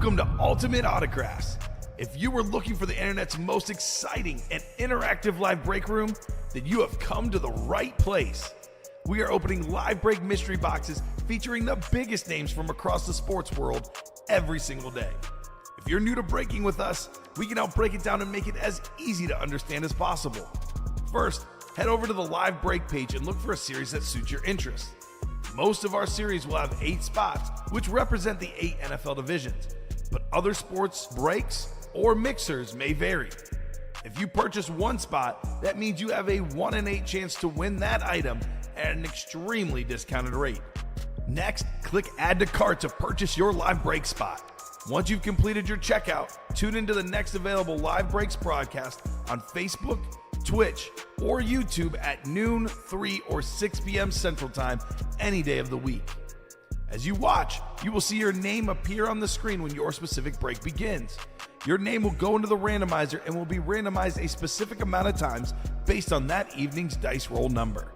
Welcome to Ultimate Autographs. If you were looking for the internet's most exciting and interactive live break room, then you have come to the right place. We are opening live break mystery boxes featuring the biggest names from across the sports world every single day. If you're new to breaking with us, we can help break it down and make it as easy to understand as possible. First, head over to the live break page and look for a series that suits your interests. Most of our series will have 8 spots, which represent the 8 NFL divisions, but other sports breaks or mixers may vary. If you purchase one spot, that means you have a 1 in 8 chance to win that item at an extremely discounted rate. Next, click Add to Cart to purchase your live break spot. Once you've completed your checkout, tune into the next available live breaks broadcast on Facebook, Twitch, or YouTube at noon, 3, or 6 p.m. Central Time any day of the week. As you watch, you will see your name appear on the screen when your specific break begins. Your name will go into the randomizer and will be randomized a specific amount of times based on that evening's dice roll number.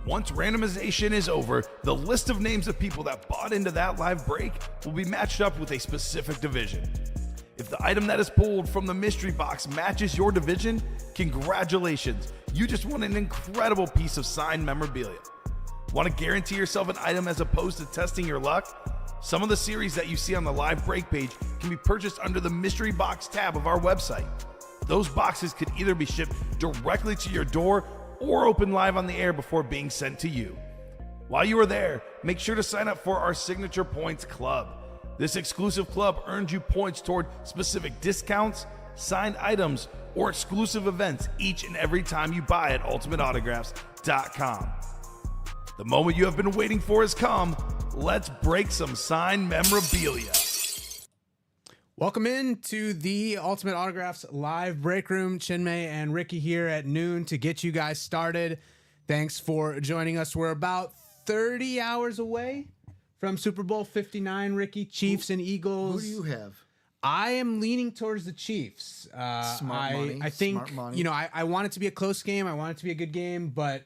Once randomization is over, the list of names of people that bought into that live break will be matched up with a specific division. If the item that is pulled from the mystery box matches your division, congratulations, you just won an incredible piece of signed memorabilia. Want to guarantee yourself an item as opposed to testing your luck? Some of the series that you see on the live break page can be purchased under the mystery box tab of our website. Those boxes could either be shipped directly to your door or open live on the air before being sent to you. While you are there, make sure to sign up for our Signature Points Club. This exclusive club earns you points toward specific discounts, signed items, or exclusive events each and every time you buy at ultimateautographs.com. The moment you have been waiting for has come. Let's break some signed memorabilia. Welcome into the Ultimate Autographs live break room. Chinmay and Ricky here at noon to get you guys started. Thanks for joining us. We're about 30 hours away from Super Bowl 59, Ricky. Chiefs and Eagles. Who do you have? I am leaning towards the Chiefs. Smart money. I think, Smart money. you know, I want it to be a close game. I want it to be a good game, but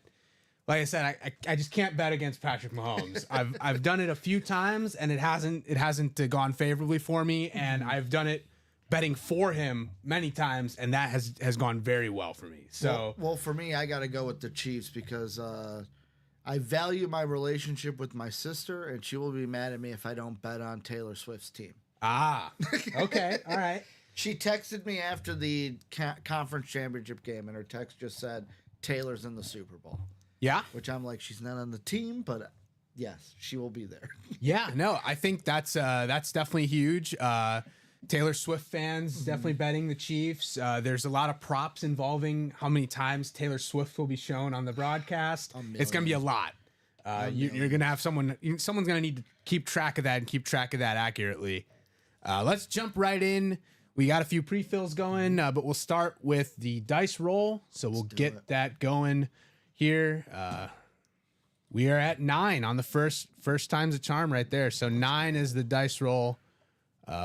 like I said, I just can't bet against Patrick Mahomes. I've done it a few times and it hasn't gone favorably for me, and I've done it betting for him many times, and that has gone very well for me. So well, for me, I got to go with the Chiefs because I value my relationship with my sister, and she will be mad at me if I don't bet on Taylor Swift's team. Okay, all right. She texted me after the conference championship game, and her text just said, "Taylor's in the Super Bowl." Yeah. Which I'm like, she's not on the team, but yes, she will be there. Yeah, no, I think that's definitely huge. Taylor Swift fans definitely betting the Chiefs. There's a lot of props involving how many times Taylor Swift will be shown on the broadcast. It's going to be a lot. You're going to have someone's going to need to keep track of that and keep track of that accurately. Let's jump right in. We got a few pre-fills going, but we'll start with the dice roll. So we'll get that going here. We are at 9 on the first time's a charm right there. So 9 is the dice roll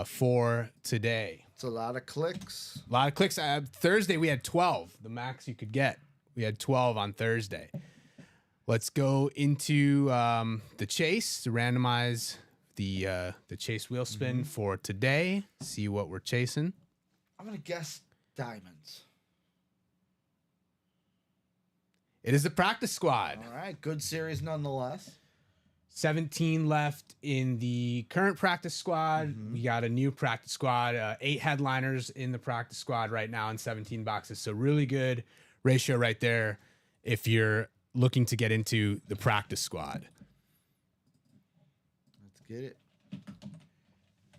for today. It's a lot of clicks. A lot of clicks. Thursday we had 12, the max you could get. We had 12 on Thursday. Let's go into the chase to randomize the chase wheel spin for today. See what we're chasing. I'm gonna guess diamonds. It is the practice squad. All right, good series nonetheless. 17 left in the current practice squad. We got a new practice squad, 8 headliners in the practice squad right now in 17 boxes. So really good ratio right there if you're looking to get into the practice squad. Let's get it.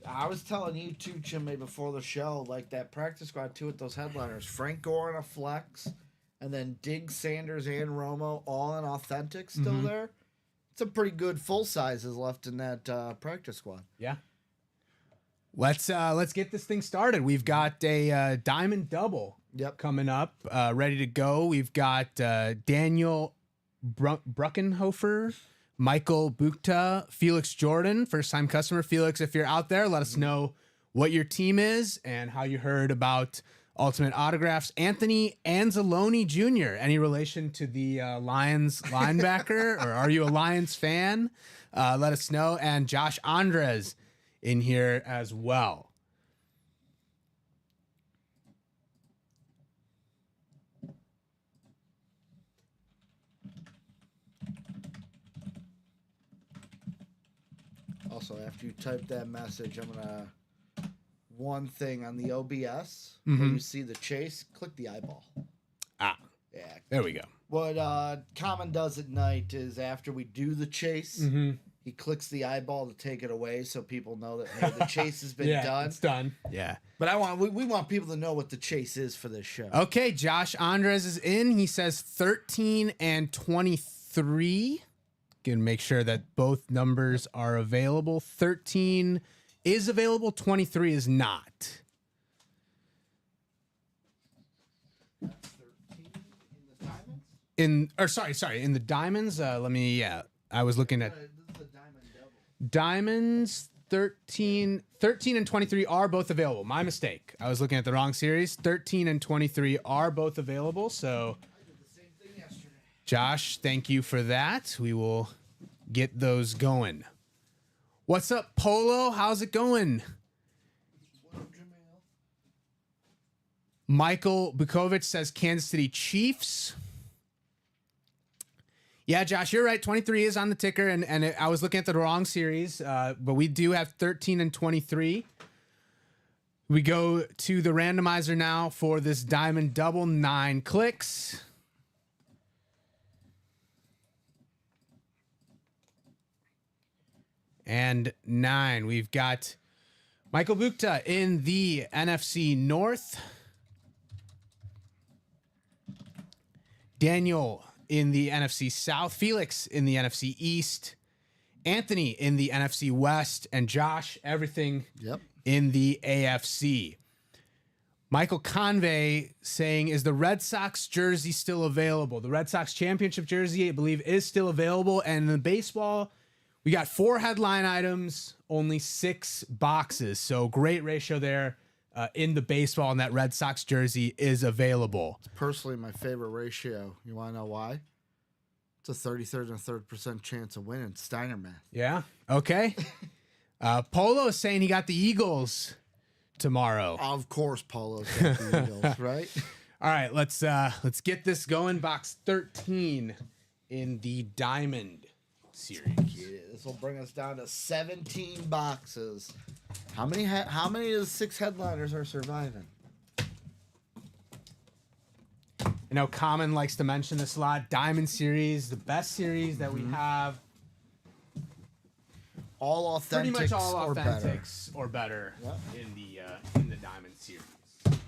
I was telling you too, Chimney, before the show, like that practice squad too with those headliners. Frank Gore on a flex, and then Diggs, Sanders, and Romo all in authentic still there. Some pretty good full sizes left in that practice squad. Yeah. Let's get this thing started. We've got a diamond double coming up, ready to go. We've got Daniel Bruckenhofer, Michael Bukta, Felix Jordan, first-time customer. Felix, if you're out there, let us know what your team is and how you heard about Ultimate Autographs. Anthony Anzalone Jr., any relation to the Lions linebacker, or are you a Lions fan? Let us know. And Josh Andres in here as well. So after you type that message, I'm gonna one thing on the OBS. Mm-hmm. When you see the chase, click the eyeball. Ah, Yeah. there we go. What Common does at night is after we do the chase, he clicks the eyeball to take it away, so people know that hey, the chase has been done. It's done. Yeah. But we want people to know what the chase is for this show. Okay, Josh Andres is in. He says 13 and 23. Gonna make sure that both numbers are available. 13 is available. 23 is not. That's 13 in the diamonds. In the diamonds. I was looking at This is a diamond double. diamonds. 13 and 23 are both available. My mistake. I was looking at the wrong series. 13 and 23 are both available. So, I did the same thing yesterday. Josh, thank you for that. We will get those going. What's up, Polo? How's it going? What up, Jamal? Michael Bukovic says Kansas City Chiefs. Yeah, Josh, you're right. 23 is on the ticker, and I was looking at the wrong series, but we do have 13 and 23. We go to the randomizer now for this diamond double. 9 clicks. And 9. We've got Michael Bukta in the NFC North. Daniel in the NFC South, Felix in the NFC East, Anthony in the NFC West, and Josh, everything in the AFC. Michael Convey saying, is the Red Sox jersey still available? The Red Sox championship jersey, I believe, is still available. And in the baseball, we got 4 headline items, only 6 boxes. So great ratio there in the baseball, and that Red Sox jersey is available. Personally, my favorite ratio. You want to know why? It's a 33rd and a 3rd% chance of winning. Steiner math. Yeah. Okay. Polo is saying he got the Eagles tomorrow. Of course, Polo's got the Eagles, right? All right, let's get this going. Box 13 in the Diamond series. Yeah, this will bring us down to 17 boxes. How many of the 6 headliners are surviving? I know Common likes to mention this a lot. Diamond series, the best series that we have. All authentics, Pretty much all or better. authentics or better Yep. in the Diamond series. Get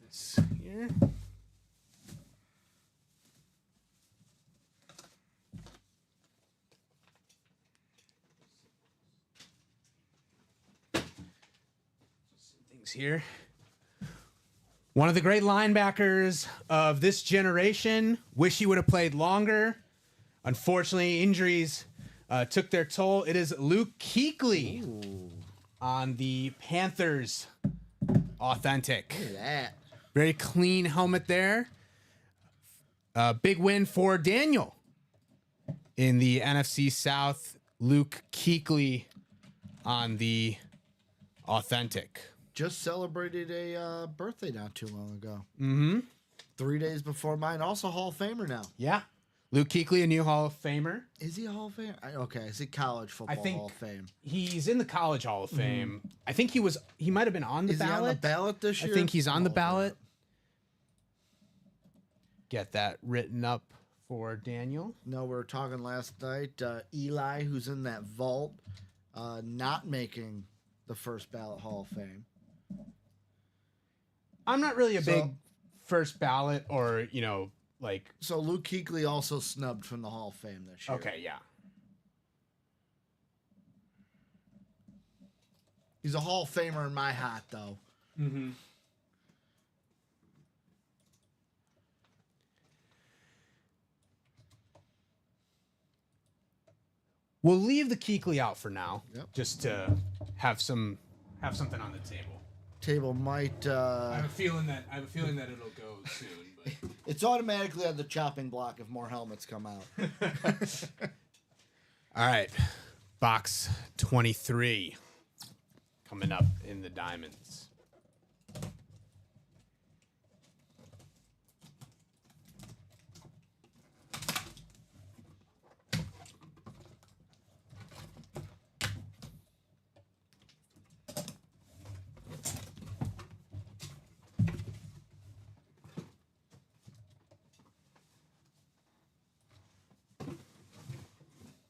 this here. Things here. One of the great linebackers of this generation. Wish he would have played longer. Unfortunately, injuries took their toll. It is Luke Kuechly on the Panthers authentic. Look at that. Very clean helmet there. Big win for Daniel in the NFC South. Luke Kuechly on the authentic. Just celebrated a birthday not too long ago. Mm-hmm. 3 days before mine. Also Hall of Famer now. Yeah. Luke Kuechly, a new Hall of Famer. Is he a Hall of Famer? Okay, is he college football think Hall of Fame? He's in the College Hall of Fame. I think he might have been on the Is ballot. he on the ballot this year? I think he's on the Oh, ballot. Get that written up for Daniel. No, we were talking last night. Eli, who's in that vault, not making the first ballot Hall of Fame. I'm not really a So- big first ballot or, like, So Luke Kuechly also snubbed from the Hall of Fame this year. okay, yeah. He's a Hall of Famer in my hat, though. Mm-hmm. We'll leave the Kuechly out for now, just to have something on the table. Table might. I have a feeling that it'll go soon. But It's automatically on the chopping block if more helmets come out. all right, box 23 coming up in the diamonds.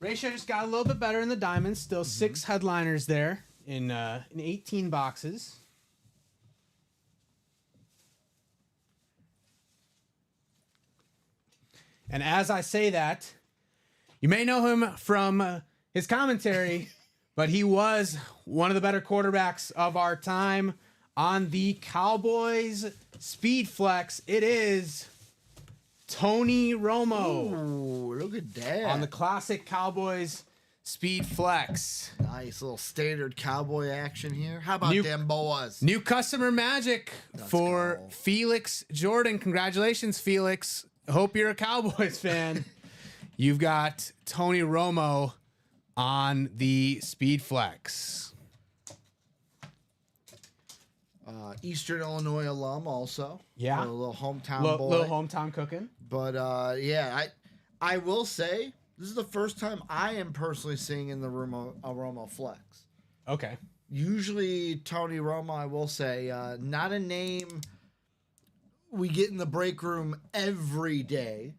Ratio just got a little bit better in the diamonds. Still 6 headliners there in 18 boxes. And as I say that, you may know him from his commentary, but he was one of the better quarterbacks of our time on the Cowboys Speed Flex. It is Tony Romo. Ooh, look at that. On the classic Cowboys Speed Flex. Nice little standard cowboy action here. How about New- them boas? New customer magic for go. Felix Jordan. Congratulations, Felix. Hope you're a Cowboys fan. You've got Tony Romo on the Speed Flex. Eastern Illinois alum also. Yeah. A little hometown boy. Little hometown cooking. But yeah, I will say this is the first time I am personally seeing in the Romo flex. Okay. Usually Tony Romo, I will say, not a name we get in the break room every day.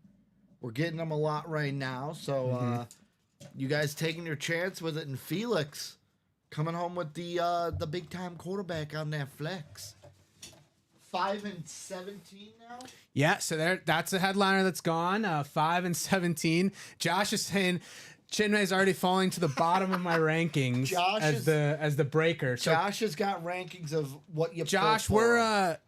We're getting them a lot right now, so you guys taking your chance with it, and Felix coming home with the big time quarterback on that flex. 5-17 now. Yeah, so that's a headliner that's gone. 5-17. Josh is saying Chinmay's already falling to the bottom of my rankings as the breaker. So Josh has got rankings of what you. Josh, pull for.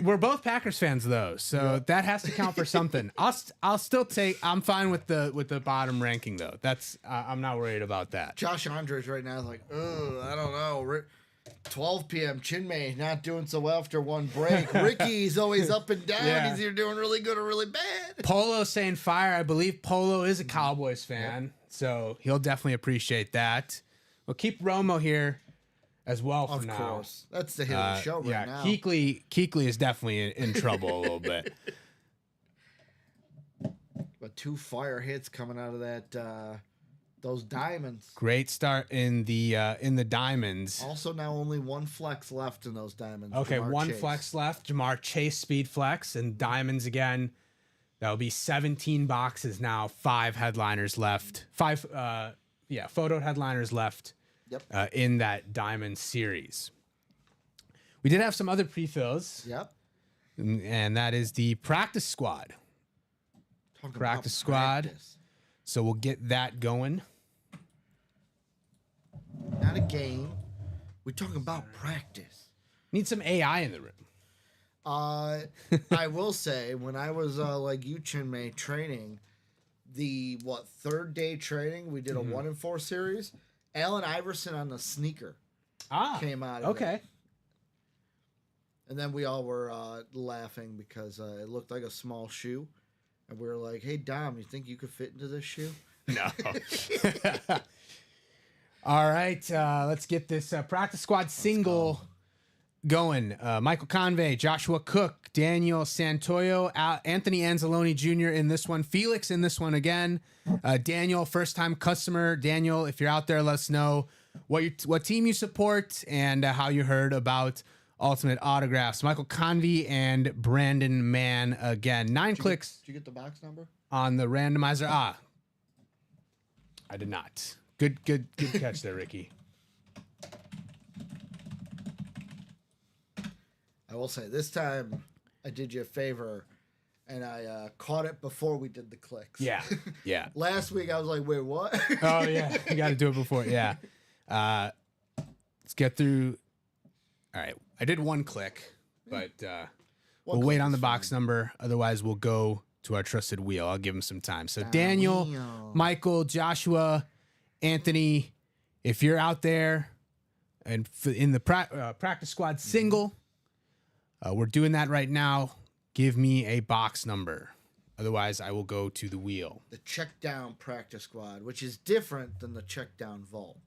we're both Packers fans though, so that has to count for something. I'll still take. I'm fine with the bottom ranking though. That's I'm not worried about that. Josh Andres right now is like, oh, I don't know. 12 p.m. Chinmay not doing so well after one break. Ricky's always up and down. Yeah. He's either doing really good or really bad. Polo saying fire. I believe Polo is a Cowboys fan, so he'll definitely appreciate that. We'll keep Romo here as well for now. Of course. That's the hit of the show right now. Keekly is definitely in trouble a little bit. But 2 fire hits coming out of that those diamonds. Great start in the diamonds. Also now only 1 flex left in those diamonds. Okay, Jamar 1 Chase. flex left. Jamar Chase Speed Flex and diamonds again. That'll be 17 boxes now. 5 headliners left. 5 photo headliners left. Yep. In that diamond series. We did have some other pre-fills. Yep. And that is the practice squad. Talking Practice about squad. practice. So we'll get that going. Not a game. We're talking about practice. Need some AI in the room. I will say, when I was like you, Chinmay, training, the 3rd day training, we did a 1 and 4 series. Allen Iverson on the sneaker came out of okay. it. And then we all were laughing because it looked like a small shoe. And we were like, hey, Dom, you think you could fit into this shoe? No. All right, let's get this practice squad single going. Michael Convey, Joshua Cook, Daniel Santoyo, Anthony Anzalone Jr. in this one, Felix in this one again. Daniel, first-time customer. Daniel, if you're out there, let us know what team you support and how you heard about Ultimate Autographs. Michael Convey and Brandon Mann again. 9 clicks. Did you get the box number? On the randomizer. I did not. Good catch there, Ricky. I will say, this time I did you a favor, and I caught it before we did the clicks. Yeah. Last week I was like, wait, what? Oh, yeah. You got to do it before. Yeah. Let's get through. All right. I did 1 click, but we'll wait on the box number. Otherwise, we'll go to our trusted wheel. I'll give him some time. So Daniel, Michael, Joshua, Anthony, if you're out there and in the practice squad single, we're doing that right now. Give me a box number. Otherwise, I will go to the wheel. The check down practice squad, which is different than the check down vault.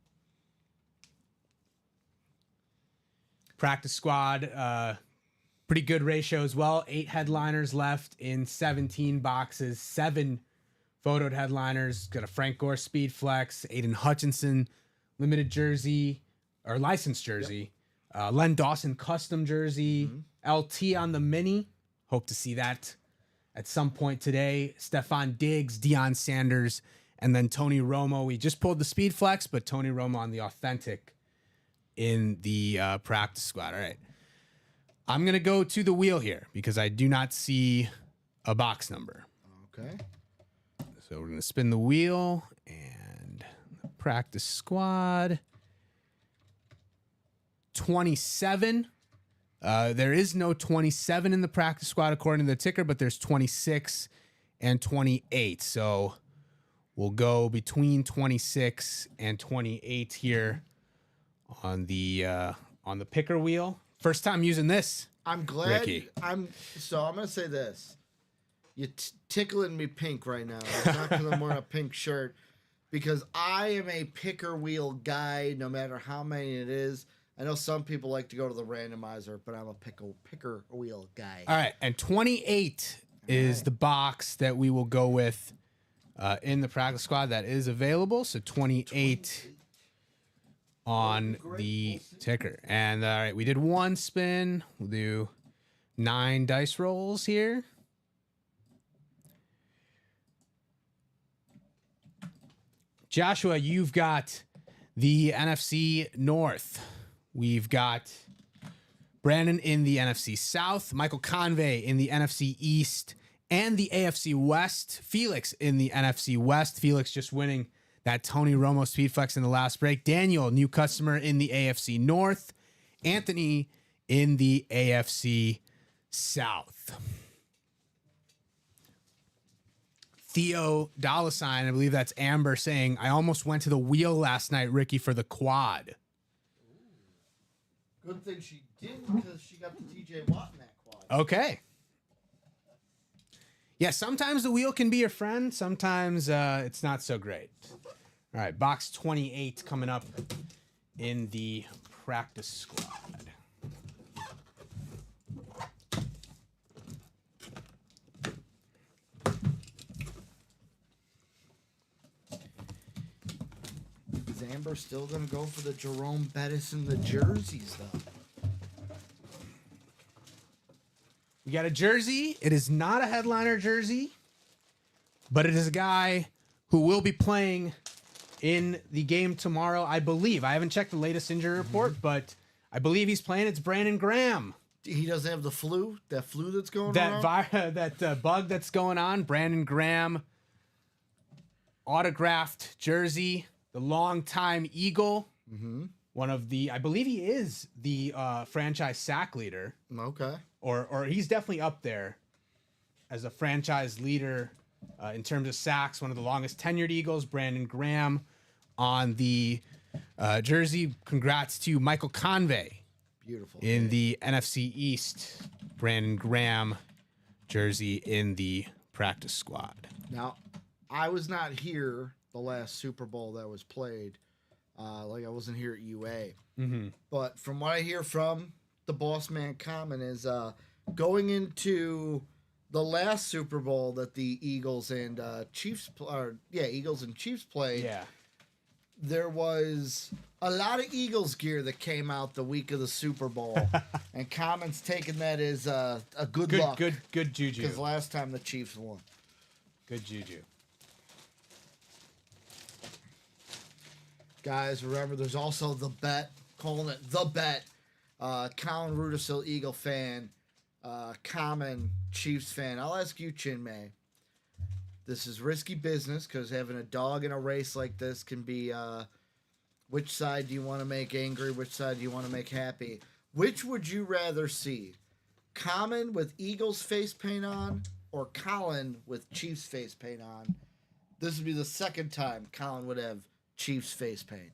Practice squad, pretty good ratio as well. 8 headliners left in 17 boxes. 7 photoed headliners. Got a Frank Gore Speed Flex, Aiden Hutchinson limited jersey or licensed jersey. Yep. Len Dawson custom jersey. LT on the mini. Hope to see that at some point today. Stephon Diggs, Deion Sanders, And then Tony Romo, we just pulled the speed flex, but Tony Romo on the authentic in the practice squad. All right. I'm going to go to the wheel here because I do not see a box number. Okay. So we're going to spin the wheel and practice squad. 27. There is no 27 in the practice squad according to the ticker, but there's 26 and 28. So we'll go between 26 and 28 here on the picker wheel. First time using this. I'm glad. Ricky. I'm gonna say this. You're tickling me pink right now. It's not because I'm wearing a pink shirt, because I am a picker wheel guy. No matter how many it is. I know some people like to go to the randomizer, but I'm a picker wheel guy. All right, and 28 is the box that we will go with in the practice squad that is available. So 28 on the ticker. And all right, we did one spin. We'll do 9 dice rolls here. Joshua, you've got the NFC North. We've got Brandon in the NFC South, Michael Convey in the NFC East, and the AFC West. Felix in the NFC West. Felix just winning that Tony Romo speed flex in the last break. Daniel, new customer in the AFC North. Anthony in the AFC South. Theo Dollarsign, I believe that's Amber, saying, I almost went to the wheel last night, Ricky, for the quad. Good thing she didn't, because she got the TJ Watt in that quad. Okay. Yeah, sometimes the wheel can be your friend. Sometimes it's not so great. All right, box 28 coming up in the practice squad. Is Amber still going to go for the Jerome Bettis and the jerseys, though? We got a jersey. It is not a headliner jersey, but it is a guy who will be playing in the game tomorrow, I believe. I haven't checked the latest injury report, but I believe he's playing. It's Brandon Graham. He doesn't have the flu? That flu that's going That around? that bug that's going on. Brandon Graham, autographed jersey, the longtime Eagle. Mm-hmm. One of the, I believe he is the franchise sack leader. Okay. Or he's definitely up there as a franchise leader in terms of sacks. One of the longest tenured Eagles, Brandon Graham, on the jersey. Congrats to Michael Convey. Beautiful. In the NFC East, Brandon Graham jersey in the practice squad. Now, I was not here the last Super Bowl that was played. Like I wasn't here at UA. Mm-hmm. But from what I hear from the boss man Common is going into the last Super Bowl that the Eagles and Chiefs played. Yeah. There was a lot of Eagles gear that came out the week of the Super Bowl, and Common's taking that as a good luck. Good juju. Because last time the Chiefs won. Good juju. Guys, remember, there's also the bet, calling it the bet. Colin Rudisill, Eagle fan. Common, Chiefs fan. I'll ask you, Chin May. This is risky business because having a dog in a race like this can be which side do you want to make angry, which side do you want to make happy. Which would you rather see? Common with Eagles face paint on or Colin with Chiefs face paint on? This would be the second time Colin would have Chiefs face paint.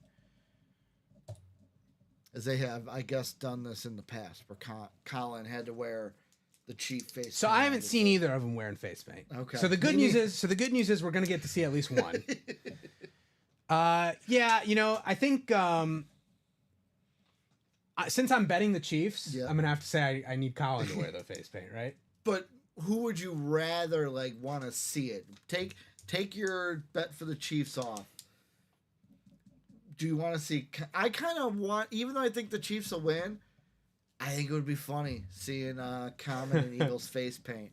As they have, I guess, done this in the past where Colin had to wear the Chief face So paint. I haven't seen either of them wearing face paint. Okay. So the good news is we're gonna get to see at least one. Yeah, you know, I think since I'm betting the Chiefs, Yeah. I'm gonna have to say I need Colin to wear the face paint, right? But who would you rather want to see it? Take your bet for the Chiefs off. Do you want to see? I kind of want, even though I think the Chiefs will win, I think it would be funny seeing Common and Eagles face paint.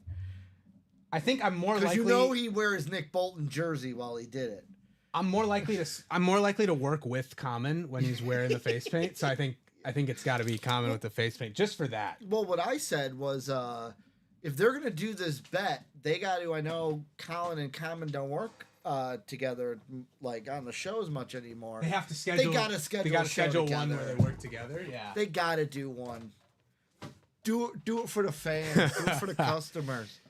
I think I'm more Because likely. you know he wears Nick Bolton jersey while he did it. I'm more likely to work with Common when he's wearing the face paint. So I think it's got to be Common with the face paint just for that. Well, what I said was, if they're gonna do this bet, they got to. I know Colin and Common don't work together like on the show as much anymore. They have to schedule. They gotta schedule. They got to a show schedule one together. where they work together. Yeah. They gotta do one. Do it for the fans. Do it for the customers.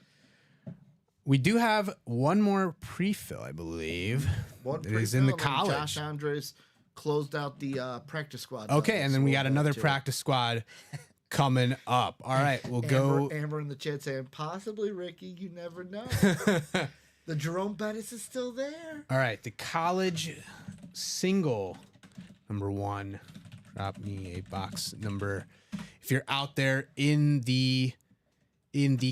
We do have one more pre-fill, I believe. One It is in the pre-fill, and then college. Josh Andres closed out the practice squad. Okay, numbers, and so then we we'll got go another to it. practice squad coming up. All right, we'll go. Amber in the chat saying, possibly Ricky, you never know. The Jerome Bettis is still there. All right, the college single number 1. Drop me a box number. If you're out there in the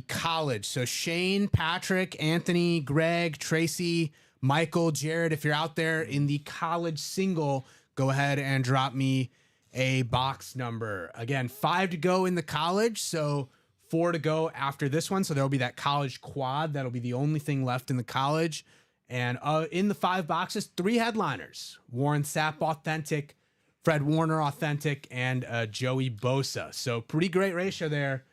college, so Shane, Patrick, Anthony, Greg, Tracy, Michael, Jared. If you're out there in the college single, go ahead and drop me a box number. Again, 5 to go in the college, so 4 to go after this one. So there'll be that college quad. That'll be the only thing left in the college. And in the 5 boxes, 3 headliners: Warren Sapp Authentic, Fred Warner Authentic, and Joey Bosa. So pretty great ratio there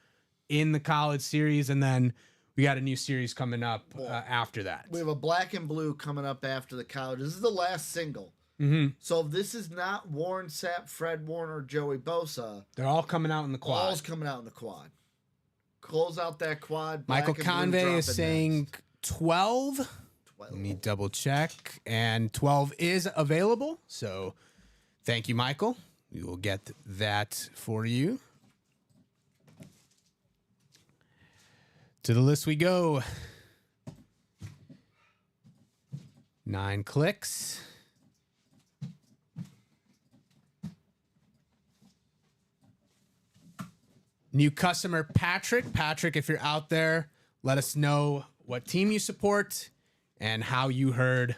in the college series. And then we got a new series coming up after that. We have a black and blue coming up after the college. This is the last single. Mm-hmm. So if this is not Warren Sapp, Fred Warner, Joey Bosa, They're all coming out in the quad. all's coming out in the quad. Close out that quad. Michael black and blue Convey is dropping saying next. 12. 12. Let me double check. And 12 is available. So thank you, Michael. We will get that for you. To the list we go. 9 clicks. New customer Patrick. Patrick, if you're out there, let us know what team you support and how you heard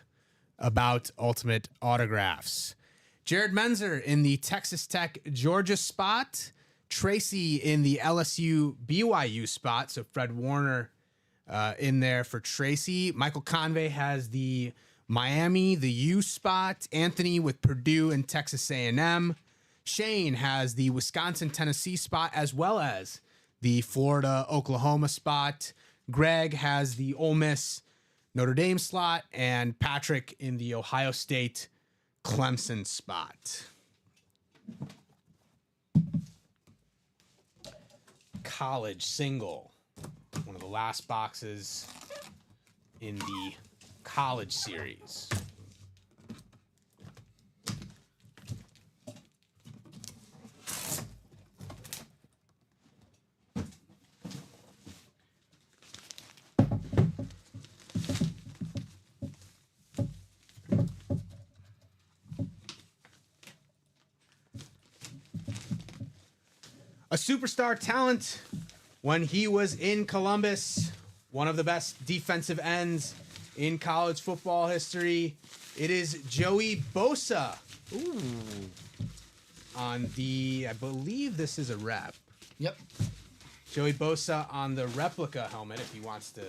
about Ultimate Autographs. Jared Menzer in the Texas Tech Georgia spot. Tracy in the LSU BYU spot. So Fred Warner in there for Tracy. Michael Convey has the Miami, the U spot. Anthony with Purdue and Texas A&M. Shane has the Wisconsin, Tennessee spot, as well as the Florida, Oklahoma spot. Greg has the Ole Miss, Notre Dame slot, and Patrick in the Ohio State, Clemson spot. College single, one of the last boxes in the college series. A superstar talent when he was in Columbus, one of the best defensive ends in college football history. It is Joey Bosa. Ooh. On the, I believe this is a rep. Yep. Joey Bosa on the replica helmet if he wants to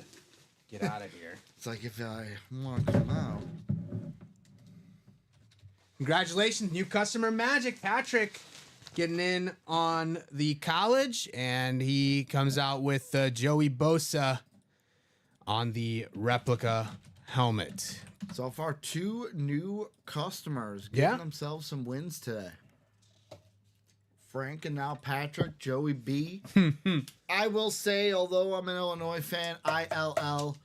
get out of here. It's like if I want to come out. Congratulations, new customer Magic Patrick getting in on the college, and he comes out with Joey Bosa on the replica helmet. So far, 2 new customers getting themselves some wins today. Frank and now Patrick, Joey B. I will say, although I'm an Illinois fan, ILL,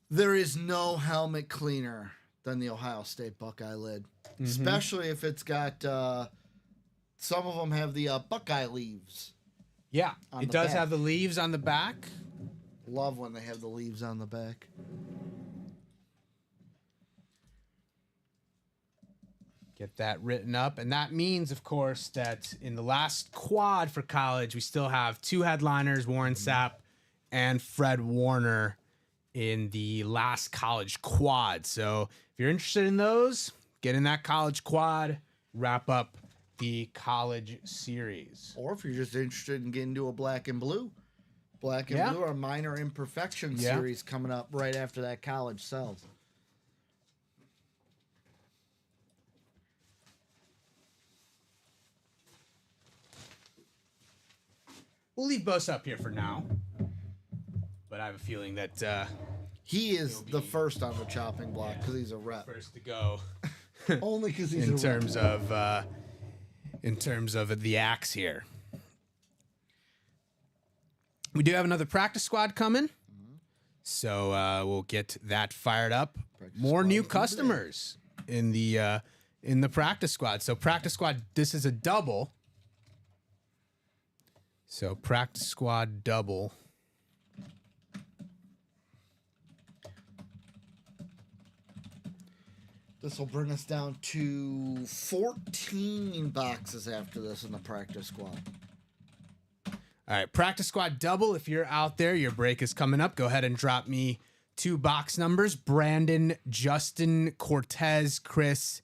there is no helmet cleaner than the Ohio State Buckeye lid. Especially if it's got, some of them have the Buckeye leaves. Yeah, On it the does back. have the leaves on the back. Love when they have the leaves on the back. Get that written up. And that means, of course, that in the last quad for college, we still have 2 headliners, Warren Sapp and Fred Warner in the last college quad. So if you're interested in those, get in that college quad, wrap up the college series. Or if you're just interested in getting to a black and blue. Black and blue are minor imperfection series coming up right after that college sells. we'll leave Bosa up here for now. But I have a feeling that He is the first on the chopping block because he's a rep. first to go Only because he's in a terms of the axe here. We do have another practice squad coming, so we'll get that fired up. More new customers in the practice squad. So practice squad, this is a double. So practice squad double. This will bring us down to 14 boxes after this in the practice squad. All right, practice squad double. If you're out there, your break is coming up. Go ahead and drop me 2 box numbers: Brandon, Justin, Cortez, Chris,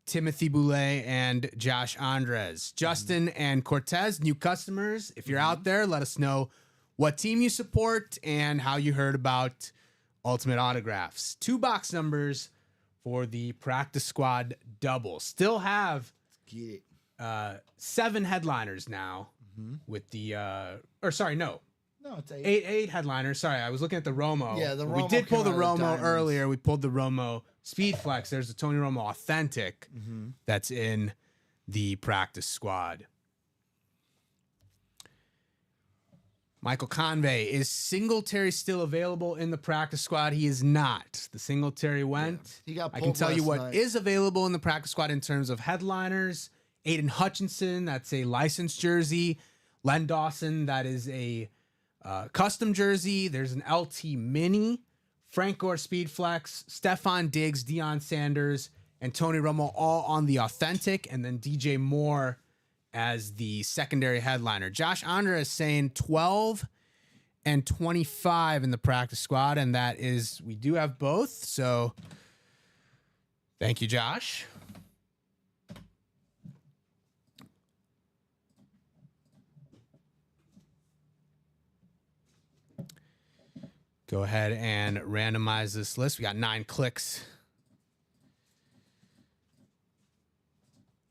Timothy Boulay, and Josh Andres. Justin and Cortez, new customers. If you're out there, let us know what team you support and how you heard about Ultimate Autographs. 2 box numbers for the practice squad double. Still have Get it. 7 headliners now with the no, No, it's 8. 8 headliners. Sorry, I was looking at the Romo. Yeah, the we Romo did pull came the out of the Romo diamonds. earlier. We pulled the Romo Speed Flex. There's the Tony Romo Authentic that's in the practice squad. Michael Convey, is Singletary still available in the practice squad? He is not. The Singletary went. He got I can pulled tell you last what night. is available in the practice squad in terms of headliners. Aiden Hutchinson, that's a licensed jersey. Len Dawson, that is a custom jersey. There's an LT Mini. Frank Gore Speed Flex. Stefan Diggs, Deion Sanders, and Tony Romo all on the authentic. And then DJ Moore as the secondary headliner. Josh Andres saying 12 and 25 in the practice squad, and that is, we do have both, so thank you, Josh. Go ahead and randomize this list. We got 9 clicks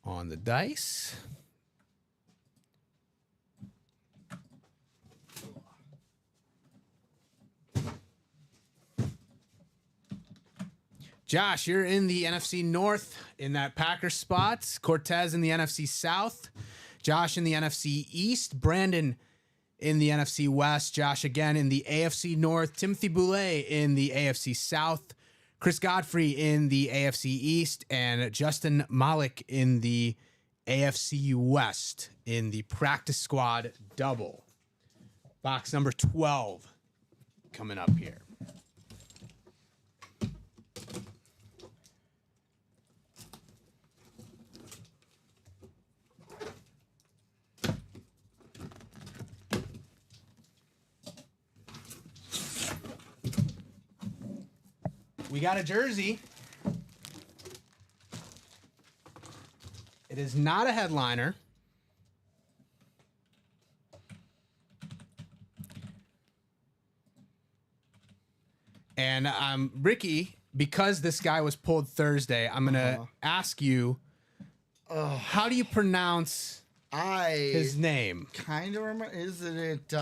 on the dice. Josh, you're in the NFC North in that Packers spot. Cortez in the NFC South. Josh in the NFC East. Brandon in the NFC West. Josh again in the AFC North. Timothy Boulay in the AFC South. Chris Godfrey in the AFC East. And Justin Malik in the AFC West in the practice squad double. Box number 12 coming up here. We got a jersey. It is not a headliner. And Ricky, because this guy was pulled Thursday, I'm going to ask you, how do you pronounce his name? Kind of remember. Isn't it?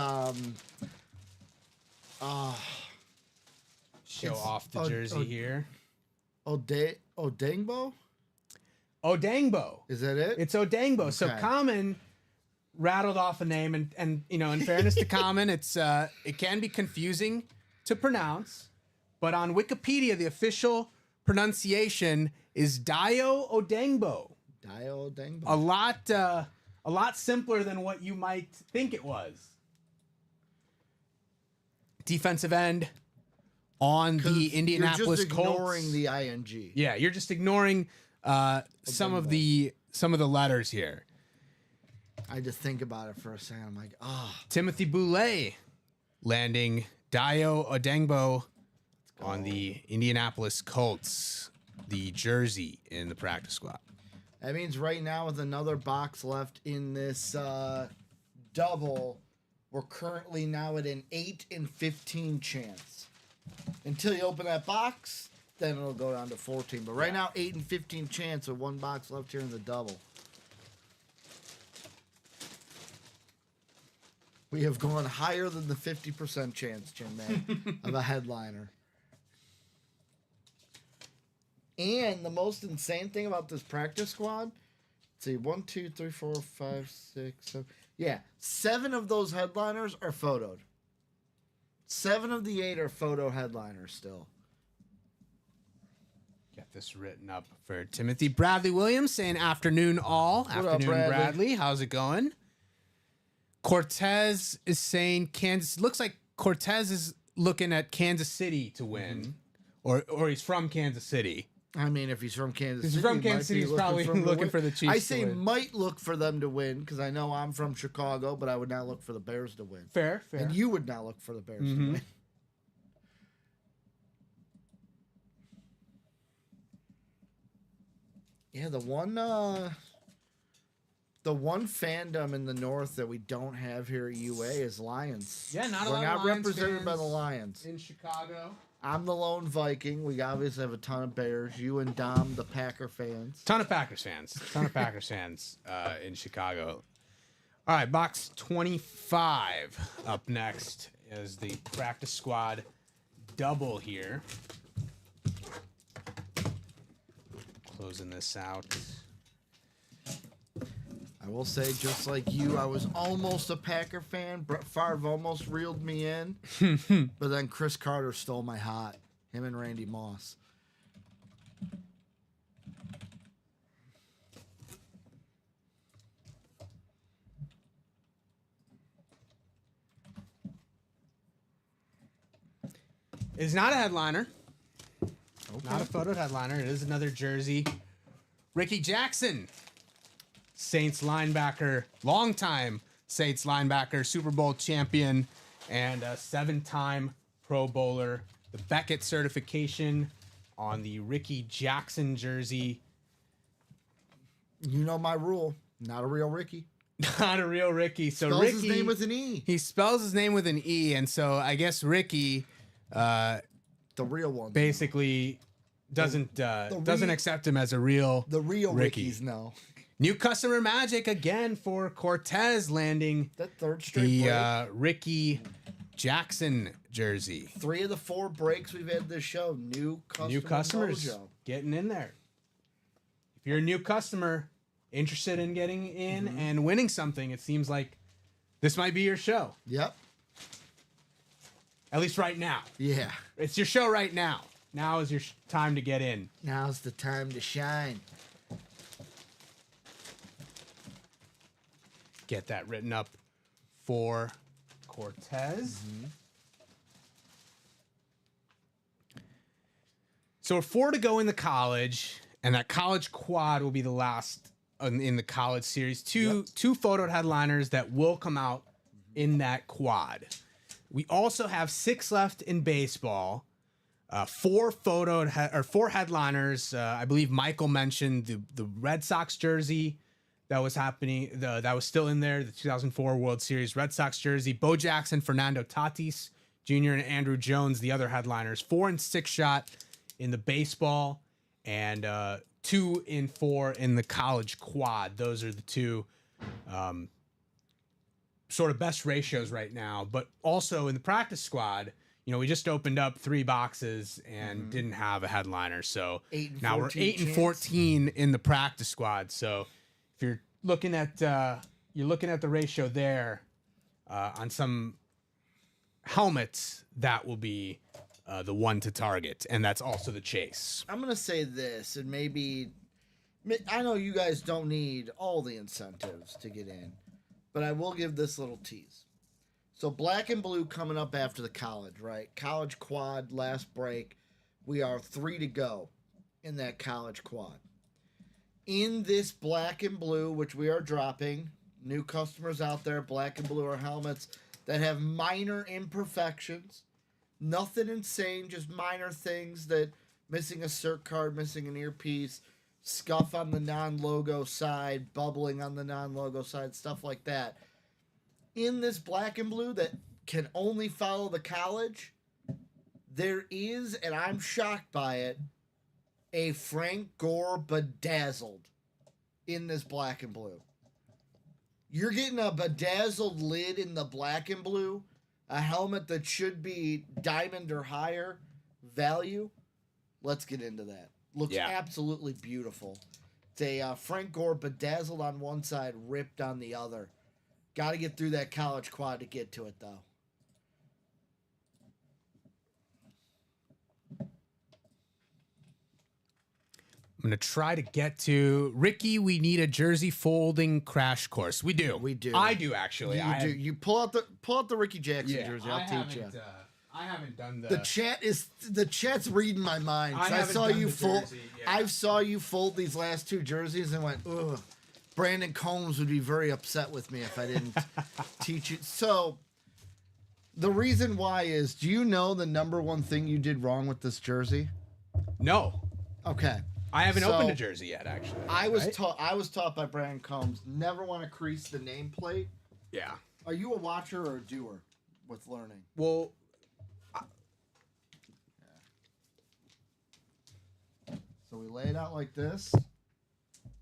Show It's off the jersey here. Odengbo? Odengbo. Is that it? It's Odengbo. So Okay. Common rattled off a name, and you know, in fairness to Common, it can be confusing to pronounce, but on Wikipedia, the official pronunciation is Dio Odengbo. Dio Odengbo. A lot simpler than what you might think it was. Defensive end on the Indianapolis You're just ignoring Colts. the ing. Yeah, you're just ignoring some of the letters here. I just think about it for a second. I'm like, Timothy Boulay landing Dio Odengbo on the Indianapolis Colts, the jersey in the practice squad. that means right now with another box left in this double, we're currently now at an 8 in 15 chance. Until you open that box, then it'll go down to 14. But right now, 8 in 15 chance with 1 box left here in the double. We have gone higher than the 50% chance, Jim May, of a headliner. And the most insane thing about this practice squad, let's see, 1, 2, 3, 4, 5, 6, 7. Yeah, 7 of those headliners are photoed. 7 of the 8 are photo headliners still. Get this written up for Timothy Bradley Williams saying afternoon all. What up, Afternoon, Bradley? Bradley. How's it going? Cortez is saying Kansas. Looks like Cortez is looking at Kansas City to win, or he's from Kansas City. I mean, if he's from Kansas He's City, from he Kansas might City, be he's probably them to looking win. for the Chiefs I to say win. might look for them to win because I know I'm from Chicago, but I would not look for the Bears to win. Fair. And you would not look for the Bears to win. Yeah, the one fandom in the North that we don't have here at UA is Lions. Yeah, not a We're lot not of Lions represented by fans the Lions. in Chicago. I'm the lone Viking. We obviously have a ton of Bears. You and Dom, the Packer fans. Ton of Packers fans in Chicago. All right, box 25 up next is the practice squad double here. Closing this out. I will say, just like you, I was almost a Packer fan. Brett Favre almost reeled me in. But then Chris Carter stole my heart. Him and Randy Moss. It's not a headliner. Not a photo headliner. It is another jersey. Ricky Jackson, Saints linebacker, longtime Saints linebacker, Super Bowl champion, and a 7-time Pro Bowler. The Beckett certification on the Ricky Jackson jersey. You know my rule. Not a real Ricky. Not a real Ricky. So Spells Ricky, his name with an E. he spells his name with an E, and so I guess Ricky The real one. basically doesn't accept him as a real The real Ricky. Rickies, no. New customer magic again for Cortez, landing That third straight the break. Ricky Jackson jersey. 3 of the 4 breaks we've had this show. New Customers mojo. getting in there. If you're a new customer interested in getting in and winning something, it seems like this might be your show. Yep. At least right now. Yeah. It's your show right now. Now is your time to get in. Now's the time to shine. Get that written up for Cortez. So we're 4 to go in the college, and that college quad will be the last in the college series. Two photoed headliners that will come out in that quad. We also have 6 left in baseball. 4 photoed 4 headliners. I believe Michael mentioned the Red Sox jersey that was happening. That was still in there. The 2004 World Series Red Sox jersey. Bo Jackson, Fernando Tatis Jr., and Andrew Jones, the other headliners. 4 and 6 shot in the baseball, and 2 and 4 in the college quad. Those are the 2 sort of best ratios right now. But also in the practice squad, you know, we just opened up 3 boxes and didn't have a headliner. So 8 and now we're 14 8 and chance. 14 in the practice squad. So if you're looking at the ratio there on some helmets, that will be the one to target, and that's also the chase. I'm going to say this, and maybe I know you guys don't need all the incentives to get in, but I will give this little tease. So black and blue coming up after the college, right? College quad, last break. We are 3 to go in that college quad. In this black and blue, which we are dropping, new customers out there, black and blue are helmets that have minor imperfections. Nothing insane, just minor things that missing a cert card, missing an earpiece, scuff on the non-logo side, bubbling on the non-logo side, stuff like that. In this black and blue that can only follow the college, there is, and I'm shocked by it, a Frank Gore bedazzled in this black and blue. You're getting a bedazzled lid in the black and blue, a helmet that should be diamond or higher value. Let's get into that. Looks absolutely beautiful. It's a Frank Gore bedazzled on one side, ripped on the other. Got to get through that college quad to get to it, though. I'm going to try to get to Ricky. We need a jersey folding crash course. We do. We do. I do actually. You do. You pull out the Ricky Jackson jersey. I'll teach you. I haven't done The chat's reading my mind. I saw you fold. I saw you fold these last two jerseys and went, ugh. Brandon Combs would be very upset with me if I didn't teach you. So the reason why is, do you know the number one thing you did wrong with this jersey? No. Okay. I haven't opened a jersey yet, actually. I was taught by Brandon Combs, never want to crease the nameplate. Yeah. Are you a watcher or a doer with learning? Well, so we lay it out like this.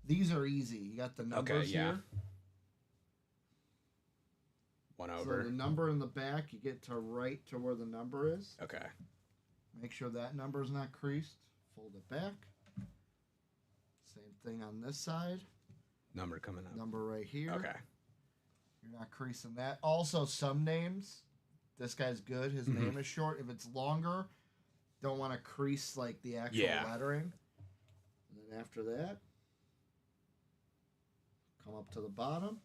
These are easy. You got the numbers here. One over. So the number in the back, you get to right to where the number is. Okay. Make sure that number is not creased. Fold it back. Same thing on this side. Number coming up. Number right here. Okay. You're not creasing that. Also, some names, this guy's good. His name is short. If it's longer, don't want to crease like the actual lettering. And then after that, come up to the bottom.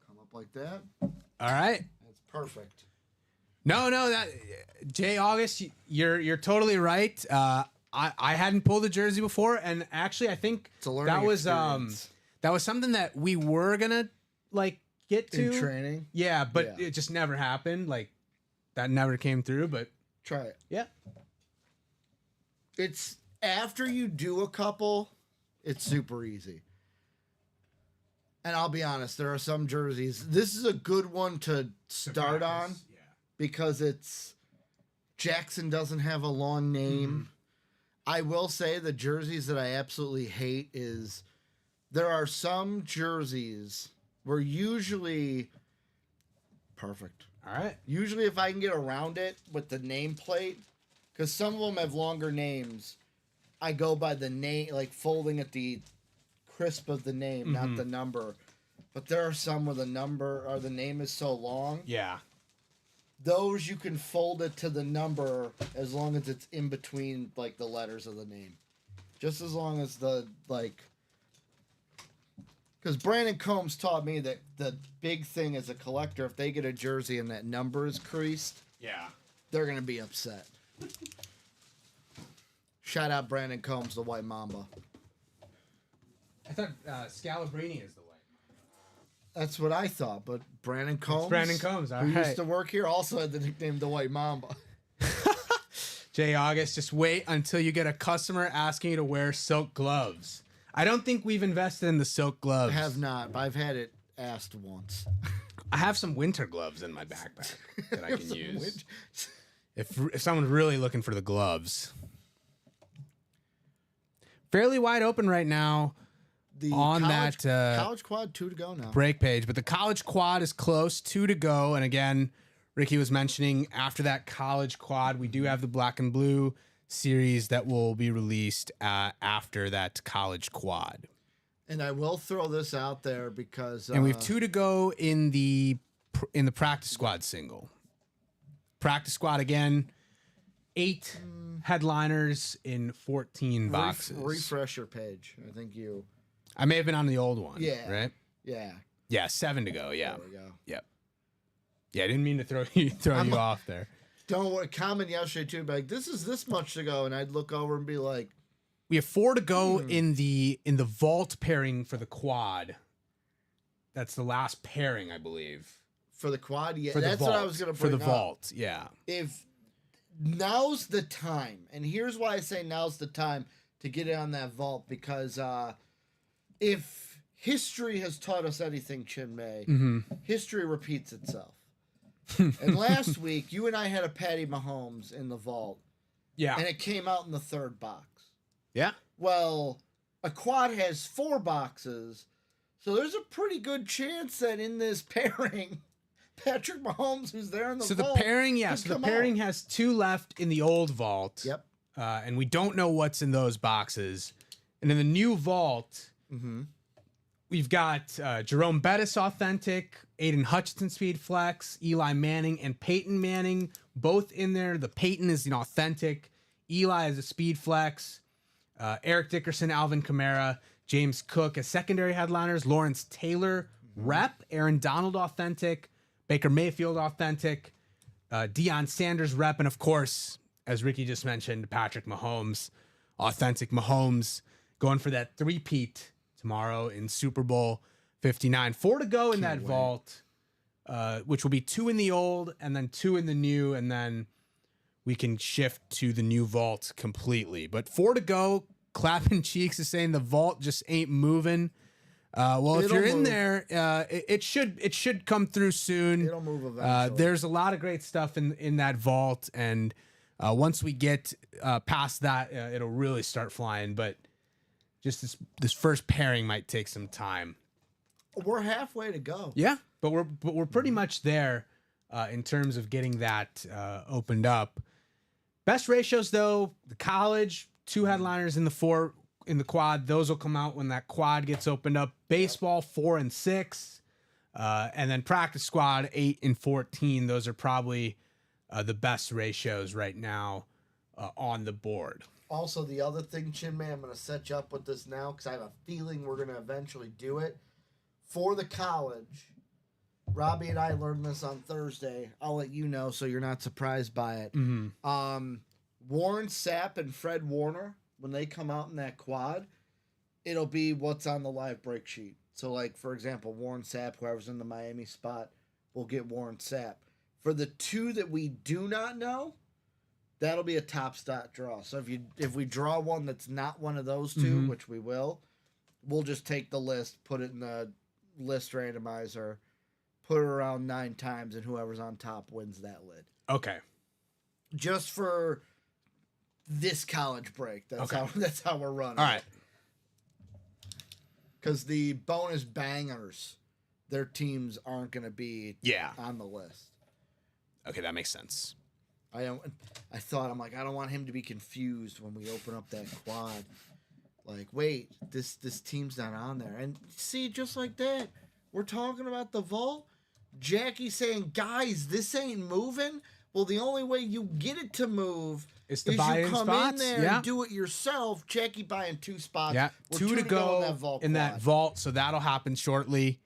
Come up like that. All right. That's perfect. No, that Jay August, you're totally right. I hadn't pulled a jersey before, and actually, I think It's a learning experience. that was something that we were gonna like get to In training. Yeah, but it just never happened. Like that never came through. But Try it. yeah, It's after you do a couple, it's super easy. And I'll be honest, there are some jerseys. This is a good one to start on because it's Jackson doesn't have a long name. I will say the jerseys that I absolutely hate is there are some jerseys where usually perfect. All right. Usually if I can get around it with the nameplate, because some of them have longer names, I go by the name, like folding at the crisp of the name, not the number. But there are some where the number or the name is so long. Yeah. Those you can fold it to the number as long as it's in between like the letters of the name. Just as long as the like, because Brandon Combs taught me that the big thing as a collector, if they get a jersey and that number is creased, they're gonna be upset. Shout out Brandon Combs, the White Mamba. I thought Scalabrini is the way. That's what I thought, but Brandon Combs, all who right. used to work here, also had the nickname the White Mamba. Jay August, just wait until you get a customer asking you to wear silk gloves. I don't think we've invested in the silk gloves. I have not, but I've had it asked once. I have some winter gloves in my backpack that I can use. If someone's really looking for the gloves. Fairly wide open right now. The on college, that college quad, 2 to go now. break page, but the college quad is close, 2 to go. And again, Ricky was mentioning after that college quad, we do have the black and blue series that will be released after that college quad. And I will throw this out there because And we have 2 to go in the practice squad single. Practice squad again, 8 headliners in 14 boxes. refresh your page. I think you. I may have been on the old one. Yeah. Right? Yeah. Yeah, 7 to go. Yeah. There we go. Yep. Yeah, I didn't mean to throw you off there. Don't worry. Comment yesterday too. Be like, this is this much to go, and I'd look over and be like, We have 4 to go in the vault pairing for the quad. That's the last pairing, I believe. for the quad. Yeah, For the that's vault. what I was gonna for bring the up. vault. Yeah. If now's the time, and here's why I say now's the time to get it on that vault, because if history has taught us anything, Chinmay, history repeats itself. And last week, you and I had a Patty Mahomes in the vault, Yeah. and it came out in the 3rd box. Yeah. Well, a quad has 4 boxes, So there's a pretty good chance that in this pairing, Patrick Mahomes, who's there in the So vault, the pairing, could so the come pairing out. has 2 left in the old vault. Yep. And we don't know what's in those boxes. And in the new vault, we've got Jerome Bettis authentic, Aiden Hutchinson speed flex, Eli Manning and Peyton Manning both in there. The Peyton is an authentic, Eli is a speed flex, Eric Dickerson, Alvin Kamara, James Cook as secondary headliners, Lawrence Taylor rep, Aaron Donald authentic, Baker Mayfield authentic, Deion Sanders rep, and of course, as Ricky just mentioned, Patrick Mahomes, authentic Mahomes, going for that three-peat tomorrow in Super Bowl 59. 4 to go in that vault, which will be 2 in the old and then 2 in the new, and then we can shift to the new vault completely. But 4 to go. Clapping cheeks is saying the vault just ain't moving. Well, if It'll you're in move. there, it should come through soon. It'll move eventually. There's a lot of great stuff in that vault, and once we get past that, it'll really start flying. But just this first pairing might take some time. We're halfway to go. Yeah, but we're pretty much there in terms of getting that opened up. Best ratios though, the college 2 headliners in the 4 in the quad. Those will come out when that quad gets opened up. Baseball 4 and 6, and then practice squad 8 and 14. Those are probably the best ratios right now on the board. Also, the other thing, Chin Man, I'm going to set you up with this now because I have a feeling we're going to eventually do it. For the college, Robbie and I learned this on Thursday. I'll let you know so you're not surprised by it. Warren Sapp and Fred Warner, when they come out in that quad, it'll be what's on the live break sheet. So, like, for example, Warren Sapp, whoever's in the Miami spot, will get Warren Sapp. For the 2 that we do not know, that'll be a top stat draw. So if we draw one that's not one of those 2, which we will, we'll just take the list, put it in the list randomizer, put it around 9 times, and whoever's on top wins that lid. Okay. Just for this college break. That's how we're running. All right. Because the bonus bangers, their teams aren't going to be on the list. Okay, that makes sense. I don't want him to be confused when we open up that quad. Like, wait, this team's not on there. And see, just like that, we're talking about the vault. Jackie saying, guys, this ain't moving. Well, the only way you get it to move It's the is buy-in you come spots. in there Yeah. and do it yourself. Jackie buying 2 spots. Yeah, We're 2 to go in that quad. vault, so that'll happen shortly.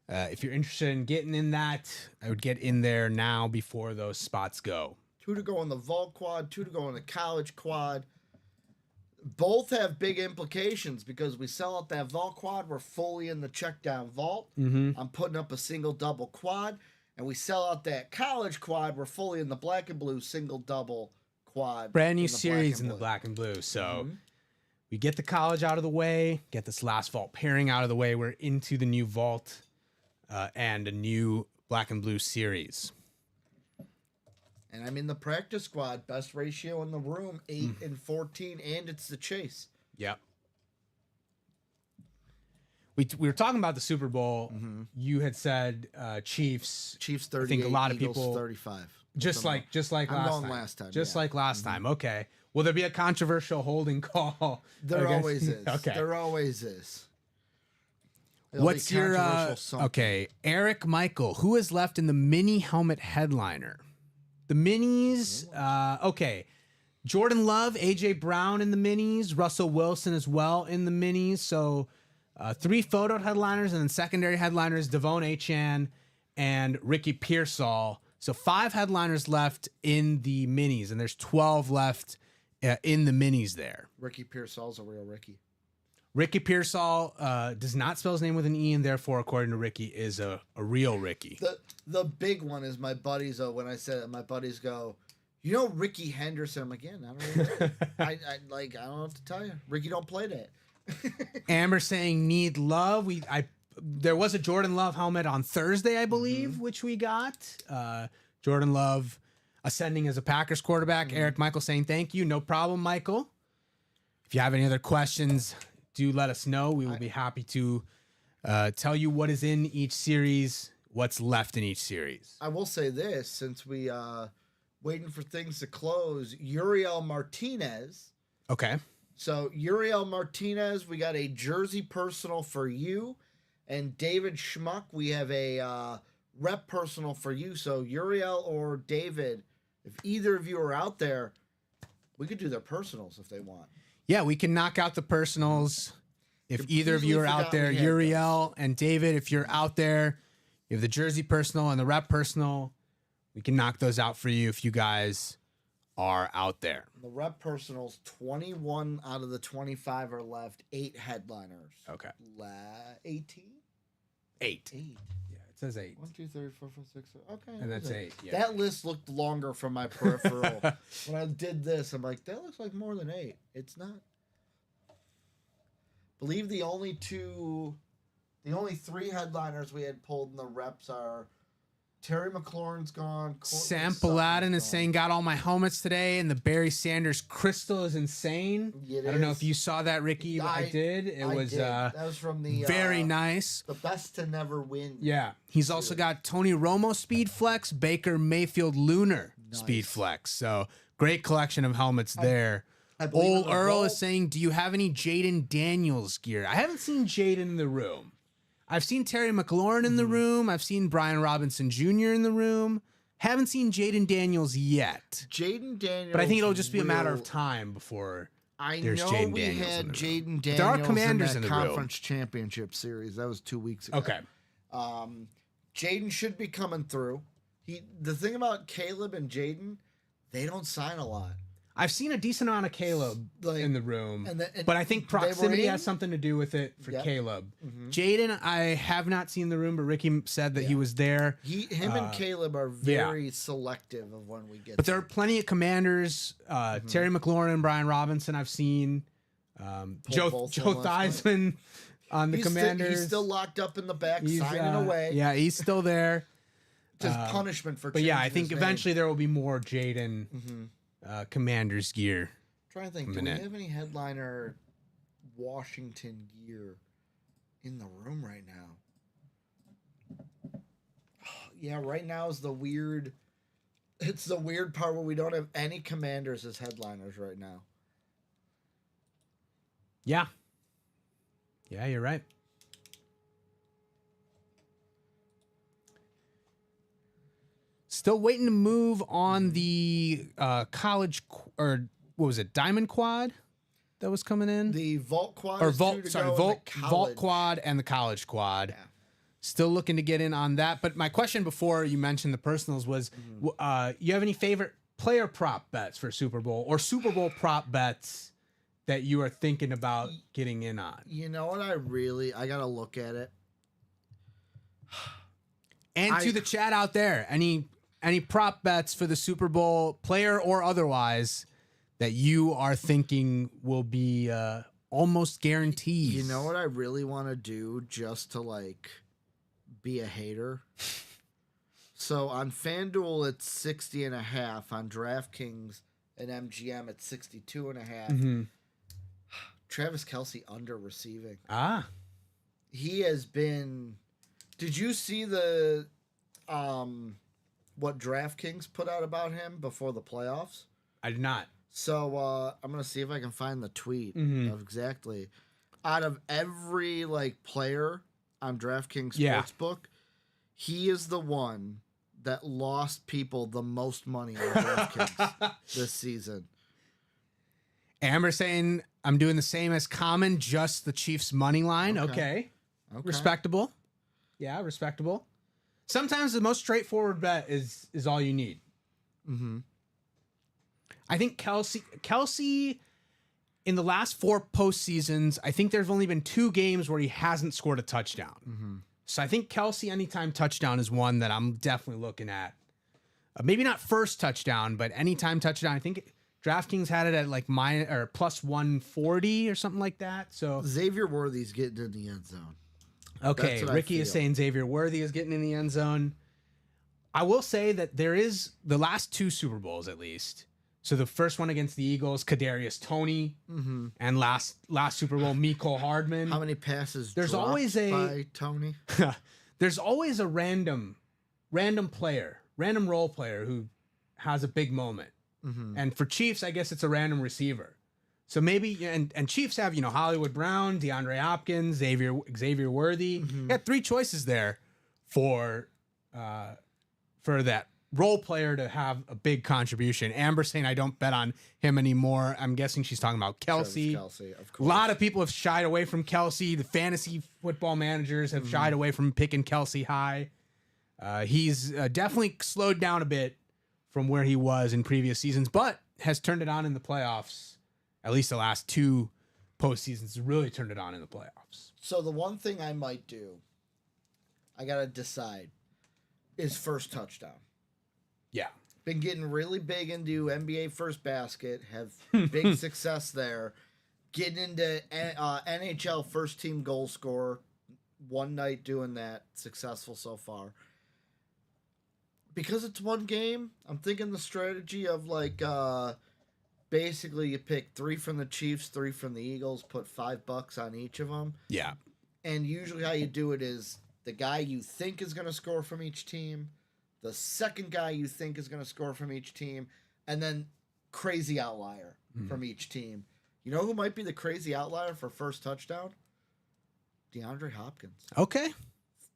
If you're interested in getting in that, I would get in there now before those spots go. 2 to go in the vault quad, 2 to go in the college quad. Both have big implications because we sell out that vault quad. We're fully in the check down vault. I'm putting up a single double quad. And we sell out that college quad. We're fully in the black and blue single double quad. Brand new in the black series and in the blue. black and blue. So we get the college out of the way, get this last vault pairing out of the way. We're into the new vault and a new black and blue series. And I'm in the practice squad. Best ratio in the room, 8 and 14. And it's the chase. Yep. We were talking about the Super Bowl. You had said Chiefs. Chiefs 38, I think a lot of Eagles people 35. just like I'm last going time. last time, Just yeah. like last time. Okay. Will there be a controversial holding call? There against- always is. Okay. There always is. It'll What's be your controversial something. okay? Eric Michael, who is left in the mini helmet headliner? The minis. Okay. Jordan Love, AJ Brown in the minis, Russell Wilson as well in the minis. So 3 photo headliners and then secondary headliners, Devon Achane and Ricky Pearsall. So 5 headliners left in the minis, and there's 12 left in the minis there. Ricky Pearsall's a real Ricky. Ricky Pearsall does not spell his name with an E, and therefore, according to Ricky, is a real Ricky. The big one is my buddies. When I said it, my buddies go, you know Ricky Henderson. I'm like, yeah, I don't know. I don't know what to tell you. Ricky don't play that. Amber saying need love. There was a Jordan Love helmet on Thursday, I believe, which we got. Jordan Love ascending as a Packers quarterback. Eric Michael saying thank you. No problem, Michael. If you have any other questions, do let us know. We will be happy to tell you what is in each series, what's left in each series. I will say this, since we waiting for things to close, Uriel Martinez. Okay. So Uriel Martinez, we got a jersey personal for you, and David Schmuck, we have a rep personal for you. So Uriel or David, if either of you are out there, we could do their personals if they want. Yeah, we can knock out the personals. If either of you are out there, Uriel and David, if you're out there, you have the jersey personal and the rep personal, we can knock those out for you if you guys are out there. The rep personals, 21 out of the 25 are left. 8 headliners. Okay. 18? 8. 8. Yeah, it says 8. 1, 2, 3, 4, 5, 6, 7. Okay. And that's 8. Yeah. That list looked longer from my peripheral. When I did this, I'm like, that looks like more than 8. It's not. Believe the only 3 headliners we had pulled in the reps are Terry McLaurin's gone. Sam Paladin is saying, got all my helmets today, and the Barry Sanders crystal is insane. I don't know if you saw that, Ricky. I did. It was that was from the very nice. The best to never win. Yeah. He's also got Tony Romo Speed Flex, Baker Mayfield Lunar Speed Flex. So great collection of helmets there. Old Earl is saying, do you have any Jaden Daniels gear? I haven't seen Jaden in the room. I've seen Terry McLaurin in the room. I've seen Brian Robinson Jr. in the room. Haven't seen Jaden Daniels yet. Jaden Daniels. But I think it'll just be a matter of time before there's Jaden Daniels. We had Jaden Daniels there are Commanders in the conference championship series. That was 2 weeks ago. Okay. Jaden should be coming through. The thing about Caleb and Jaden, they don't sign a lot. I've seen a decent amount of Caleb in the room, but I think proximity has something to do with it for Caleb. Jaden, I have not seen the room, but Ricky said that he was there. Him and Caleb are very selective of when we get. But there are plenty of Commanders. Terry McLaurin and Brian Robinson I've seen. Joe Theismann on the Commanders. He's still locked up in the back, signing away. Yeah, he's still there. Just punishment for. But yeah, I think eventually there will be more Jaden. Commanders gear. Trying to think, do we have any headliner Washington gear in the room right now? Yeah, right now is the weird. It's the weird part where we don't have any Commanders as headliners right now. Yeah. Yeah, you're right. Still waiting to move on the college, or what was it, Diamond Quad that was coming in? The Vault Quad. Or Vault Quad and the College Quad. Yeah. Still looking to get in on that. But my question before you mentioned the personals was, you have any favorite player prop bets for Super Bowl or Super Bowl prop bets that you are thinking about getting in on? You know what? I got to look at it. And to the chat out there, any prop bets for the Super Bowl, player or otherwise, that you are thinking will be almost guaranteed? You know what I really want to do just to be a hater? So on FanDuel it's 60.5. On DraftKings and MGM it's 62.5. Travis Kelce under receiving. He has been. Did you see the what DraftKings put out about him before the playoffs? I did not. So I'm gonna see if I can find the tweet of exactly. Out of every player on DraftKings Sportsbook, he is the one that lost people the most money on DraftKings this season. Amber saying I'm doing the same as Common, just the Chiefs money line. Okay. Respectable. Yeah, respectable. Sometimes the most straightforward bet is all you need. I think Kelce, in the last 4 postseasons, I think there's only been 2 games where he hasn't scored a touchdown. So I think Kelce anytime touchdown is one that I'm definitely looking at. Maybe not first touchdown, but anytime touchdown. I think DraftKings had it at plus 140 or something like that. So Xavier Worthy's getting in the end zone. Okay, Ricky is saying Xavier Worthy is getting in the end zone. I will say that there is the last 2 Super Bowls, at least, So the first one against the Eagles, Kadarius Toney, and last Super Bowl, Mecole Hardman. How many passes? There's dropped always by Tony. There's always a random player, random role player who has a big moment. And for Chiefs, I guess it's a random receiver. So maybe, and Chiefs have, Hollywood Brown, DeAndre Hopkins, Xavier Worthy. You got 3 choices there for that role player to have a big contribution. Amber saying I don't bet on him anymore. I'm guessing she's talking about Kelsey. Kelsey, of A course. lot of people have shied away from Kelsey. The fantasy football managers have shied away from picking Kelsey high. He's definitely slowed down a bit from where he was in previous seasons, but has turned it on in the playoffs. At least the last 2 postseasons really turned it on in the playoffs. So the one thing I might do, I got to decide, is first touchdown. Yeah. Been getting really big into NBA first basket, have big success there. Getting into NHL first team goal scorer, one night doing that, successful so far. Because it's one game, I'm thinking the strategy of basically you pick 3 from the Chiefs, 3 from the Eagles, put $5 on each of them. Yeah. And usually how you do it is the guy you think is going to score from each team, the second guy you think is going to score from each team, and then crazy outlier from each team. You know who might be the crazy outlier for first touchdown? DeAndre Hopkins. Okay.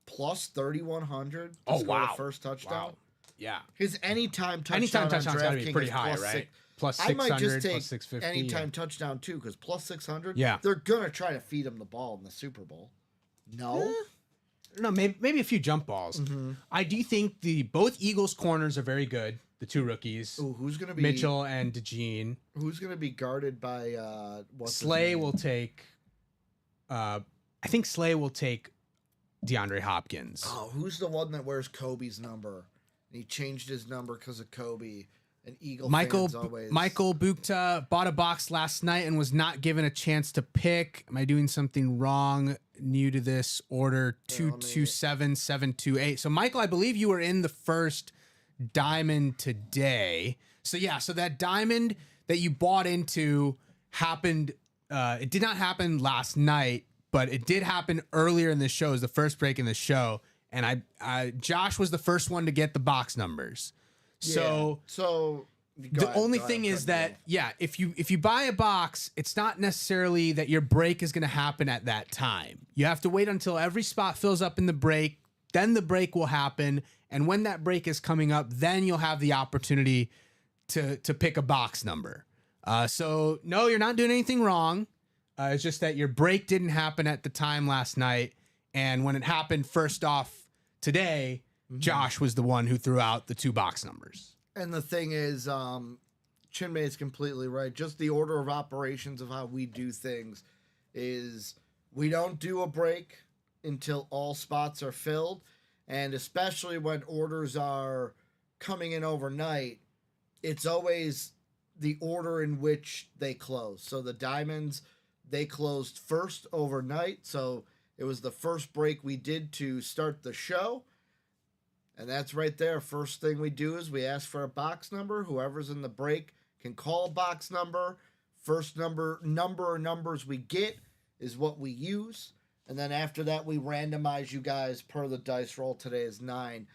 Plus 3,100 to Oh, score wow. the first touchdown. Wow. Yeah. His anytime touchdown Anytime on touchdown's got to be DraftKings pretty is high, plus right? six- Plus I 600, might just take plus 650. anytime touchdown too, because plus 600. Yeah. They're gonna try to feed him the ball in the Super Bowl. No. No, maybe a few jump balls. I do think both Eagles corners are very good. The 2 rookies, Ooh, who's gonna be Mitchell and DeJean. Who's gonna be guarded by what's his Slay name? will take. I think Slay will take DeAndre Hopkins. Oh, who's the one that wears Kobe's number? And he changed his number because of Kobe. And Eagle fans always. Michael Bukta bought a box last night and was not given a chance to pick. Am I doing something wrong? New to this order, 227728. So Michael, I believe you were in the first diamond today. So yeah, so that diamond that you bought into happened. It did not happen last night, but it did happen earlier in the show. It was the first break in the show, and Josh was the first one to get the box numbers. So the only thing is that if you buy a box, it's not necessarily that your break is going to happen at that time. You have to wait until every spot fills up in the break, then the break will happen, and when that break is coming up, then you'll have the opportunity to pick a box number. So no, you're not doing anything wrong. It's just that your break didn't happen at the time last night, and when it happened first off today, Josh was the one who threw out the 2 box numbers. And the thing is, Chinmay is completely right. Just the order of operations of how we do things is we don't do a break until all spots are filled. And especially when orders are coming in overnight, it's always the order in which they close. So the diamonds, they closed first overnight. So it was the first break we did to start the show. And that's right there. First thing we do is we ask for a box number. Whoever's in the break can call a box number. First number or numbers we get is what we use. And then after that, we randomize you guys per the dice roll. Today is 9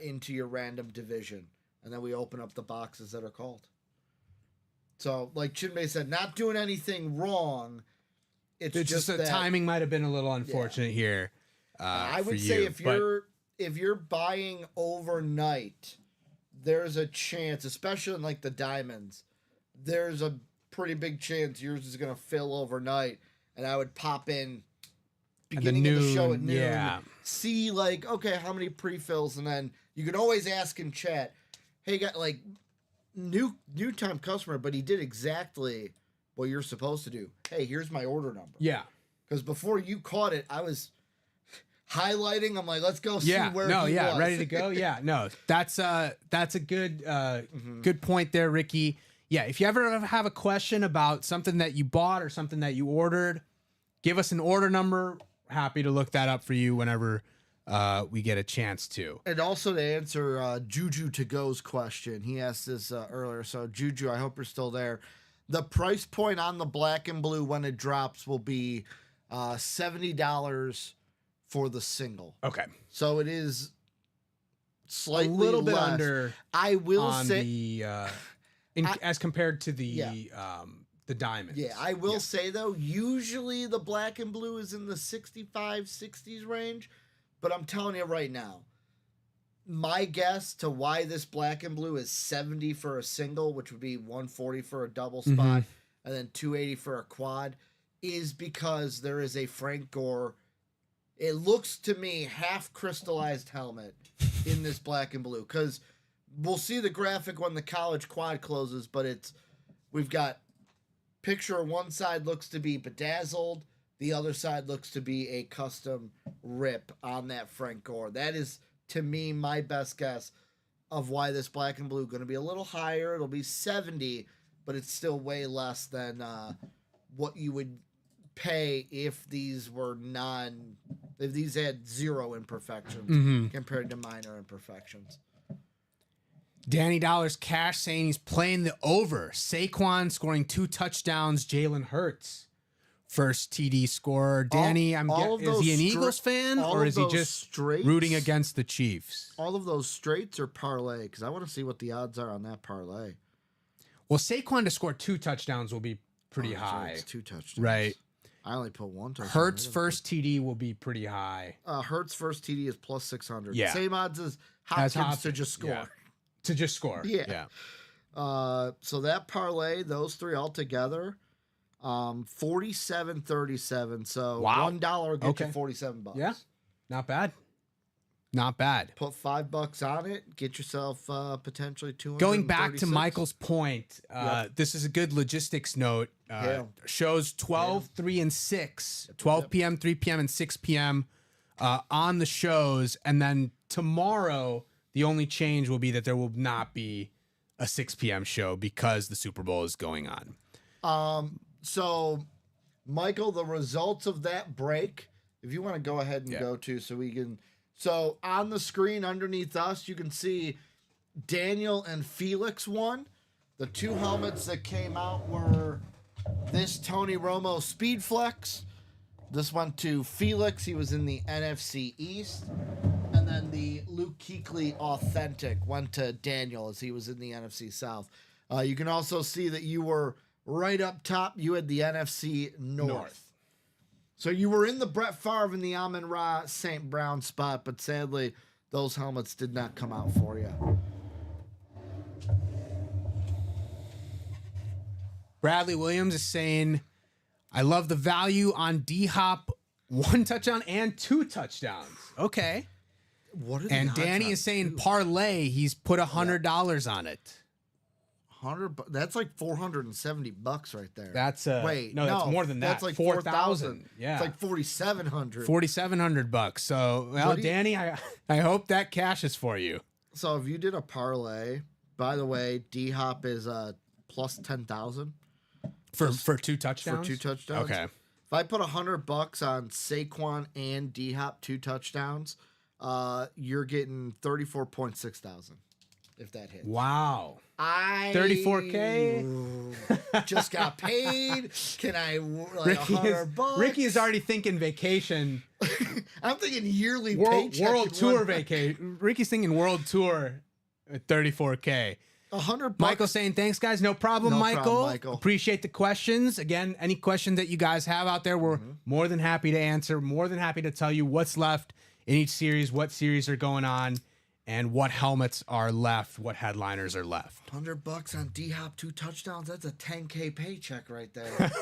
into your random division. And then we open up the boxes that are called. So like Chinmay said, not doing anything wrong. It's just the that timing might have been a little unfortunate here. I would say if you're buying overnight, there's a chance, especially in like the diamonds, there's a pretty big chance yours is gonna fill overnight, and I would pop in beginning of the show at noon. Yeah. See like, okay, how many pre-fills, and then you can always ask in chat, hey, got like new time customer, but he did exactly what you're supposed to do. Hey, here's my order number. Yeah. Because before you caught it, I was highlighting. I'm like, let's go see where he was. Ready to go. Yeah, no, that's a good good point there, Ricky. Yeah, if you ever have a question about something that you bought or something that you ordered, give us an order number. Happy to look that up for you whenever we get a chance to. And also to answer Juju to go's question, he asked this earlier. So Juju, I hope you're still there. The price point on the black and blue when it drops will be $70 for the single. Okay. So it is slightly a little bit less. under. I will on say the as compared to the diamonds. Yeah, I will say though, usually the black and blue is in the 65, 60s range, but I'm telling you right now, my guess to why this black and blue is 70 for a single, which would be 140 for a double spot, and then 280 for a quad, is because there is a Frank Gore, it looks to me, half crystallized helmet in this black and blue. Because we'll see the graphic when the college quad closes, but we've got picture one side looks to be bedazzled, the other side looks to be a custom rip on that Frank Gore. That is, to me, my best guess of why this black and blue going to be a little higher. It'll be 70, but it's still way less than what you would pay if these were if these had zero imperfections compared to minor imperfections. Danny Dollars Cash saying he's playing the over. Saquon scoring 2 touchdowns. Jalen Hurts first TD scorer. Danny, is he an Eagles fan or is he just rooting against the Chiefs? All of those straights or parlay? Because I want to see what the odds are on that parlay. Well, Saquon to score 2 touchdowns will be pretty high. It's 2 touchdowns. Right. I only put 1 touchdown. Hertz first TD will be pretty high. Hertz first TD is plus 600. Yeah. Same odds as Hopkins to just score. Yeah. To just score. Yeah. So that parlay, those 3 all together, 47.37. So $1 gets you $47. Yeah. Not bad. Not bad. Put $5 on it, get yourself potentially $200. Going back to Michael's point, this is a good logistics note. Shows 12, 3, and 6, 12 p.m., 3 p.m., and 6 p.m. On the shows. And then tomorrow, the only change will be that there will not be a 6 p.m. show because the Super Bowl is going on. So, Michael, the results of that break, if you want to go ahead and go to so we can... So on the screen underneath us, you can see Daniel and Felix won. The 2 helmets that came out were this Tony Romo Speed Flex. This went to Felix. He was in the NFC East. And then the Luke Kuechly Authentic went to Daniel as he was in the NFC South. You can also see that you were right up top. You had the NFC North. So you were in the Brett Favre and the Amon-Ra St. Brown spot, but sadly, those helmets did not come out for you. Bradley Williams is saying, I love the value on D-Hop, 1 touchdown and 2 touchdowns. Okay. What are the and odds Danny on is saying 2? parlay, he's put $100 on it. 100. That's like $470 right there. That's wait, that's more than that. That's like 4,000. Yeah, it's like 4,700. $4,700. So, well, Danny, I hope that cashes for you. So if you did a parlay, by the way, D Hop is plus 10,000 for 2 touchdowns. For 2 touchdowns. Okay. If I put $100 on Saquon and D Hop 2 touchdowns, you're getting 34.6 thousand. If that hits. Wow. 34K. Just got paid. Can I like $100? Ricky is already thinking vacation. I'm thinking yearly world paycheck. Tour vacation. Ricky's thinking world tour at 34K. $100. Michael saying thanks, guys. No problem, No Michael. problem, Michael. Appreciate the questions. Again, any questions that you guys have out there, we're more than happy to answer. More than happy to tell you what's left in each series, what series are going on, and what helmets are left, what headliners are left. $100 on D Hop 2 touchdowns. That's a 10K paycheck right there.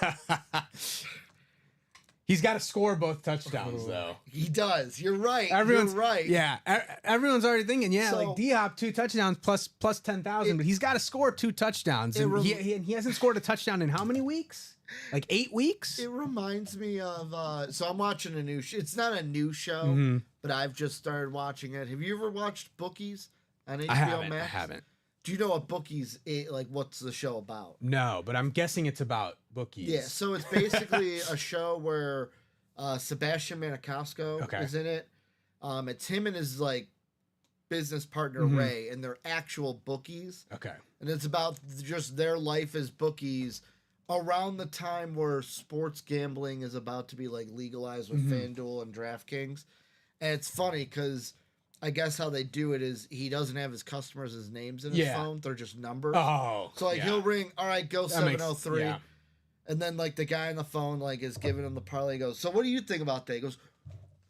He's got to score both touchdowns, though. He does. You're right. You're right. Yeah, everyone's already thinking, So- like D-Hop 2 touchdowns plus 10,000, but he's got to score 2 touchdowns. And he hasn't scored a touchdown in how many weeks? Like 8 weeks? It reminds me of so I'm watching a new it's not a new show, but I've just started watching it. Have you ever watched Bookies on HBO Max? I haven't. Do you know what Bookies like what's the show about? No, but I'm guessing it's about bookies. Yeah, so it's basically a show where Sebastian Maniscalco is in it, It's him and his like business partner Ray, and they're actual bookies. Okay. And it's about just their life as bookies around the time where sports gambling is about to be like legalized with FanDuel and DraftKings. And it's funny because I guess how they do it is he doesn't have his customers' as names in his phone. They're just numbers. Oh. So like he'll ring, all right, go 703. Yeah. And then like the guy on the phone like is giving him the parlay. He goes, so what do you think about that? He goes,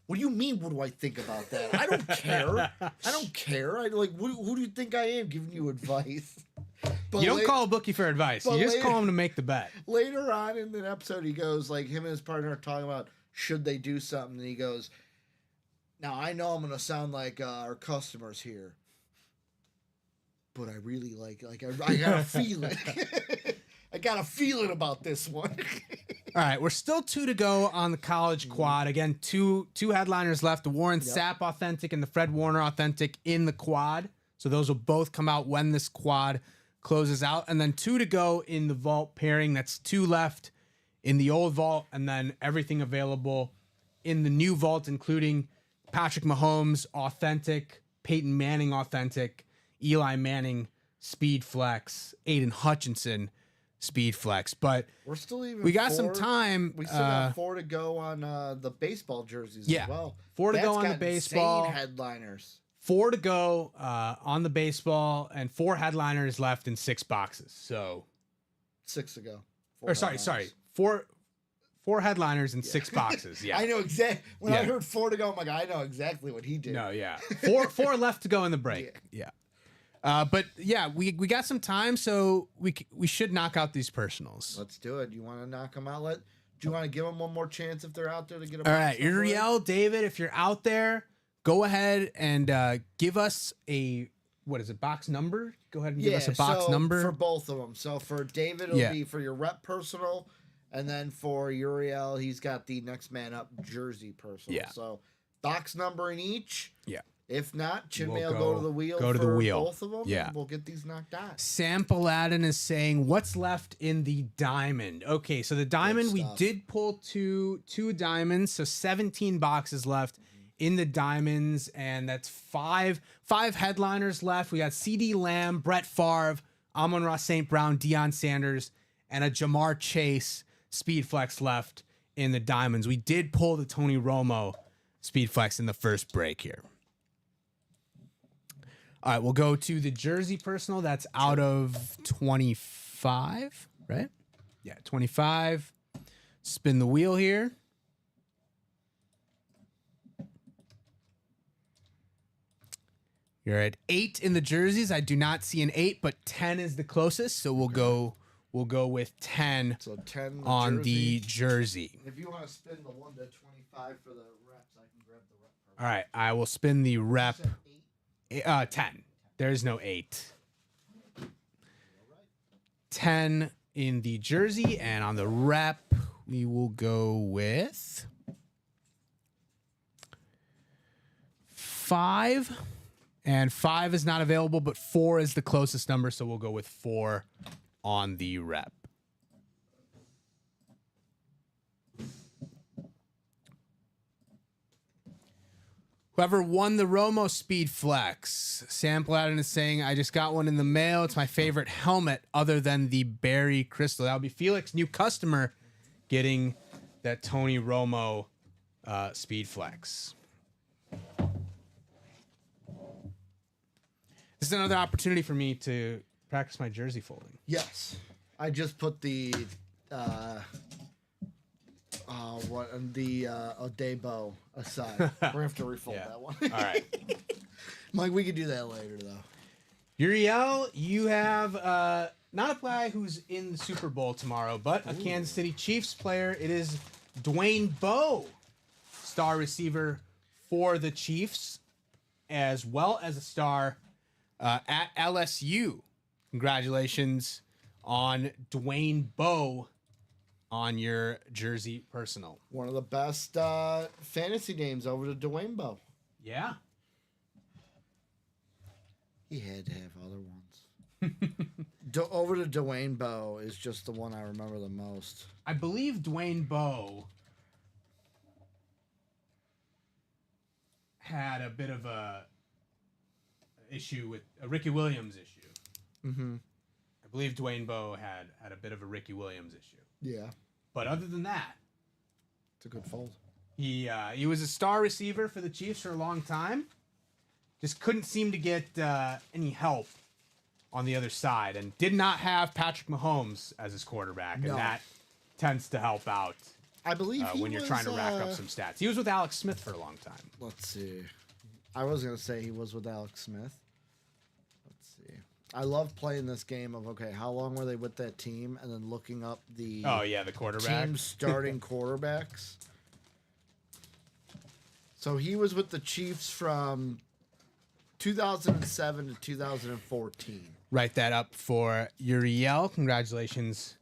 what do you mean? What do I think about that? I don't care. I don't care. I like who do you think I am giving you advice? But You don't call a bookie for advice. You just call him to make the bet. Later on in the episode, he goes like him and his partner are talking about should they do something, and he goes, now I know I'm gonna sound like our customers here, but I really like I got a feeling. I got a feeling about this one. All right, we're still 2 to go on the college quad. Again, two headliners left: the Warren Sapp Authentic and the Fred Warner Authentic in the quad. So those will both come out when this quad closes out, and then 2 to go in the vault pairing. That's 2 left in the old vault, and then everything available in the new vault, including Patrick Mahomes Authentic, Peyton Manning Authentic, Eli Manning Speed Flex, Aiden Hutchinson Speed Flex. But we're still we got some time. We still got 4 to go on the baseball jerseys as well. 4 to That's go on the got baseball. insane headliners. 4 to go on the baseball, and 4 headliners left in 6 boxes. So 6 to go. Or sorry. 4 headliners in 6 boxes. Yeah. I know exactly. When I heard 4 to go, I'm like, I know exactly what he did. No, yeah. 4 left to go in the break. Yeah. But yeah, we got some time, so we should knock out these personals. Let's do it. You want to knock them out? Do you want to give them one more chance if they're out there to get a All box right, number? Uriel, David, if you're out there, go ahead and give us box number? Go ahead and give us a box number. For both of them. So for David, it'll be for your rep personal. And then for Uriel, he's got the next man up jersey personal. Yeah. So box number in each. Yeah. If not, Chinmay We'll will go to the wheel. Go to the wheel. Both of them. Yeah. And we'll get these knocked out. Sam Paladin is saying, what's left in the diamond? Okay, so the diamond, we did pull two diamonds, so 17 boxes left in the diamonds, and that's five headliners left. We got CD Lamb, Brett Favre, Amon-Ra St. Brown, Deion Sanders, and a Jamar Chase Speed Flex left in the diamonds. We did pull the Tony Romo Speed Flex in the first break here. All right, we'll go to the jersey personal. That's out of 25, right? Yeah, 25. Spin the wheel here. You're at 8 in the jerseys. I do not see an 8, but 10 is the closest. So we'll go with 10. So 10 on the jersey. If you want to spin the 1 to 25 for the reps, I can grab the rep. All right, I will spin the rep. 10. There's no 8. 10 in the jersey, and on the rep, we will go with 5. And 5 is not available, but 4 is the closest number, so we'll go with 4 on the rep. Whoever won the Romo Speed Flex, Sam Paladin is saying, I just got one in the mail. It's my favorite helmet other than the Barry Crystal. That would be Felix, new customer, getting that Tony Romo Speed Flex. This is another opportunity for me to practice my jersey folding. Yes. I just put the Odebo aside. We're gonna have to refold that one. All right. Mike, we could do that later though. Uriel, you have not a guy who's in the Super Bowl tomorrow, but a Kansas City Chiefs player. It is Dwayne Bowe, star receiver for the Chiefs, as well as a star at LSU. Congratulations on Dwayne Bowe on your jersey personal. One of the best fantasy names over to Dwayne Bowe. Yeah. He had to have other ones. Over to Dwayne Bowe is just the one I remember the most. I believe Dwayne Bowe had a bit of a issue with a Ricky Williams issue. Mm-hmm. I believe Dwayne Bowe had a bit of a Ricky Williams issue. Yeah. But other than that, It's a good fold. he was a star receiver for the Chiefs for a long time. Just couldn't seem to get any help on the other side, and did not have Patrick Mahomes as his quarterback, No. and that tends to help out I believe when you're trying to rack up some stats. He was with Alex Smith for a long time. Let's see. I was gonna say he was with Alex Smith. Let's see. I love playing this game of okay, how long were they with that team, and then looking up the Oh yeah, the quarterback. team starting quarterbacks. So he was with the Chiefs from 2007 to 2014. Write that up for Uriel. Congratulations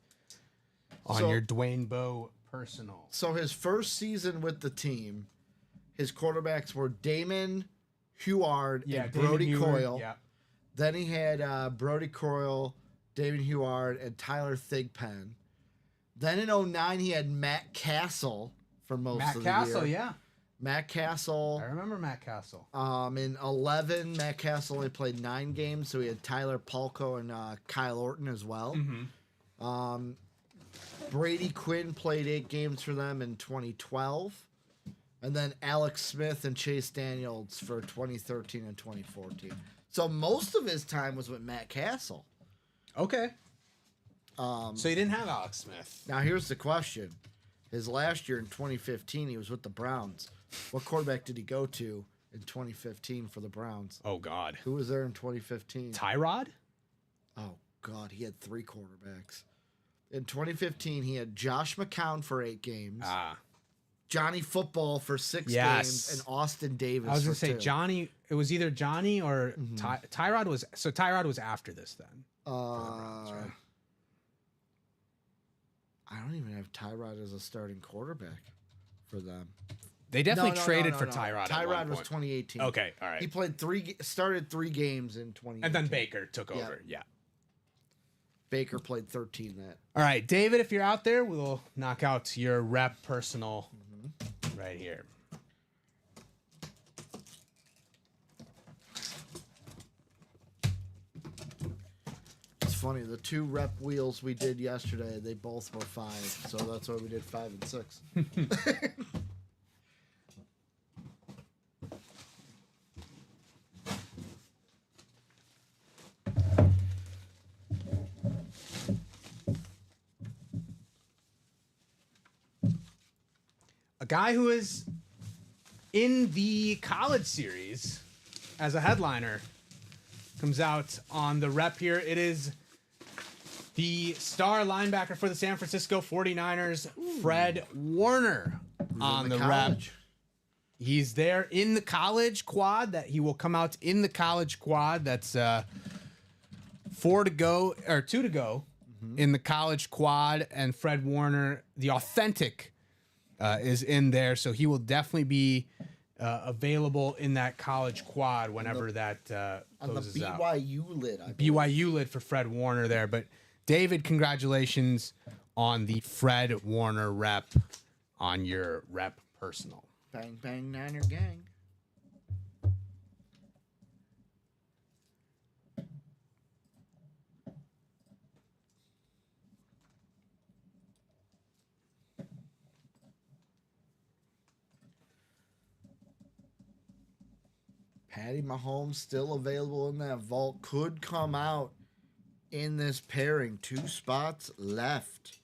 on So- your Dwayne Bowe personal. So his first season with the team, his quarterbacks were Damon Huard and Brody Coyle. Yeah. Then he had Brody Coyle, Damon Huard, and Tyler Thigpen. Then in 2009, he had Matt Castle for most Matt of the Castle, year. yeah. Matt Castle. I remember Matt Castle. In 2011, Matt Castle only played 9 games, so he had Tyler Palko and Kyle Orton as well. Mm-hmm. Brady Quinn played 8 games for them in 2012. And then Alex Smith and Chase Daniels for 2013 and 2014. So most of his time was with Matt Castle. Okay. So you didn't have Alex Smith. Now here's the question. His last year in 2015, he was with the Browns. What quarterback did he go to in 2015 for the Browns? Oh God. Who was there in 2015? Tyrod? Oh, God, he had 3 quarterbacks. In 2015, he had Josh McCown for 8 games, Johnny Football for 6 games, and Austin Davis I was for gonna say 2. Johnny. It was either Johnny or Tyrod was. So Tyrod was after this then. Uh, right? I don't even have Tyrod as a starting quarterback for them. They definitely No, traded no, for no. Tyrod. at Tyrod one was point. 2018. Okay, all right. He played started 3 games in 2018. And then Baker took Yeah. over. Yeah. Baker played 13 that. All right, David, if you're out there, we'll knock out your rep personal right here. It's funny, the 2 rep wheels we did yesterday, they both were 5. So that's why we did 5 and 6. A guy who is in the college series as a headliner comes out on the rep here. It is the star linebacker for the San Francisco 49ers, Fred Warner, on the rep. college. He's there in the college quad. That he will come out in the college quad. That's 4 to go or 2 to go in the college quad, and Fred Warner, the authentic, is in there, so he will definitely be available in that college quad whenever that On the closes out. BYU lid, I believe. BYU lid for Fred Warner there, but David, congratulations on the Fred Warner rep on your rep personal. Bang, bang, Niner gang. Patty Mahomes still available in that vault. Could come out in this pairing. 2 spots left.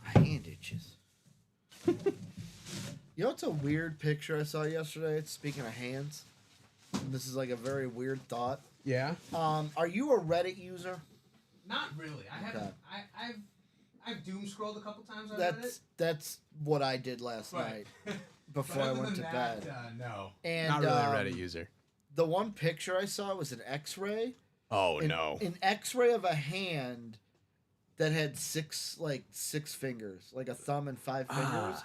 My hand itches. You know what's a weird picture I saw yesterday? Speaking of hands, and this is like a very weird thought. Yeah. Are you a Reddit user? Not really. I haven't- I've doom scrolled a couple times on That's what I did last Right. night before I went to bed. No. And, Not really a Reddit user. The one picture I saw was an X-ray. Oh no. An X-ray of a hand that had six fingers, like a thumb and 5 fingers.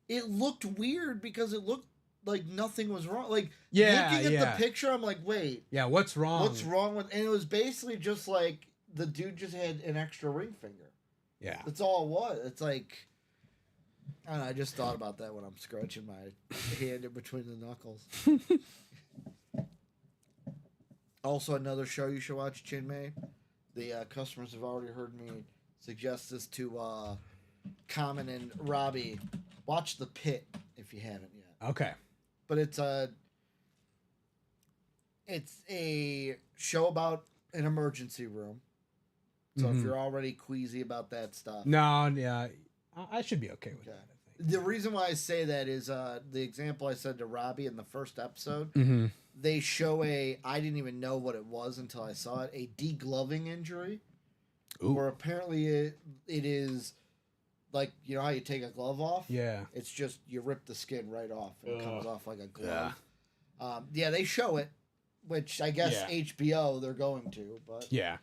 It looked weird because it looked like nothing was wrong. Like Yeah, looking at yeah. the picture, I'm like, wait, Yeah, what's wrong? what's wrong with? And it was basically just like the dude just had an extra ring finger. Yeah. That's all it was. It's like, I don't know, I just thought about that when I'm scrunching my hand in between the knuckles. Also, another show you should watch, Chinmay. The customers have already heard me suggest this to Common and Robbie. Watch The Pit if you haven't yet. Okay. But it's a show about an emergency room. So if you're already queasy about that stuff. No, yeah. I should be okay with that, I think. The reason why I say that is the example I said to Robbie in the first episode. Mm-hmm. They show I didn't even know what it was until I saw it, a degloving injury. Ooh. Where apparently it is like, you know how you take a glove off? Yeah. It's just you rip the skin right off and it comes off like a glove. Yeah, they show it, which I guess HBO they're going to, but Yeah.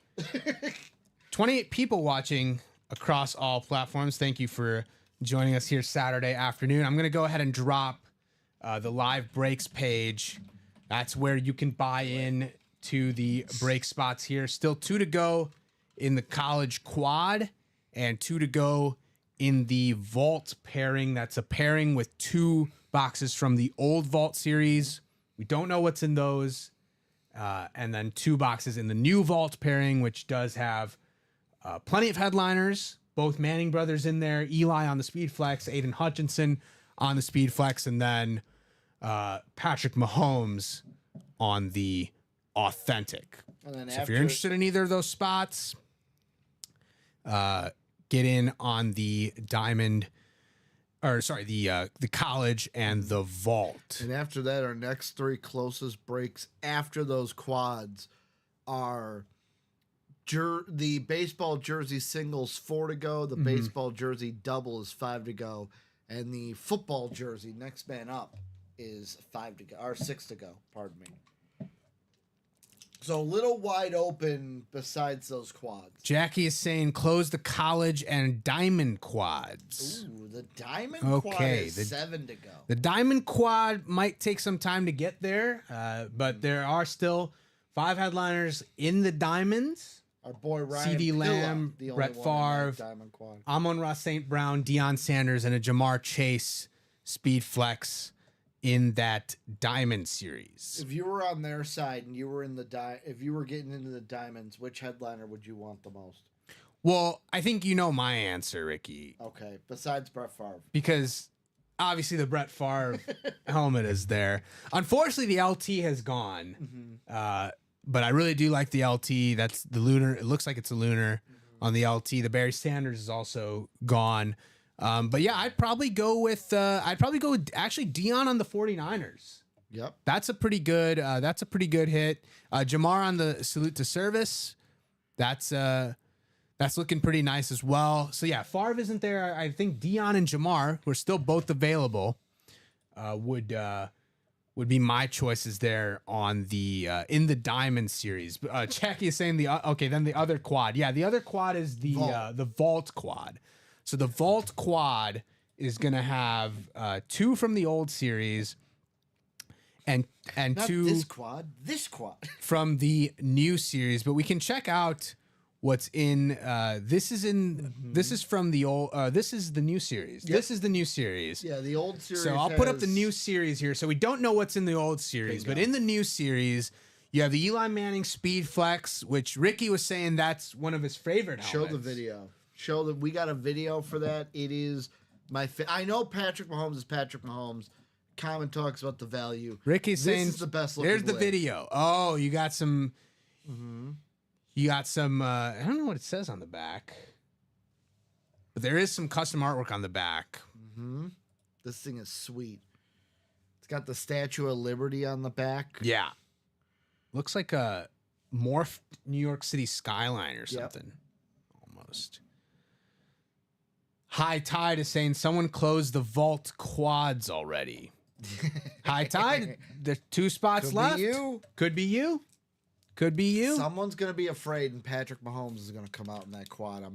28 people watching across all platforms. Thank you for joining us here Saturday afternoon. I'm going to go ahead and drop the live breaks page. That's where you can buy in to the break spots here. Still 2 to go in the college quad and 2 to go in the vault pairing. That's a pairing with 2 boxes from the old vault series. We don't know what's in those. And then 2 boxes in the new vault pairing, which does have plenty of headliners, both Manning brothers in there, Eli on the speed flex, Aiden Hutchinson on the speed flex, and then Patrick Mahomes on the authentic. and then So if you're interested in either of those spots, get in on the the college and the vault. And after that, our next 3 closest breaks after those quads are the baseball jersey singles 4 to go, the baseball jersey double is 5 to go, and the football jersey next man up is 5 to go, or 6 to go, pardon me. So a little wide open besides those quads. Jackie is saying close the college and diamond quads. Ooh, the diamond quad Okay, is 7 to go. The diamond quad might take some time to get there, but there are still 5 headliners in the diamonds. Our boy Ryan CD Pilla, Lamb, the only Brett one in that Favre, diamond quad. Amon-Ra St. Brown, Deion Sanders, and a Jamar Chase speed flex in that diamond series. If you were on their side and you were in if you were getting into the diamonds, which headliner would you want the most? Well, I think you know my answer, Ricky, Okay, besides Brett Favre. because obviously the Brett Favre helmet is there. Unfortunately, the LT has gone. But I really do like the LT. That's the lunar. It looks like it's a lunar on the LT. The Barry Sanders is also gone. But yeah, I'd probably go with actually Deion on the 49ers. Yep. That's a pretty good hit. Jamar on the salute to service. That's looking pretty nice as well. So yeah, Favre isn't there. I think Deion and Jamar, who are still both available, would be my choices there on the in the Diamond series. Jackie is saying then the other quad. Yeah, the other quad is the Vault quad. So the Vault quad is gonna have 2 from the old series and Not 2 this quad. from the new series. But we can check out what's in this is from the old this is the new series. Yep. This is the new series. Yeah, the old series. So I'll put up the new series here. So we don't know what's in the old series, but in the new series, you have the Eli Manning Speed Flex, which Ricky was saying that's one of his favorite helmets. Show the video. Show that we got a video for that. It is I know Patrick Mahomes is Patrick Mahomes. Common talks about the value. Ricky's saying this is the best looking. There's the blade. video. Oh, you got some. You got some. I don't know what it says on the back, but there is some custom artwork on the back. This thing is sweet. It's got the Statue of Liberty on the back. Yeah, looks like a morphed New York City skyline or something. Almost. High Tide is saying someone closed the vault quads already. High Tide, there's 2 spots Could left. be you. Could be you. Could be you. Someone's gonna be afraid, and Patrick Mahomes is gonna come out in that quad.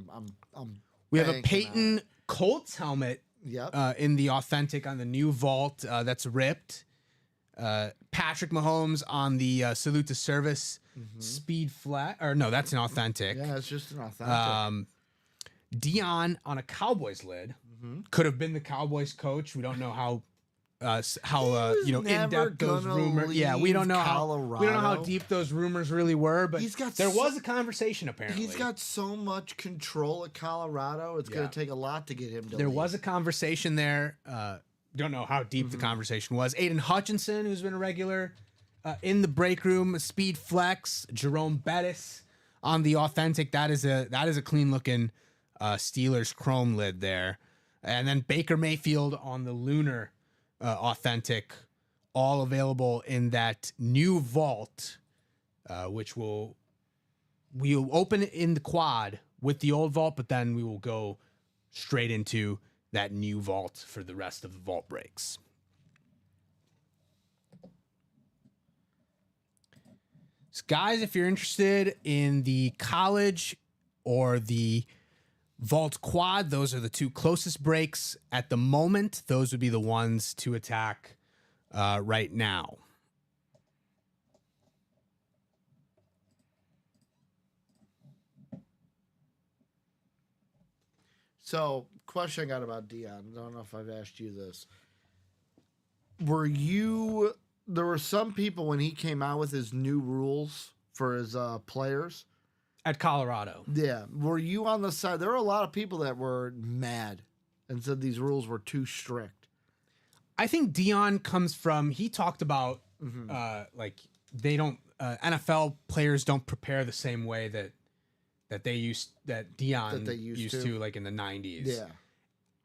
We have a banking Peyton Colts helmet Yep. in the authentic on the new vault that's ripped. Patrick Mahomes on the Salute to Service speed flat. Or no, that's an authentic. Yeah, it's just an authentic. Dion on a Cowboys lid. Could have been the Cowboys coach. We don't know how in depth those rumors. Yeah, we don't know how deep those rumors really were. But there was a conversation apparently. He's got so much control at Colorado. It's going to take a lot to get him to. There leave. was a conversation there. Don't know how deep the conversation was. Aiden Hutchinson, who's been a regular in the break room, speed flex. Jerome Bettis on the authentic. That is a clean looking Steelers chrome lid there. And then Baker Mayfield on the Lunar authentic, all available in that new vault, which we'll open it in the quad with the old vault, but then we will go straight into that new vault for the rest of the vault breaks. So guys, if you're interested in the college or the Vault Quad, those are the two closest breaks at the moment. Those would be the ones to attack right now. So, question I got about Dion. I don't know if I've asked you this. There were some people when he came out with his new rules for his players At Colorado. Yeah. Were you on the side? There were a lot of people that were mad and said these rules were too strict. I think Dion comes from, he talked about like they don't, NFL players don't prepare the same way that Dion used to like in the 90s. Yeah.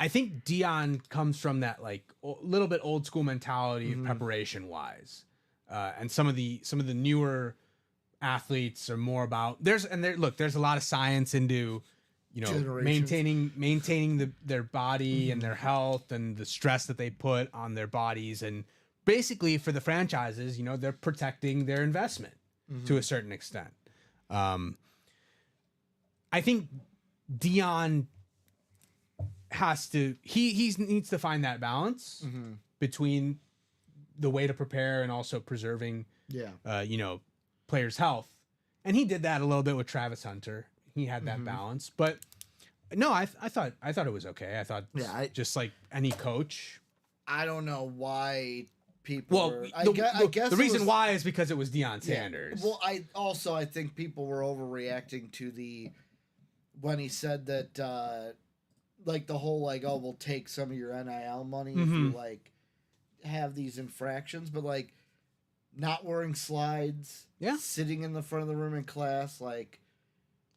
I think Dion comes from that like little bit old school mentality preparation wise. And some of the newer athletes are more about there's a lot of science into maintaining their body and their health and the stress that they put on their bodies, and basically for the franchises they're protecting their investment to a certain extent. I think Dion has to he needs to find that balance between the way to prepare and also preserving players' health. And he did that a little bit with Travis Hunter. He had that balance. But no, I thought it was okay. I thought just like any coach. I don't know why people I guess the reason why is because it was Deion Sanders. Well, I think people were overreacting to when he said that like the whole like, oh, we'll take some of your NIL money if you like have these infractions, but like not wearing slides, sitting in the front of the room in class, like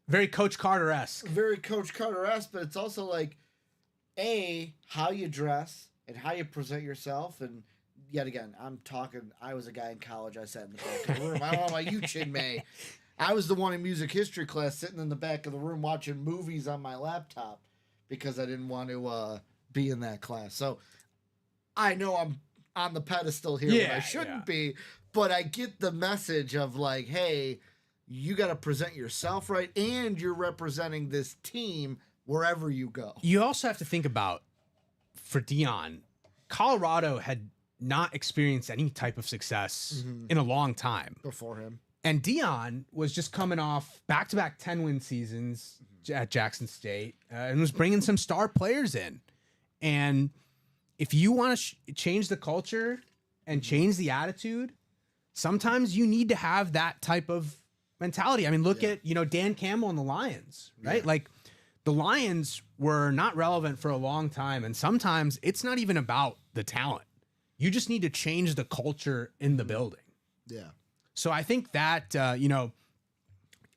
very Coach Carter-esque. Very Coach Carter-esque, but it's also like how you dress and how you present yourself. And yet again, I was a guy in college, I sat in the back of the room. I don't know about you, Chin May. I was the one in music history class sitting in the back of the room watching movies on my laptop because I didn't want to be in that class. So I know I'm on the pedestal here when I shouldn't be, but I get the message of like, hey, you got to present yourself right, and you're representing this team wherever you go. You also have to think about, for Deion, Colorado had not experienced any type of success in a long time before him. And Deion was just coming off back-to-back 10-win seasons at Jackson State and was bringing some star players in. And if you want to change the culture and change the attitude, sometimes you need to have that type of mentality. I mean, look at, Dan Campbell and the Lions, right? Like the Lions were not relevant for a long time. And sometimes it's not even about the talent. You just need to change the culture in the building. Yeah. So I think that,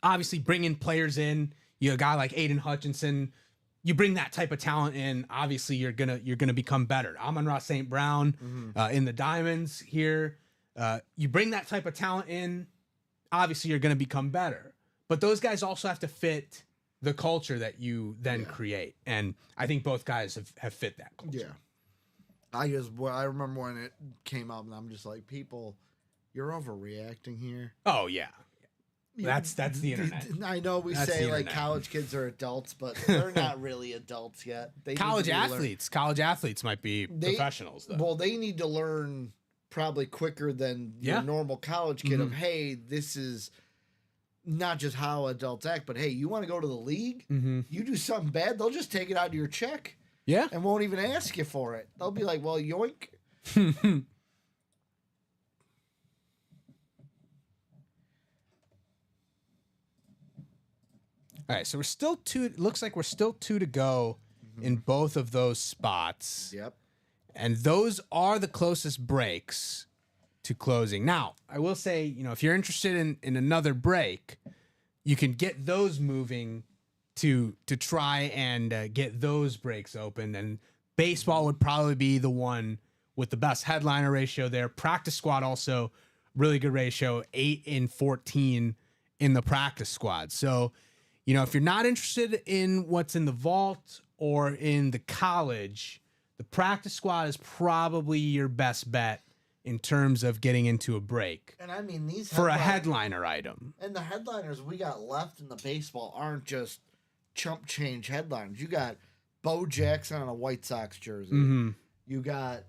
obviously bringing players in, a guy like Aiden Hutchinson, you bring that type of talent in, obviously you're gonna become better. Amon-Ra St. Brown in the Diamonds here. You bring that type of talent in, obviously you're gonna become better. But those guys also have to fit the culture that you then create. And I think both guys have fit that culture. Yeah. I remember when it came up and I'm just like, people, you're overreacting here. Oh yeah. That's the internet. I know that's say like college kids are adults, but they're not really adults yet. College athletes might be professionals though. Well, they need to learn probably quicker than your Yeah. normal college kid of, hey, this is not just how adults act, but hey, you want to go to the league? You do something bad, they'll just take it out of your check Yeah. and won't even ask you for it. They'll be like, well, yoink. All right, so we're still two. It looks like we're still 2 to go in both of those spots. Yep. And those are the closest breaks to closing. Now, I will say, if you're interested in another break, you can get those moving to try and get those breaks open. And baseball would probably be the one with the best headliner ratio there. Practice squad also really good ratio, 8-14 in the practice squad. So, if you're not interested in what's in the vault or in the college, the practice squad is probably your best bet in terms of getting into a break And I mean, these for a headliner item. And the headliners we got left in the baseball aren't just chump change headliners. You got Bo Jackson on a White Sox jersey. You got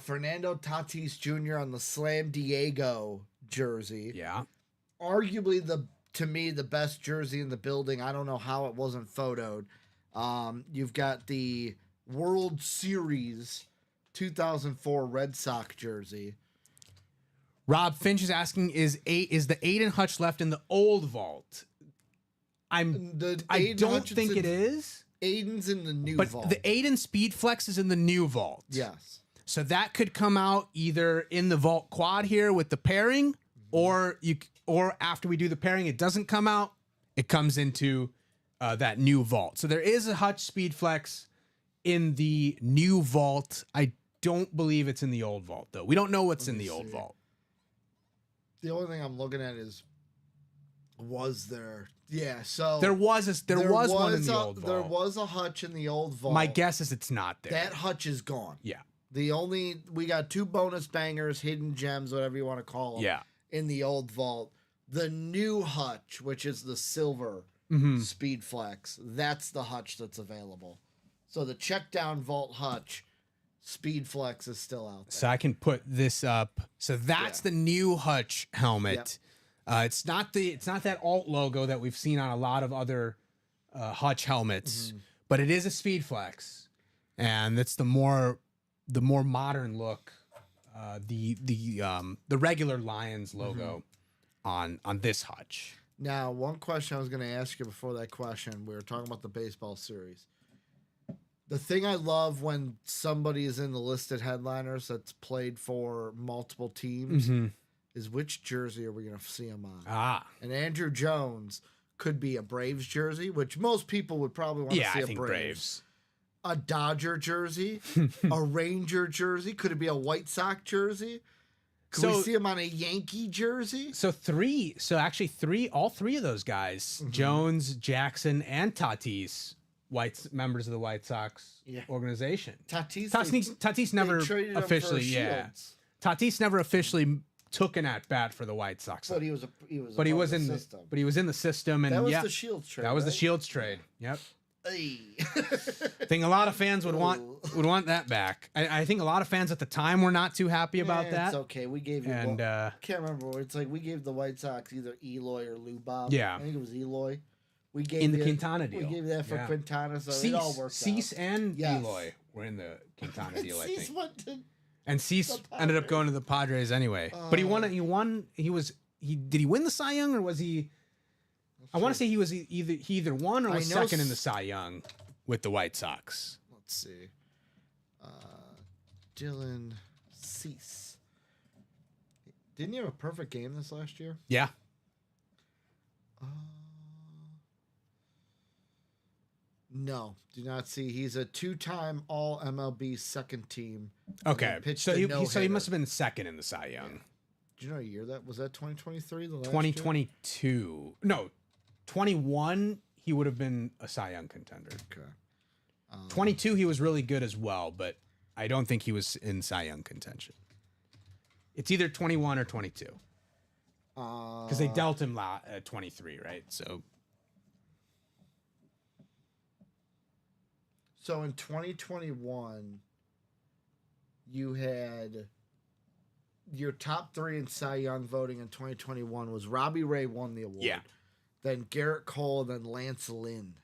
Fernando Tatis Jr. on the Slam Diego jersey. Yeah. Arguably to me the best jersey in the building. I don't know how it wasn't photoed. You've got the World Series 2004 Red Sox jersey. Rob Finch is asking, is the Aiden Hutch left in the old vault? I don't think it is. Aiden's in the new But vault. the Aiden Speed Flex is in the new vault. Yes. So that could come out either in the vault quad here with the pairing, or after we do the pairing, it doesn't come out. It comes into that new vault. So there is a Hutch Speed Flex in the new vault. I don't believe it's in the old vault though. We don't know what's in the old vault. The only thing I'm looking at is, was there? Yeah, so There was one in the old vault. There was a Hutch in the old vault. My guess is it's not there. That Hutch is gone. Yeah. We got 2 bonus bangers, hidden gems, whatever you want to call them. Yeah. In the old vault, the new Hutch, which is the silver Speed Flex, that's the Hutch that's available. So the check down vault Hutch, Speed Flex is still out there. So I can put this up. So that's the new Hutch helmet. It's not that alt logo that we've seen on a lot of other Hutch helmets, but it is a Speed Flex, and it's the more modern look. The regular Lions logo on this Hutch. Now, one question I was going to ask you before that question, we were talking about the baseball series. The thing I love when somebody is in the listed headliners that's played for multiple teams is which jersey are we going to see him on? And Andrew Jones could be a Braves jersey, which most people would probably want to see I a think Braves. A Dodger jersey, a Ranger jersey. Could it be a White Sox jersey? Could we see him on a Yankee jersey? All three of those guys, Jones, Jackson, and Tatis, members of the White Sox organization. Tatis never officially, Tatis never officially took an at bat for the White Sox. But he was in the system, and that was the Shields trade. That was the Shields trade. Yep. I think a lot of fans would want that back. I think a lot of fans at the time were not too happy about that. It's okay. We gave you can't remember. It's like we gave the White Sox either Eloy or Lou Bob. Yeah. I think it was Eloy. We gave in the Quintana deal. We gave that for Quintana, so it all worked Cease out. And Eloy were in the Quintana deal, I Cease think. went to And Cease ended up going to the Padres anyway. But he won. Did he win the Cy Young, or was he? I want to say he was he either won or was second in the Cy Young with the White Sox. Let's see. Dylan Cease. Didn't he have a perfect game this last year? Yeah. No, do not see. He's a 2-time All MLB second team. Okay, so he must have been second in the Cy Young. Yeah. Do you know what year that was? That 2023. 2022. No, 21. He would have been a Cy Young contender. Okay. 22. He was really good as well, but I don't think he was in Cy Young contention. It's either 21 or 22. Because they dealt him at 23, right? So in 2021, you had your top 3 in Cy Young voting in 2021 was Robbie Ray won the award. Yeah. Then Garrett Cole, then Lance Lynn.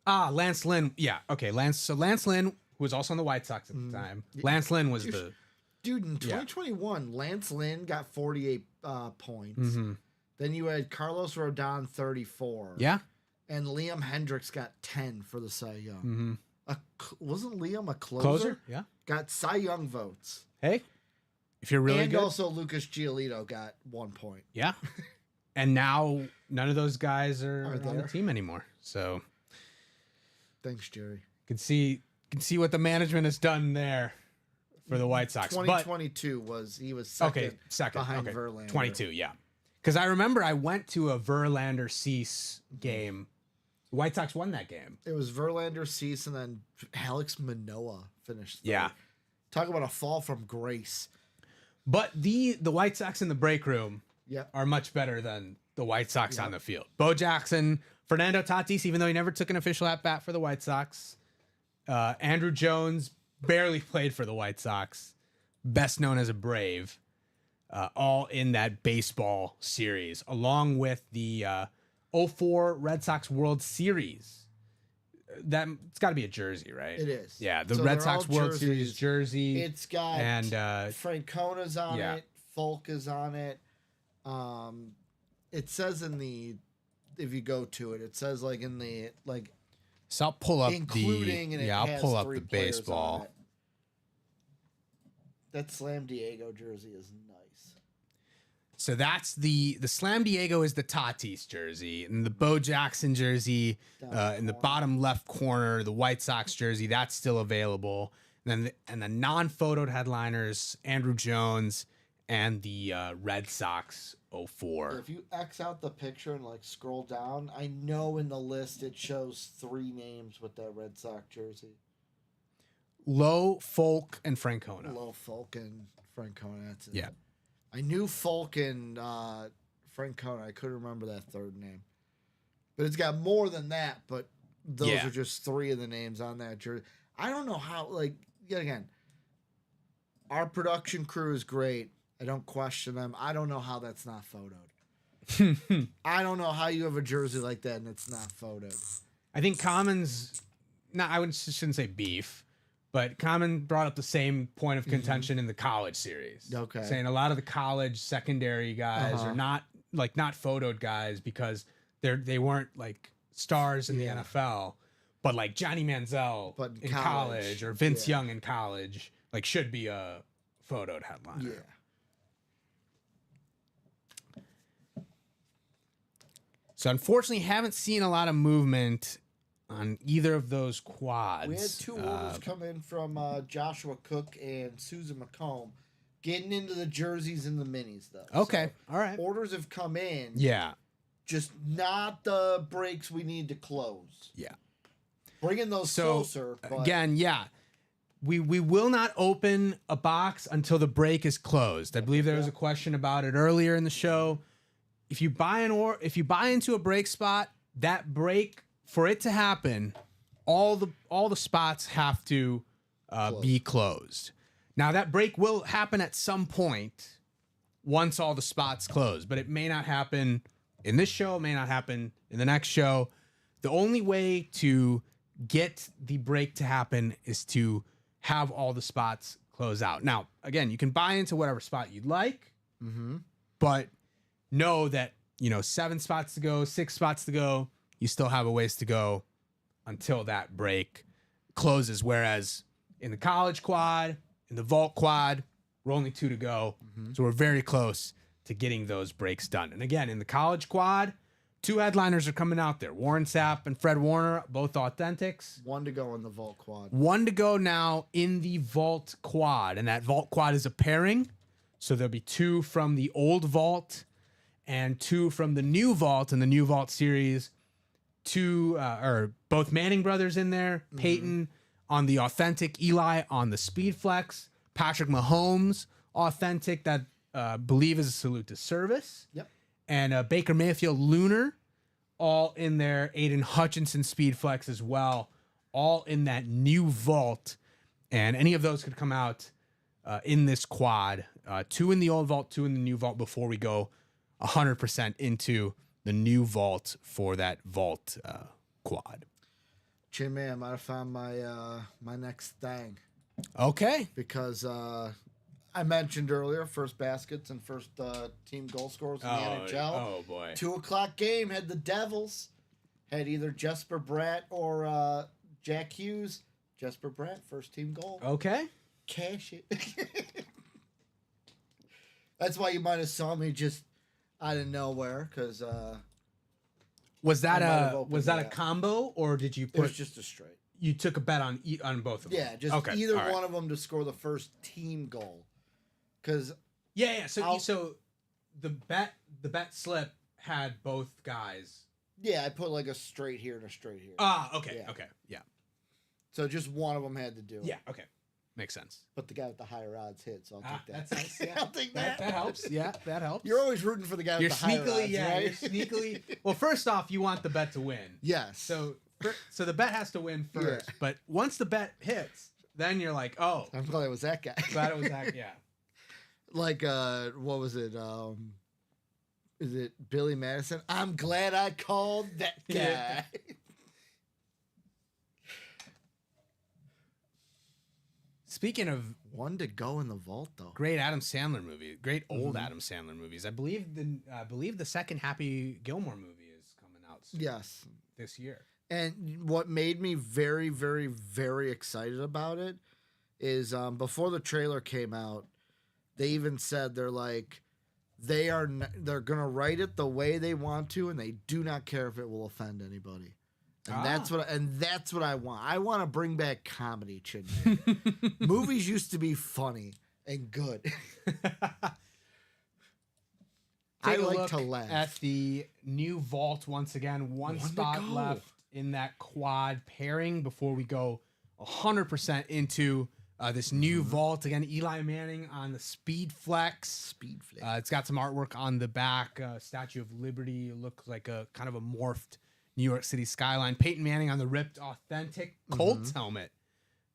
Lance Lynn. Yeah. Okay. Lance Lynn, who was also on the White Sox at the time. Lance Lynn was the. Dude, in 2021, Lance Lynn got 48 points. Then you had Carlos Rodon, 34. Yeah. And Liam Hendricks got 10 for the Cy Young. Wasn't Liam a closer? Closer? Yeah. Got Cy Young votes. Hey, if you're really and good. also Lucas Giolito got 1 point. Yeah. And now none of those guys are on the there. team anymore. So Thanks, Jerry. can see what the management has done there for the White Sox. 2022 he was second, behind Verlander. 22, yeah. Because I remember I went to a Verlander Cease game. The White Sox won that game. It was Verlander, Cease, and then Alex Manoah finished third. Yeah. Talk about a fall from grace. But the White Sox in the break room Yep. are much better than the White Sox on the field. Bo Jackson, Fernando Tatis, even though he never took an official at-bat for the White Sox. Andrew Jones barely played for the White Sox, best known as a Brave, all in that baseball series, along with the 04 Red Sox World Series. It's got to be a jersey, right? It is. Yeah, the So Red they're Sox all World jerseys. Series jersey. It's got and Francona's on yeah. it. Folk is on it. It says if you go to it, it says so I'll pull up including and it I'll has pull up 3 the players on baseball. it. That Slam Diego jersey is nice. So that's the Slam Diego is the Tatis jersey, and the Bo Jackson jersey in the bottom left corner, the White Sox jersey, that's still available. And then the non-photoed headliners, Andrew Jones and the Red Sox 04. If you X out the picture and scroll down, I know in the list it shows 3 names with that Red Sox jersey. Lowe, Folk, and Francona. Low Folk and Francona. That's it. Yeah. I knew Folk and Francona. I couldn't remember that third name. But it's got more than that, but those are just 3 of the names on that jersey. I don't know how, yet again, our production crew is great. I don't question them. I don't know how that's not photoed. I don't know how you have a jersey like that and it's not photoed. I think Commons, shouldn't say beef, but Common brought up the same point of contention in the college series. Okay. Saying a lot of the college secondary guys are not photoed guys because they weren't stars in the NFL, but Johnny Manziel in college or Vince Young in college should be a photoed headliner. Yeah. So unfortunately, haven't seen a lot of movement on either of those quads. We had 2 orders come in from Joshua Cook and Susan McComb, getting into the jerseys and the minis, though. Okay, all right. Orders have come in. Yeah. Just not the breaks we need to close. Yeah. Bringing those closer. But Again, yeah. We will not open a box until the break is closed. I believe there was a question about it earlier in the show. If you buy into a break spot, that break, for it to happen, all the spots have to be closed. Now that break will happen at some point once all the spots close, but it may not happen in this show, it may not happen in the next show. The only way to get the break to happen is to have all the spots close out. Now, again, you can buy into whatever spot you'd like, but know that 7 spots to go, 6 spots to go, you still have a ways to go until that break closes. Whereas in the college quad, in the vault quad, we're only 2 to go. So we're very close to getting those breaks done. And again, in the college quad, 2 headliners are coming out there. Warren Sapp and Fred Warner, both authentics. 1 to go in the vault quad. 1 to go now in the vault quad. And that vault quad is a pairing. So there'll be 2 from the old vault and 2 from the new vault in the new vault series. 2 or both Manning brothers in there. Peyton on the authentic, Eli on the Speed Flex, Patrick Mahomes authentic that believe is a salute to service. Yep. And Baker Mayfield Lunar all in there. Aiden Hutchinson Speed Flex as well, all in that new vault. And any of those could come out in this quad 2 in the old vault, 2 in the new vault before we go 100% into the new vault for that vault quad. Chin Man, I might have found my next thing. Okay. Because I mentioned earlier, first baskets and first team goal scorers in the NHL. Oh, boy. 2:00 game had the Devils. Had either Jesper Bratt or Jack Hughes. Jesper Bratt, first team goal. Okay. Cash it. That's why you might have saw me just out of nowhere, because was that I might have a opened a that. combo, or did you it was put just a straight. you took a bet on both of them? Yeah, just Okay, either all right. one of them to score the first team goal. Because Yeah. So I'll- so the bet slip had both guys. yeah, I put like a straight here and a straight here. Okay. Yeah. Okay. Yeah. So just one of them had to do it. Yeah. Okay. Makes sense. But the guy with the higher odds hit, so I'll take that. That's nice. Yeah. I'll take that. That helps. Yeah, that helps. You're always rooting for the guy You're with the higher sneakily, odds, yeah. right? You're sneakily. Well, first off, you want the bet to win. Yes. So the bet has to win first. Yeah. But once the bet hits, then you're like, oh, I'm glad it was that guy. glad it was that. Yeah. Like what was it? Is it Billy Madison? I'm glad I called that guy. Yeah. Speaking of One to go in the vault though. great Adam Sandler movie, great old Adam Sandler movies, I believe the second Happy Gilmore movie is coming out Yes. this year. And what made me very, very, very excited about it is before the trailer came out, they even said they're gonna write it the way they want to, and they do not care if it will offend anybody. And that's what I want. I want to bring back comedy, Chin Man. Movies used to be funny and good. I Take a like look to laugh. at the new vault once again. One to spot go. left in that quad pairing before we go 100% into this new vault. Again, Eli Manning on the Speed Flex. Speed flick. It's got some artwork on the back. Statue of Liberty. It looks like a kind of a morphed New York City skyline. Peyton Manning on the ripped authentic Colts helmet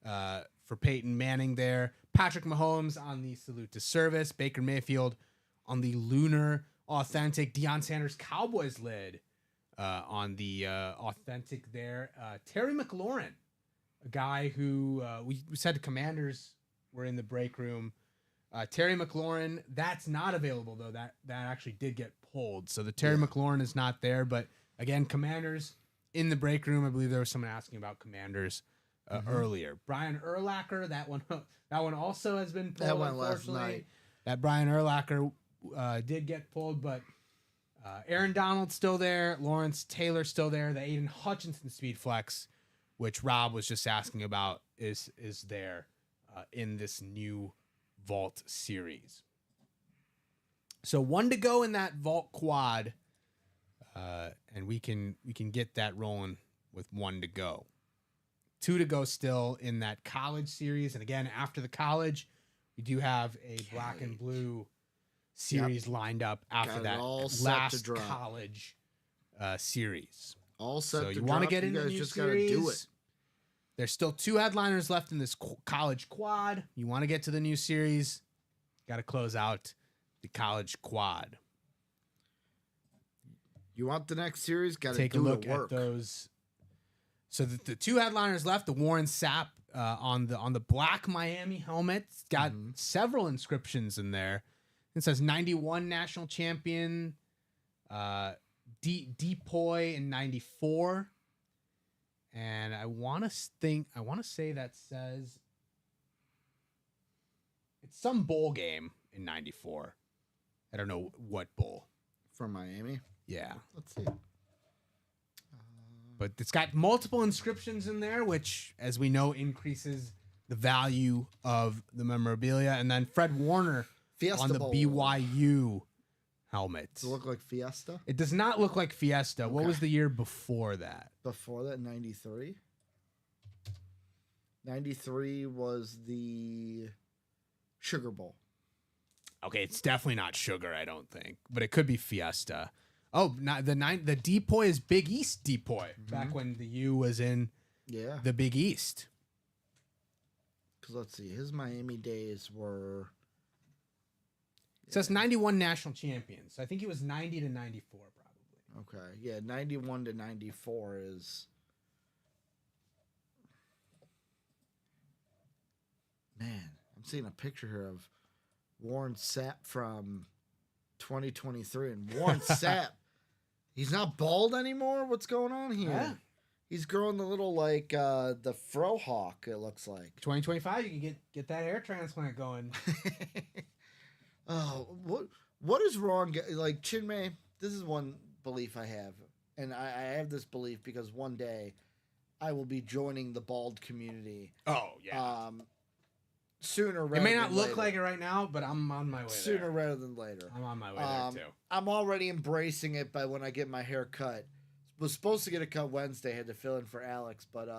for Peyton Manning there. Patrick Mahomes on the salute to service. Baker Mayfield on the lunar authentic. Deion Sanders Cowboys lid on the authentic there. Terry McLaurin, a guy who we said the Commanders were in the break room. Terry McLaurin, that's not available though. That actually did get pulled. So the Terry McLaurin is not there. But again, Commanders in the break room. I believe there was someone asking about Commanders earlier. Brian Urlacher, that one also has been pulled. That went last unfortunately. night. That Brian Urlacher did get pulled, but Aaron Donald's still there. Lawrence Taylor still there. The Aiden Hutchinson Speed Flex, which Rob was just asking about, is there in this new Vault series. So one to go in that Vault quad, and we can get that rolling with one to go. 2 to go still in that college series, and again after the college, we do have a black and blue series lined up after Got it that all set to last drop. college series. All set So to you want to drop. get You into the guys new just series? gotta do it. There's still 2 headliners left in this college quad. You want to get to the new series, got to close out the college quad. You want the next series? Got to Take a do look the work. at those. So the 2 headliners left, the Warren Sapp on the black Miami helmet. It's got several inscriptions in there. It says 91 national champion, Depoy in 94. And I want to say that says it's some bowl game in 94. I don't know what bowl. From Miami. Yeah. Let's see. But it's got multiple inscriptions in there, which, as we know, increases the value of the memorabilia. And then Fred Warner Fiesta on the Bowl. BYU helmet. Does it look like Fiesta? It does not look like Fiesta. What was the year before that? Before that, 93. 93 was the Sugar Bowl. Okay, it's definitely not Sugar, I don't think, but it could be Fiesta. Oh, not the Depoy is Big East Depoy, back when the U was in Yeah. the Big East. Because let's see, his Miami days were It says 91 national champions. So I think he was 90 to 94 probably. Okay. Yeah, 91 to 94 is. Man, I'm seeing a picture here of Warren Sapp from 2023. And Warren Sapp, he's not bald anymore? What's going on here? Yeah. He's growing the little, like, the frohawk, it looks like. 2025, you can get that hair transplant going. Oh, what is wrong? Like, Chinmay, this is one belief I have. And I have this belief because one day I will be joining the bald community. Oh, yeah. Sooner rather It may than not look later. like it right now, but I'm on my way Sooner there. rather than later. I'm on my way there, too. I'm already embracing it by when I get my hair cut. Was supposed to get a cut Wednesday, had to fill in for Alex, but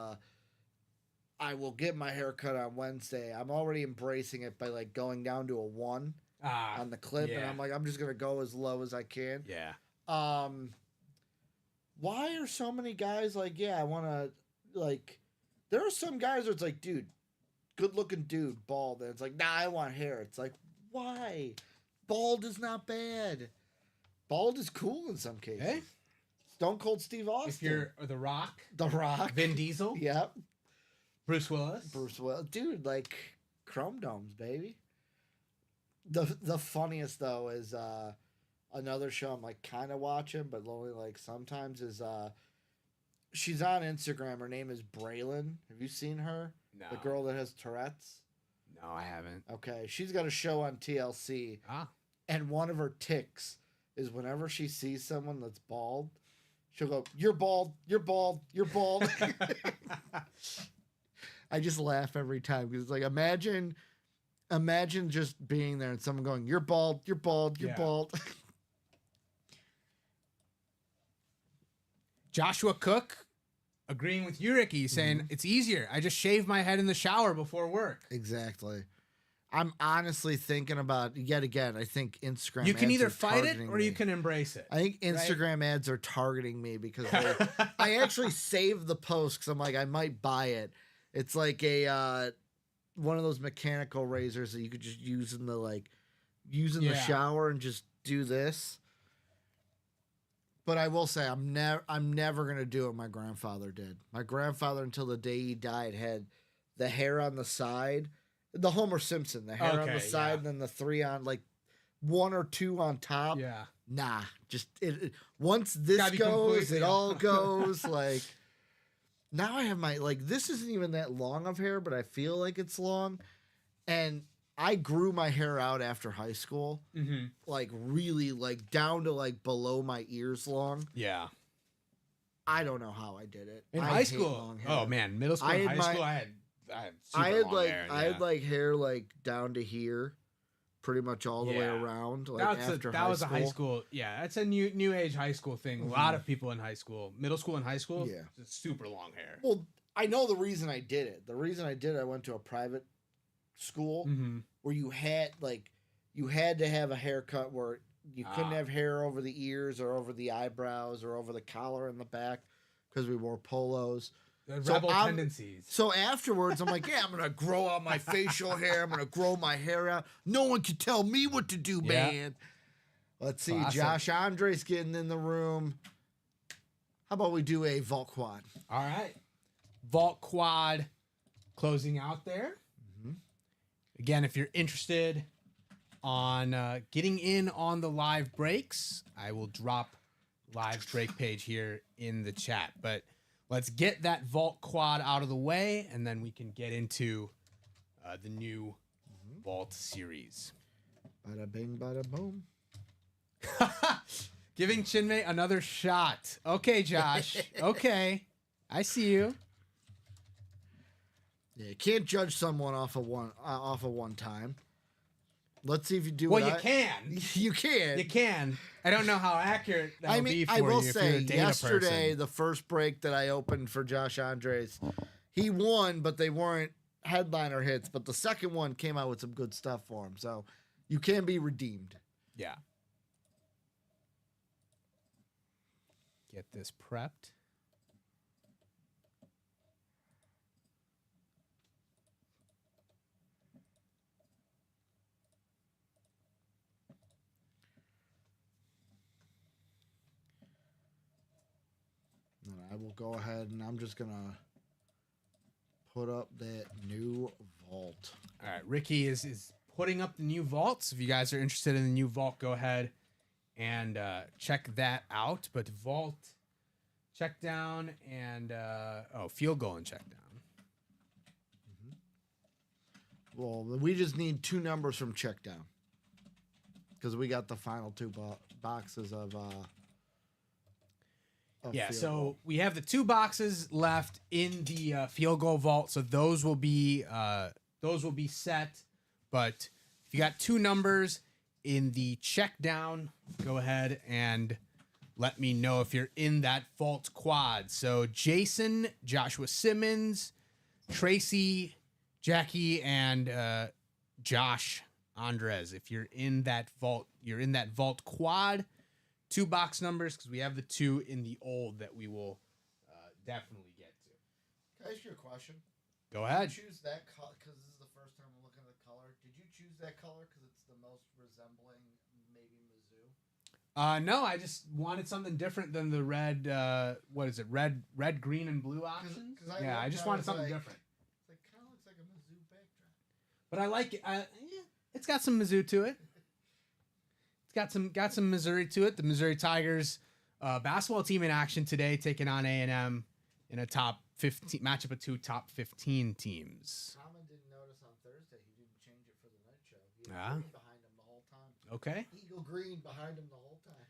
I will get my hair cut on Wednesday. I'm already embracing it by like going down to a 1 on the clip, and yeah. I'm like, I'm just gonna go as low as I can. Yeah. Why are so many guys like, yeah, I want to, like, there are some guys where it's like, dude, good looking dude, bald, and it's like, nah, I want hair. It's like, why? Bald is not bad. Bald is cool in some cases. Hey, Stone Cold Steve Austin. if you're The Rock, The Rock. Vin Diesel, Yep. Bruce Willis. Bruce Willis. Dude, like, Chrome Domes, baby. The funniest, though, is another show I'm, like, kind of watching, but only, like, sometimes is she's on Instagram. Her name is Braylon. Have you seen her? No. The girl that has Tourette's? No, I haven't. Okay. She's got a show on TLC, Ah. and one of her ticks is whenever she sees someone that's bald, she'll go, "You're bald, you're bald, you're bald." I just laugh every time because it's like, imagine just being there and someone going, "You're bald, you're bald, you're Yeah. bald." Joshua Cook agreeing with you, Ricky, saying it's easier. I just shave my head in the shower before work. Exactly. I'm honestly thinking about, yet again, I think Instagram You can ads either are fight it targeting or me. you can embrace it. I think Instagram ads are targeting me because I actually saved the post because I'm like, I might buy it. It's like a one of those mechanical razors that you could just use in the the shower and just do this. But I will say I'm never gonna do what my grandfather did. My grandfather, until the day he died, had the hair on the side, the Homer Simpson, the hair on Okay, the side, yeah. and then the 3 on, like 1 or 2 on top. Yeah. Nah, just it once this Gotta be goes, completely it all off. goes. Like, now I have my, like, this isn't even that long of hair, but I feel like it's long. And I grew my hair out after high school, Mm-hmm. like really, like down to like below my ears long. Yeah. I don't know how I did it. In I high hate school. long hair. Oh man, middle school, I and had high my- school, I had super I had long like hair, I had like hair like down to here, pretty much all the way Yeah. around. Like after that was a high school. Yeah, that's a new age high school thing. A lot of people in high school, middle school and high school, Yeah. just super long hair. Well, I know the reason I did it. The reason I did it, I went to a private school Mm-hmm. where you had to have a haircut where you couldn't Ah. have hair over the ears or over the eyebrows or over the collar in the back because we wore polos. The So rebel I'm- tendencies. So afterwards, I'm like, yeah, I'm gonna grow out my facial hair. I'm gonna grow my hair out. No one can tell me what to do, Yeah. man. Let's see, Classic. Josh Andres getting in the room. How about we do a vault quad? All right. Vault Quad closing out there. Mm-hmm. Again, if you're interested on getting in on the live breaks, I will drop live break page here in the chat. But let's get that Vault Quad out of the way, and then we can get into the new Vault series. Bada bing, bada boom. Giving Chinmay another shot. Okay, Josh. Okay. I see you. Yeah, you can't judge someone off of one time. Let's see if you do. Well, what you I- can. You can. You can. I don't know how accurate that'll I mean, be for I will you if say, you're a data yesterday, person. the first break that I opened for Josh Andres, he won, but they weren't headliner hits. But the second one came out with some good stuff for him, so you can be redeemed. Yeah. Get this prepped. I will go ahead and I'm just gonna put up that new vault. All right, Ricky is putting up the new vaults. If you guys are interested in the new vault, go ahead and check that out. But vault check down and field goal and check down. Well, we just need 2 numbers from check down because we got the final 2 boxes of Yeah, field so goal. we have the 2 boxes left in the field goal vault, so those will be set. But if you got 2 numbers in the check down, go ahead and let me know if you're in that vault quad. So Jason, Joshua Simmons, Tracy, Jackie, and Josh Andres. If you're in that vault, you're in that vault quad. 2 box numbers because we have the 2 in the old that we will definitely get to. Can I ask you a question? Go ahead. Did you choose that color because this is the first time I'm looking at the color? Did you choose that color because it's the most resembling maybe Mizzou? No, I just wanted something different than the red. What is it? Red, green, and blue options. 'cause I Yeah, I looked just and I wanted was something like- different. It's like kind of looks like a Mizzou backdrop. But I like it. It's got some Mizzou to it. It's got some Missouri to it. The Missouri Tigers basketball team in action today, taking on A&M in a top 15 matchup of 2 top 15 teams. Common didn't notice on Thursday he didn't change it for the night show. He had Ah. green behind him the whole time. Okay, Eagle green behind him the whole time.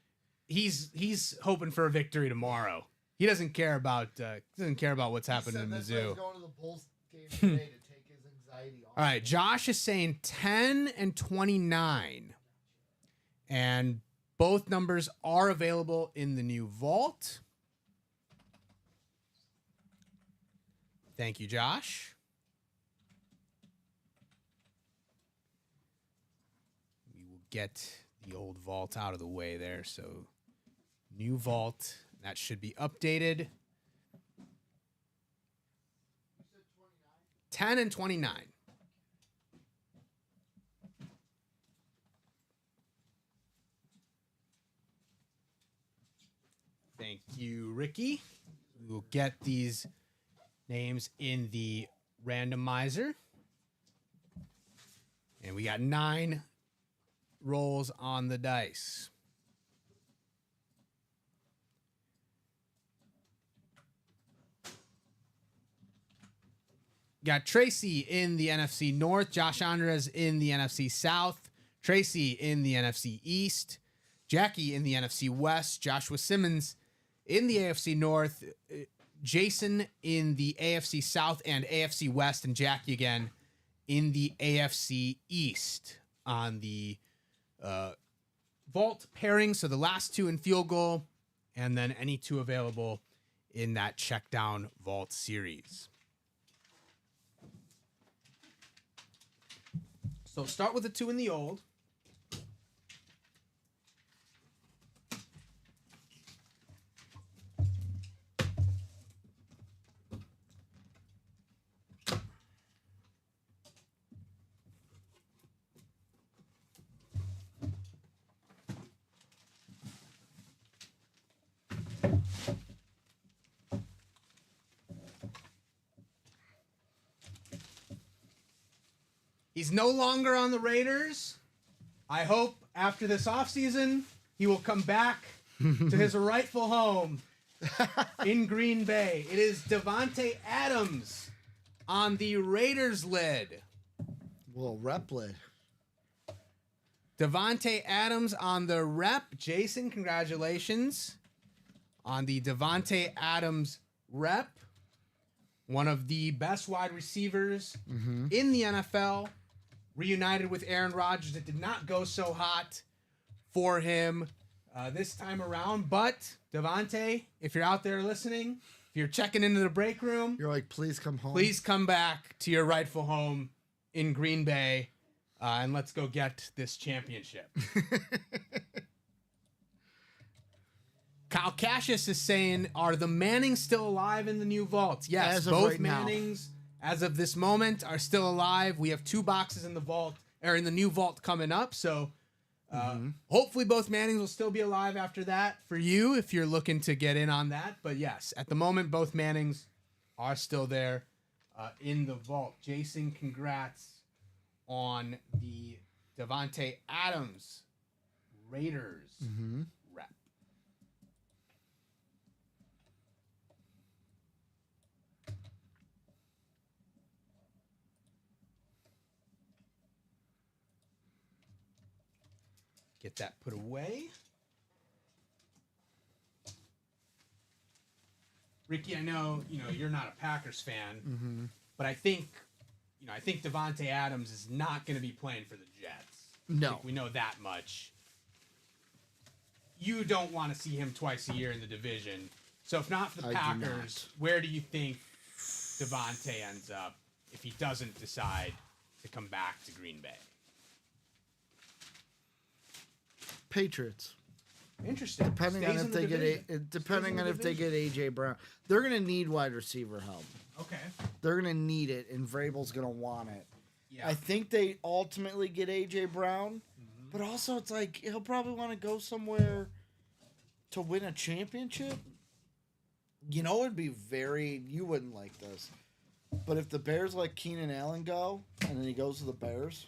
he's hoping for a victory tomorrow. He doesn't care about what's happening in He said that's why Mizzou. he's going to the Bulls game today to take his anxiety off. All right, Josh is saying 10 and 29. And both numbers are available in the new vault. Thank you, Josh. We will get the old vault out of the way there. So, new vault. That should be updated. 10 and 29. Thank you, Ricky. We will get these names in the randomizer. And we got 9 rolls on the dice. Got Tracy in the NFC North, Josh Andres in the NFC South, Tracy in the NFC East, Jackie in the NFC West, Joshua Simmons in the AFC North, Jason in the AFC South and AFC West, and Jackie again in the AFC East on the vault pairing. So the last 2 in field goal, and then any 2 available in that check down vault series. So start with the 2 in the old. He's no longer on the Raiders. I hope after this offseason, he will come back to his rightful home in Green Bay. It is Davante Adams on the Raiders lid. Well, rep lid. Davante Adams on the rep. Jason, congratulations on the Davante Adams rep. One of the best wide receivers in the NFL. Reunited with Aaron Rodgers. It did not go so hot for him this time around. But, Davante, if you're out there listening, if you're checking into the break room, You're like, please come home. please come back to your rightful home in Green Bay, and let's go get this championship. Kyle Cassius is saying, are the Mannings still alive in the new vault? Yes, As of both right now. Mannings, as of this moment, are still alive. We have 2 boxes in the vault, or in the new vault coming up, so Hopefully both Mannings will still be alive after that for you if you're looking to get in on that. But yes, at the moment, both Mannings are still there in the vault. Jason, congrats on the Davante Adams Raiders rep. Get that put away. Ricky, I know you're not a Packers fan, but I think Davante Adams is not going to be playing for the Jets. No. I think we know that much. You don't want to see him twice a year in the division. So if not for the Packers, where do you think Davante ends up if he doesn't decide to come back to Green Bay? Patriots. Interesting. Depending on if they get AJ Brown, they're gonna need wide receiver help. Okay. They're gonna need it, and Vrabel's gonna want it. Yeah. I think they ultimately get AJ Brown, but also it's like he'll probably want to go somewhere to win a championship. You wouldn't like this, but if the Bears let Keenan Allen go, and then he goes to the Bears.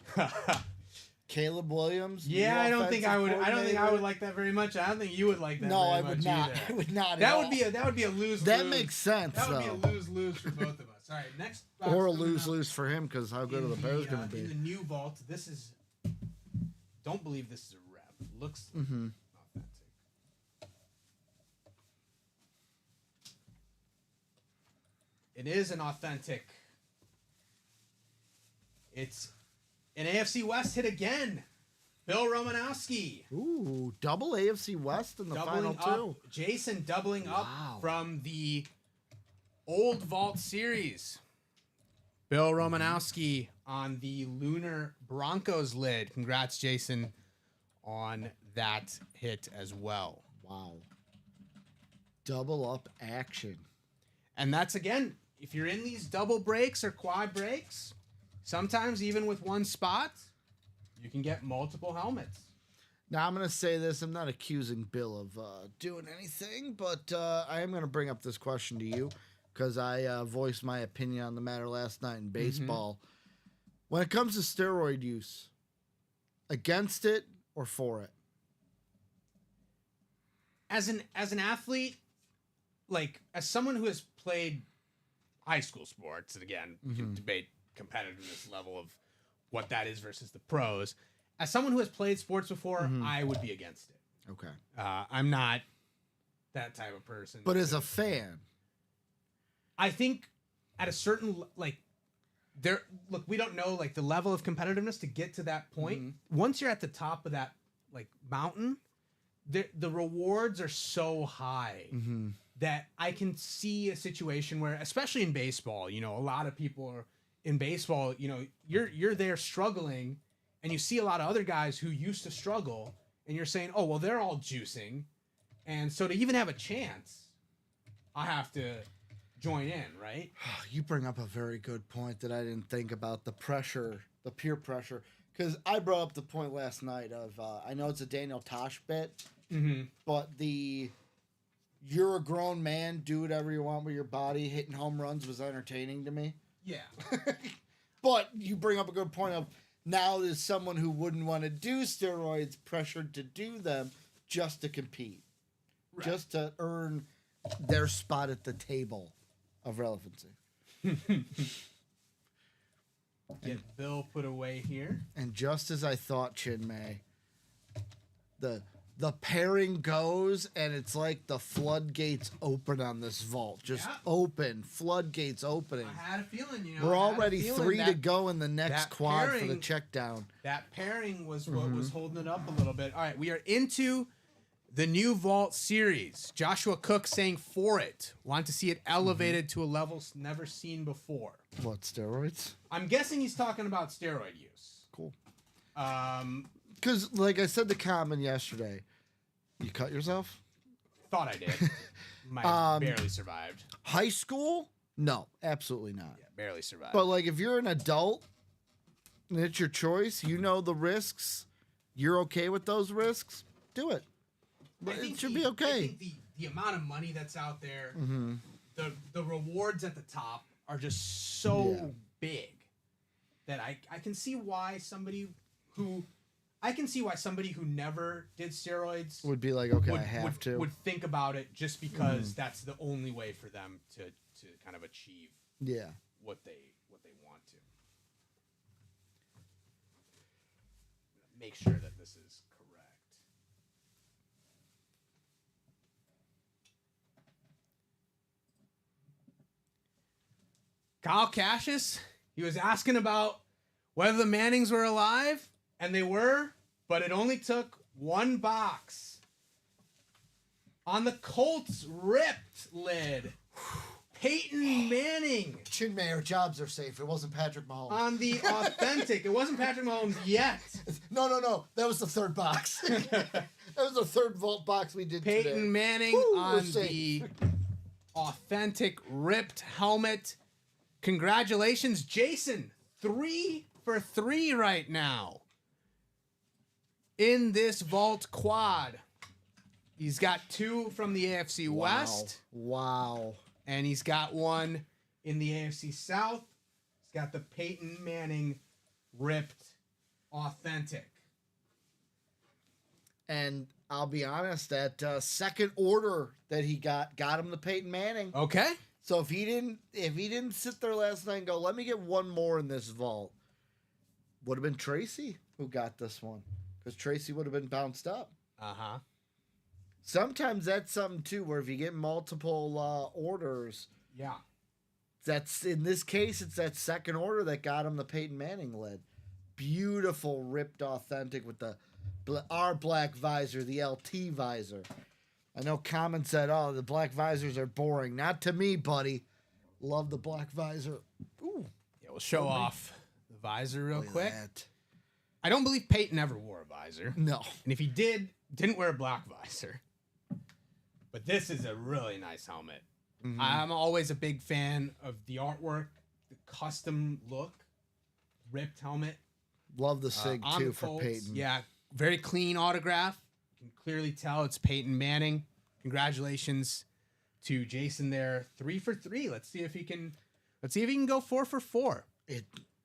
Caleb Williams. Yeah, I don't think I would like that very much. I don't think you would like that. No, very I would much not. Either. I would not. That would be a lose. That makes sense. That would be though. a lose for both of us. All right, next. Or a lose for him because how good are the Bears going to be? In the new vault, this is. Don't believe this is a rep. Looks Mm-hmm. authentic. It is an authentic. It's an AFC West hit again. Bill Romanowski. Ooh, double AFC West in the Doubling final up. Jason doubling Wow. up from the old vault series. Bill Romanowski on the Lunar Broncos lid. Congrats, Jason, on that hit as well. Wow. Double up action. And that's, again, if you're in these double breaks or quad breaks, sometimes even with one spot, you can get multiple helmets. Now, I'm going to say this. I'm not accusing Bill of doing anything, but I am going to bring up this question to you because I voiced my opinion on the matter last night in baseball. When it comes to steroid use, against it or for it? As an athlete, like as someone who has played high school sports, and again, we can debate competitiveness level of what that is versus the pros. As someone who has played sports before, I would be against it. Okay. I'm not that type of person. But as a fan, I think at a certain we don't know like the level of competitiveness to get to that point. Once you're at the top of that like mountain, the rewards are so high that I can see a situation where, especially in baseball, a lot of people are in baseball, you're there struggling and you see a lot of other guys who used to struggle and you're saying, oh, well, they're all juicing. And so to even have a chance, I have to join in, right? you bring up a very good point that I didn't think about, the pressure, the peer pressure. Because I brought up the point last night of, I know it's a Daniel Tosh bit, but you're a grown man, do whatever you want with your body, hitting home runs was entertaining to me. Yeah. But you bring up a good point of now there's someone who wouldn't want to do steroids pressured to do them just to compete, just to earn their spot at the table of relevancy. Get Bill put away here. And just as I thought, Chinmay, the pairing goes, and it's like the floodgates open on this vault. Just open, floodgates opening. I had a feeling, We're already 3 to go in the next quad for the check down. That pairing was what was holding it up a little bit. All right, we are into the new vault series. Joshua Cook saying for it. Want to see it elevated to a level never seen before. What, steroids? I'm guessing he's talking about steroid use. Cool. Because Because, like I said to Common yesterday, you cut yourself? thought I did. Might have barely survived. High school? No, absolutely not. Yeah, barely survived. But, like, if you're an adult and it's your choice, you know the risks, you're okay with those risks, do it. I It think should the- be I okay. think the amount of money that's out there, Mm-hmm. the rewards at the top are just so Yeah. big that I can see why somebody who never did steroids Would be like, okay, I have to. would think about it just because that's the only way for them to kind of achieve Yeah. what they want to. Make sure that this is correct. Kyle Cassius, he was asking about whether the Mannings were alive, and they were, but it only took one box. On the Colts ripped lid, Peyton Manning. Chin May, our jobs are safe. It wasn't Patrick Mahomes. On the authentic, it wasn't Patrick Mahomes yet. No. That was the third box. that was the third vault box we did Peyton today. Manning Woo, we're on safe. the authentic ripped helmet. Congratulations, Jason. 3 for 3 right now in this vault quad. He's got 2 from the AFC West, Wow. and he's got 1 in the AFC South. He's got the Peyton Manning ripped authentic. And I'll be honest, that second order that he got him the Peyton Manning. Okay. So if he didn't sit there last night and go, let me get one more in this vault, would have been Tracy who got this one, because Tracy would have been bounced up. Uh-huh. Sometimes that's something too, where if you get multiple orders, Yeah. that's in this case it's that second order that got him the Peyton Manning lid. Beautiful ripped authentic with the our black visor, the LT visor. I know Common said, "Oh, the black visors are boring." Not to me, buddy. Love the black visor. Ooh, Yeah, we'll show off the visor real look at quick. that. I don't believe Peyton ever wore a visor. No, And if he didn't wear a black visor. But this is a really nice helmet. I'm always a big fan of the artwork, the custom look, ripped helmet. love the sig on too the for Colts. Peyton. Yeah, very clean autograph. You can clearly tell it's Peyton Manning. Congratulations to Jason there. 3 for 3. Let's see if he can go 4 for 4.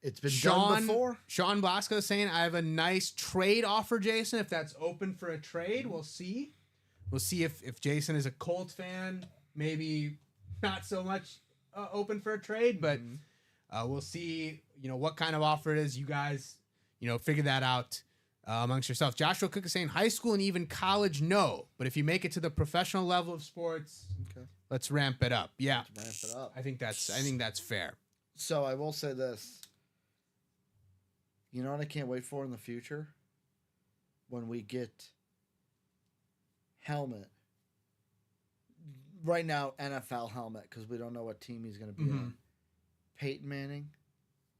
It's been done before. Sean Blasco saying, I have a nice trade offer, Jason. If that's open for a trade, we'll see. We'll see if Jason is a Colt fan. Maybe not so much open for a trade, but we'll see, what kind of offer it is. You guys, figure that out amongst yourself. Joshua Cook is saying high school and even college, no. But if you make it to the professional level of sports, Okay. let's ramp it up. Yeah, Ramp it up. I think that's fair. So I will say this. You know what I can't wait for in the future? When we get helmet. Right now, NFL helmet, because we don't know what team he's going to be on. Peyton Manning,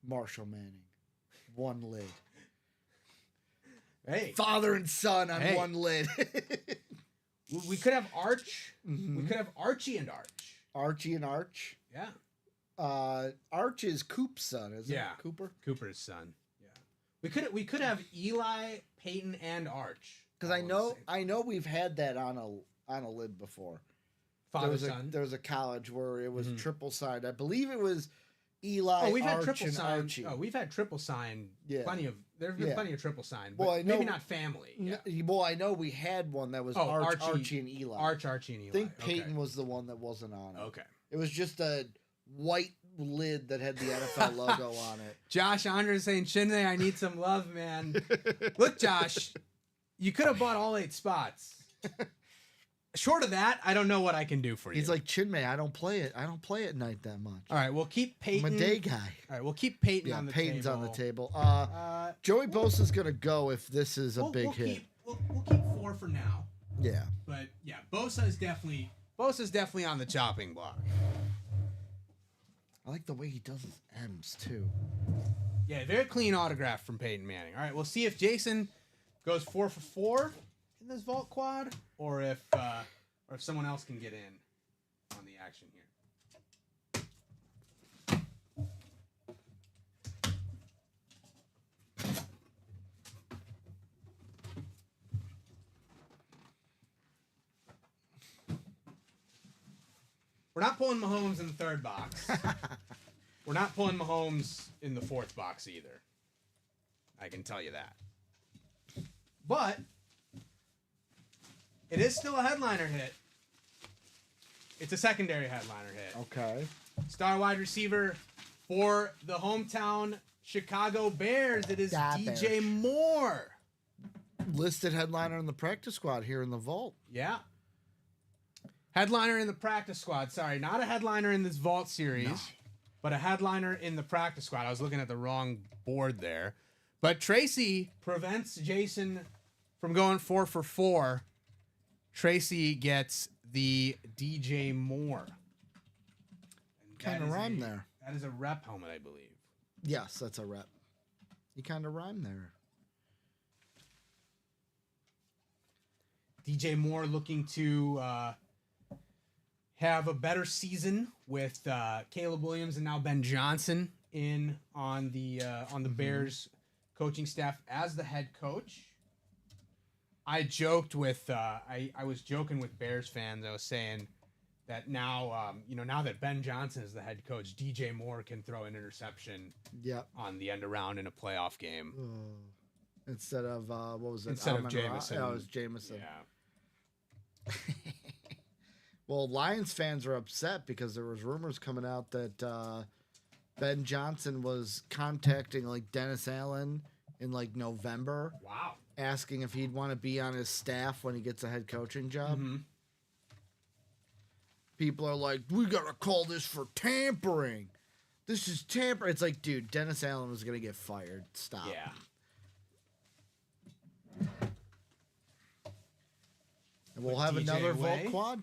Marshall Manning. One lid. Hey, Father and son on Hey. one lid. we could have Arch. We could have Archie and Arch. Archie and Arch. Yeah. Arch is Coop's son, isn't Yeah. it? Cooper? Cooper's son. Yeah. We could have Eli, Peyton, and Arch. Because I know we've had that on a lid before. Father son. There was a college where it was triple signed. I believe it was Eli, We've had Arch, triple and sign. Archie. Oh, we've had triple sign. Yeah. There's been Yeah. plenty of triple sign, but Well, I maybe know- not family. Yeah. Well, I know we had one that was Archie and Eli. Archie, and Eli. I think Okay. Peyton was the one that wasn't on it. Okay. It was just a white lid that had the NFL logo on it. Josh Andres saying, Shinmei, I need some love, man. Look, Josh, you could have bought all 8 spots. Short of that, I don't know what I can do for you. He's like, Chinmay, I don't play it. I don't play at night that much. all right, we'll keep Peyton. I'm a day guy. All right, we'll keep Peyton Yeah, on the Peyton's table. on the table. Uh, Joey Bosa's gonna go if this is a big we'll hit. we'll keep 4 for now. Yeah. But yeah, Bosa's definitely on the chopping block. I like the way he does his M's too. Yeah, very clean autograph from Peyton Manning. All right, we'll see if Jason goes 4 for 4 in this vault quad, or if someone else can get in on the action here. We're not pulling Mahomes in the third box. We're not pulling Mahomes in the fourth box either. I can tell you that. But it is still a headliner hit. It's a secondary headliner hit. Okay. Star wide receiver for the hometown Chicago Bears. It is DJ Moore. Listed headliner in the practice squad here in the vault. Yeah. Headliner in the practice squad. Sorry, not a headliner in this vault series, but a headliner in the practice squad. I was looking at the wrong board there. But Tracy prevents Jason from going 4 for 4. Tracy gets the DJ Moore. Kind of rhymed there. That is a rep helmet, I believe. Yes, that's a rep. You kind of rhymed there. DJ Moore looking to have a better season with Caleb Williams and now Ben Johnson in on the Bears coaching staff as the head coach. I joked with I was joking with Bears fans. I was saying that now now that Ben Johnson is the head coach, DJ Moore can throw an interception on the end around in a playoff game. Instead of what was it? Instead of Jameson. Yeah, it was Jameson. Yeah. Well, Lions fans are upset because there was rumors coming out that Ben Johnson was contacting like Dennis Allen in like November. Wow. Asking if he'd want to be on his staff when he gets a head coaching job. Mm-hmm. People are like, we got to call this for tampering. This is tampering. It's like, dude, Dennis Allen was going to get fired. Stop. Yeah. And we'll Put have DJ another away. Vault Quad.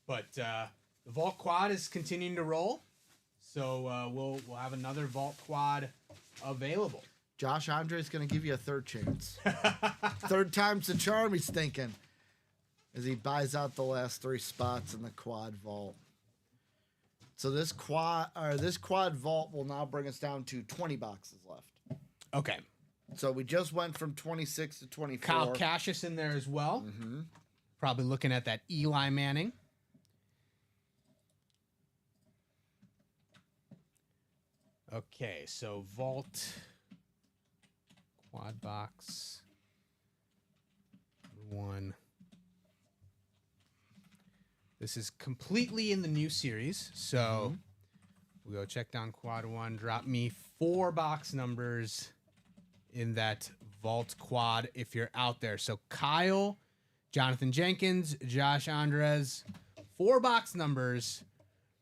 But the Vault Quad is continuing to roll. So we'll have another Vault Quad available. Josh Andre's going to give you a third chance. Third time's the charm, he's thinking. As he buys out the last 3 spots in the quad vault. So this quad vault will now bring us down to 20 boxes left. Okay. So we just went from 26 to 24. Kyle Cassius in there as well. Mm-hmm. Probably looking at that Eli Manning. Okay, so vault quad box 1. This is completely in the new series, so we'll go check down quad 1. Drop me 4 box numbers in that vault quad if you're out there. So Kyle, Jonathan Jenkins, Josh Andres, 4 box numbers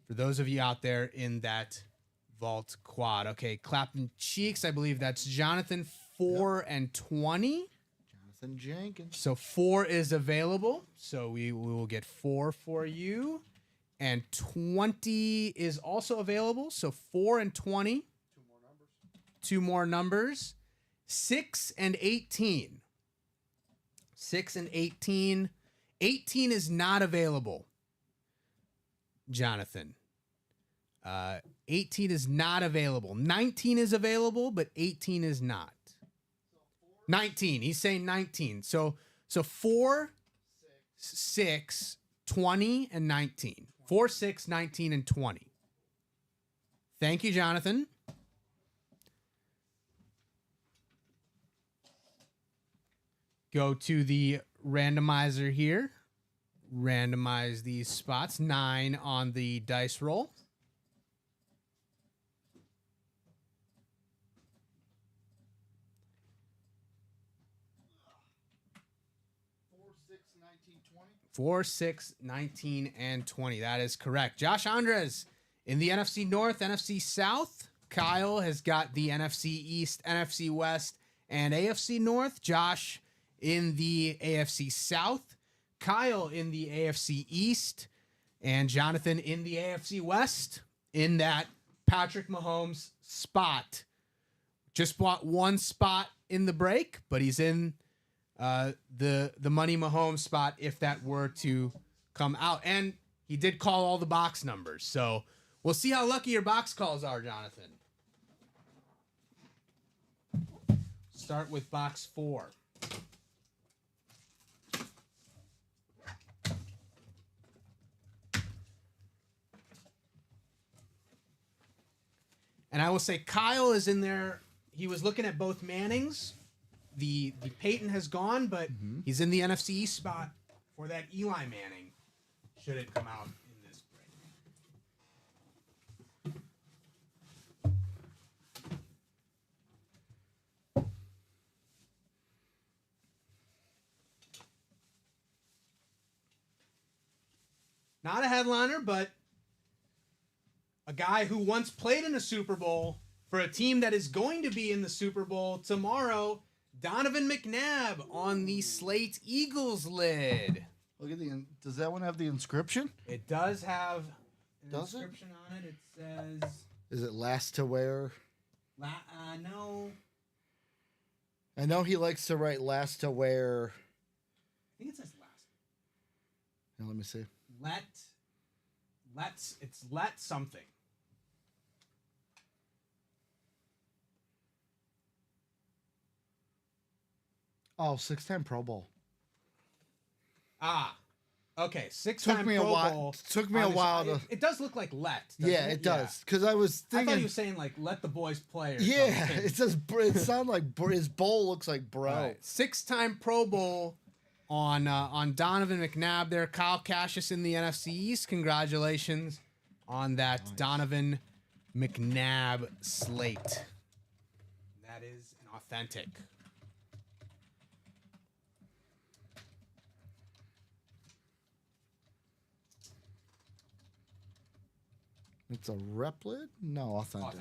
for those of you out there in that vault quad. Okay, Clapton Cheeks, I believe that's Jonathan, 4 and 20. Jonathan Jenkins. So 4 is available. So we will get 4 for you. And 20 is also available. So 4 and 20. 2 more numbers. 6 and 18. 6 and 18. 18 is not available, Jonathan. 18 is not available. 19 is available, but 18 is not. 19. He's saying 19. So 4, 6, 20, and 19. 4, 6, 19, and 20. Thank you, Jonathan. Go to the randomizer here. Randomize these spots. 9 on the dice roll. 4, 6, 19, and 20. That is correct. Josh Andres in the NFC North, NFC South. Kyle has got the NFC East, NFC West, and AFC North. Josh in the AFC South. Kyle in the AFC East. And Jonathan in the AFC West in that Patrick Mahomes spot. Just bought 1 spot in the break, but he's in the Money Mahomes spot if that were to come out. And he did call all the box numbers. So we'll see how lucky your box calls are, Jonathan. Start with box 4. And I will say Kyle is in there. He was looking at both Mannings. The Peyton has gone, but he's in the NFC East spot for that Eli Manning, should it come out in this break. Not a headliner, but a guy who once played in a Super Bowl for a team that is going to be in the Super Bowl tomorrow, Donovan McNabb on the Slate Eagles lid. Look at does that one have the inscription? It does have an Does it? inscription on it. It says, Is it last to wear? no, I know he likes to write last to wear. I think it says last. Now, let me see. Let something. Oh, 6-time Pro Bowl. Okay, 6-time Took me a Pro while. Bowl Took me a on this- while to. It does look like let. doesn't Yeah, it does. Because I was I thought thinking. he was saying like let the boys play. Or Yeah, something. it says. It sounds like his bowl looks like bro. All right, 6-time Pro Bowl on Donovan McNabb there. Kyle Cassius in the NFC East. Congratulations on that Donovan McNabb slate. That is an authentic. It's a replit? No, authentic.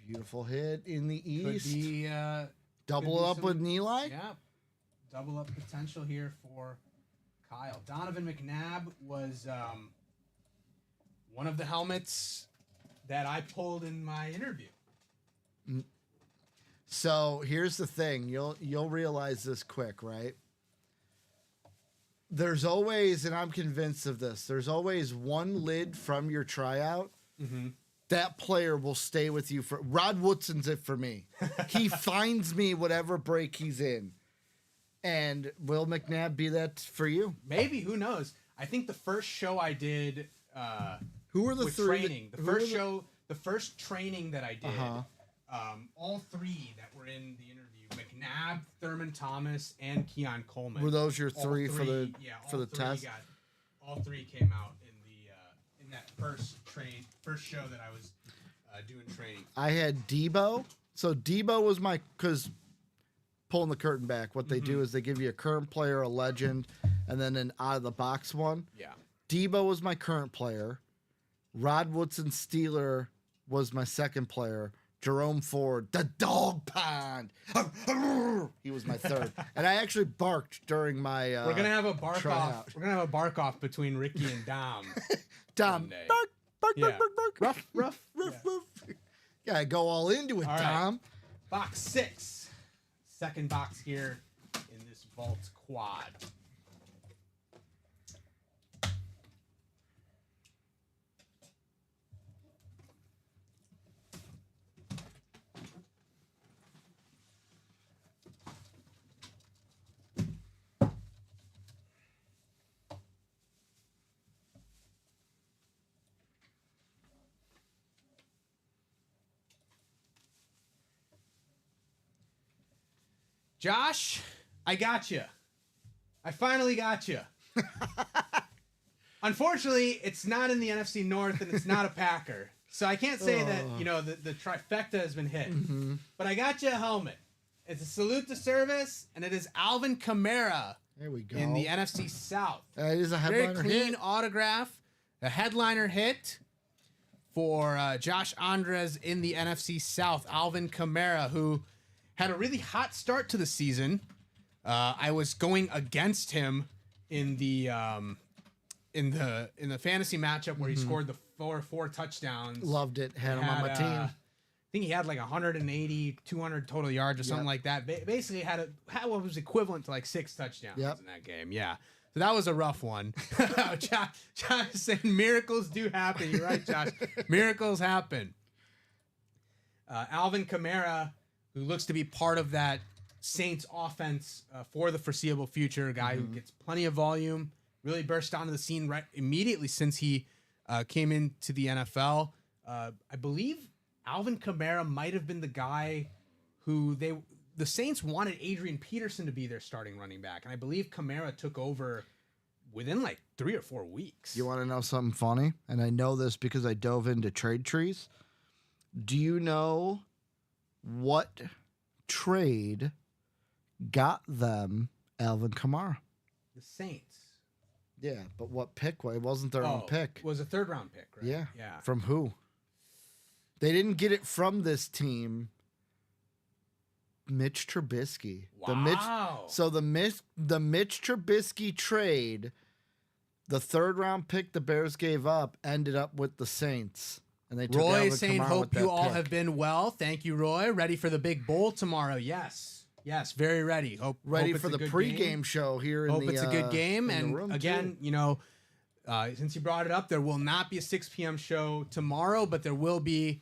Beautiful hit in the Could east. be, Double could be it up some- with Eli. Yeah. Double up potential here for Kyle. Donovan McNabb was one of the helmets that I pulled in my interview. So here's the thing. You'll realize this quick, right? There's always, and I'm convinced of this, there's always one lid from your tryout. That player will stay with you for. Rod Woodson's it for me. He finds me whatever break he's in. And will McNabb be that for you? Maybe, who knows? I think the first show I did Who are the with three? training, the first training that I did, all three that were in the interview, McNabb, Thurman Thomas, and Keon Coleman. Were those your All three for the all for the three test? All three came out in that first show that I was doing training. I had Debo. So Debo was my, because pulling the curtain back, what they do is they give you a current player, a legend, and then an out of the box one. Yeah. Debo was my current player. Rod Woodson Steeler was my second player. Jerome Ford, the dog pound. He was my third. And I actually barked during my We're gonna have a bark off. tryout. We're gonna have a bark off between Ricky and Dom. Dom, Sunday. bark, bark, Yeah. bark, bark, bark. Rough. Ruff, ruff. Gotta go all into it, All right. Tom. Box 6. Second box here in this vault quad. Josh, I got you. I finally got you. Unfortunately, it's not in the NFC North and it's not a Packer. So I can't say that, the trifecta has been hit. But I got you a helmet. It's a salute to service, and it is Alvin Kamara There we go. in the NFC South. It is a Very headliner clean hit. autograph. A headliner hit for Josh Andres in the NFC South. Alvin Kamara, who had a really hot start to the season. I was going against him in the fantasy matchup where he scored the four touchdowns. Loved it. Had him on my team. I think he had like 180, 200 total yards or something like that. Basically had what was equivalent to like 6 touchdowns in that game. Yeah. So that was a rough one. Josh is saying miracles do happen. You're right, Josh. Miracles happen. Alvin Kamara, who looks to be part of that Saints offense for the foreseeable future, a guy who gets plenty of volume, really burst onto the scene right immediately since he came into the NFL. I believe Alvin Kamara might have been the guy who the Saints wanted Adrian Peterson to be their starting running back, and I believe Kamara took over within like 3 or 4 weeks. You want to know something funny? And I know this because I dove into trade trees. Do you know what trade got them Alvin Kamara? The Saints. Yeah, but what pick? Well, it wasn't their own pick. It was a 3rd round pick, right? Yeah. Yeah. From who? They didn't get it from this team. Mitch Trubisky. Wow. The Mitch Trubisky trade, the 3rd round pick the Bears gave up, ended up with the Saints. And they took Roy Alvin saying, Kamara hope with that you all pick. have been well. Thank you, Roy. Ready for the big bowl tomorrow. Yes, very ready. Hope ready it's for a the good pregame game. show here. Hope it's a good game. in the And room, again, too. since you brought it up, there will not be a 6 p.m. show tomorrow, but there will be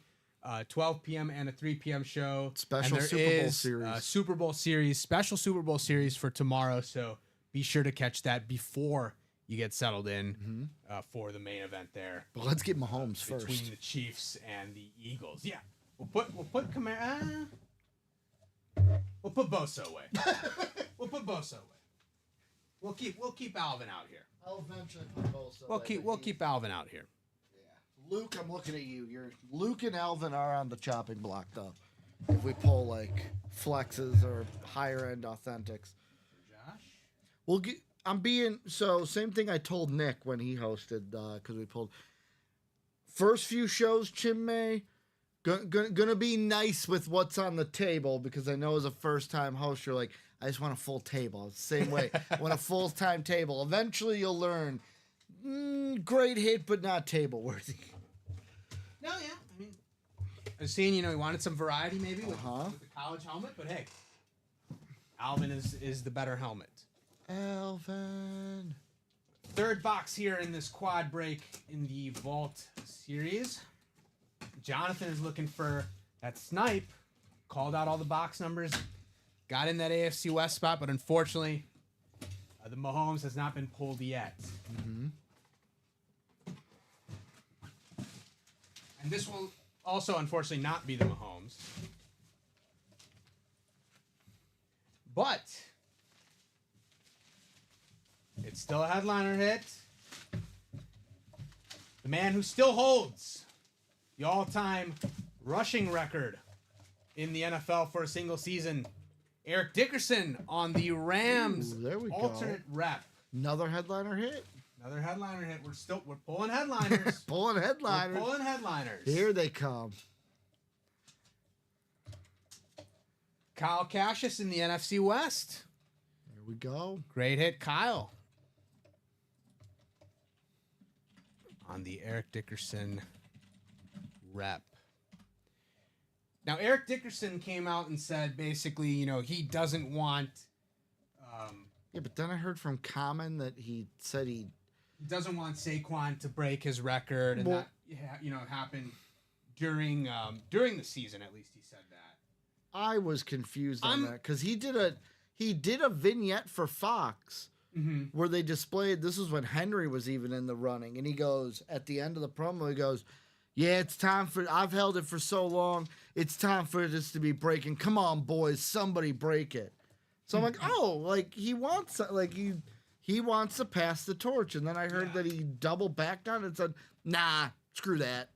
12 p.m. and a 3 p.m. show. Special And there Super Bowl is series. a Super Bowl series, special Super Bowl series for tomorrow. So be sure to catch that before you get settled in for the main event there But let's get Mahomes between first. the Chiefs and the Eagles. Yeah, we'll put Kamara. We'll put Bosa away. We'll put Bosa away. We'll keep Alvin out here. I'll eventually put Bosa. We'll keep Alvin out here. Luke, I'm looking at you. Luke and Alvin are on the chopping block, though. If we pull like flexes or higher end authentics, Josh. we'll get. Same thing I told Nick when he hosted because we pulled first few shows. Chinmay gonna be nice with what's on the table because I know as a first time host you're like I just want a full table. It's the same way. I want a full time table. Eventually you'll learn. Great hit, but not table worthy. No, yeah. I mean, I was seeing, he wanted some variety maybe with the college helmet, but hey, Alvin is the better helmet. Alvin. 3rd box here in this quad break in the Vault series. Jonathan is looking for that snipe. Called out all the box numbers. Got in that AFC West spot, but unfortunately, the Mahomes has not been pulled yet. And this will also, unfortunately, not be the Mahomes. But it's still a headliner hit. The man who still holds the all-time rushing record in the NFL for a single season, Eric Dickerson on the Rams. Ooh, there we go. Alternate rep. Another headliner hit. Another headliner hit. We're pulling headliners. Pulling headliners. We're pulling headliners. Here they come. Kyle Cassius in the NFC West. There we go. Great hit, Kyle. On the Eric Dickerson rep. Now, Eric Dickerson came out and said basically, he doesn't want. Yeah, but then I heard from Common that he said he doesn't want Saquon to break his record, and Well- that happen during the season. At least he said that. I was confused on that because he did a vignette for Fox where they displayed. This is when Henry was even in the running, and he goes at the end of the promo. He goes, "Yeah, it's time for. I've held it for so long. It's time for this to be breaking. Come on, boys, somebody break it." So I'm like, oh, like he wants to pass the torch, and then I heard that he double backed on it and said, "Nah, screw that."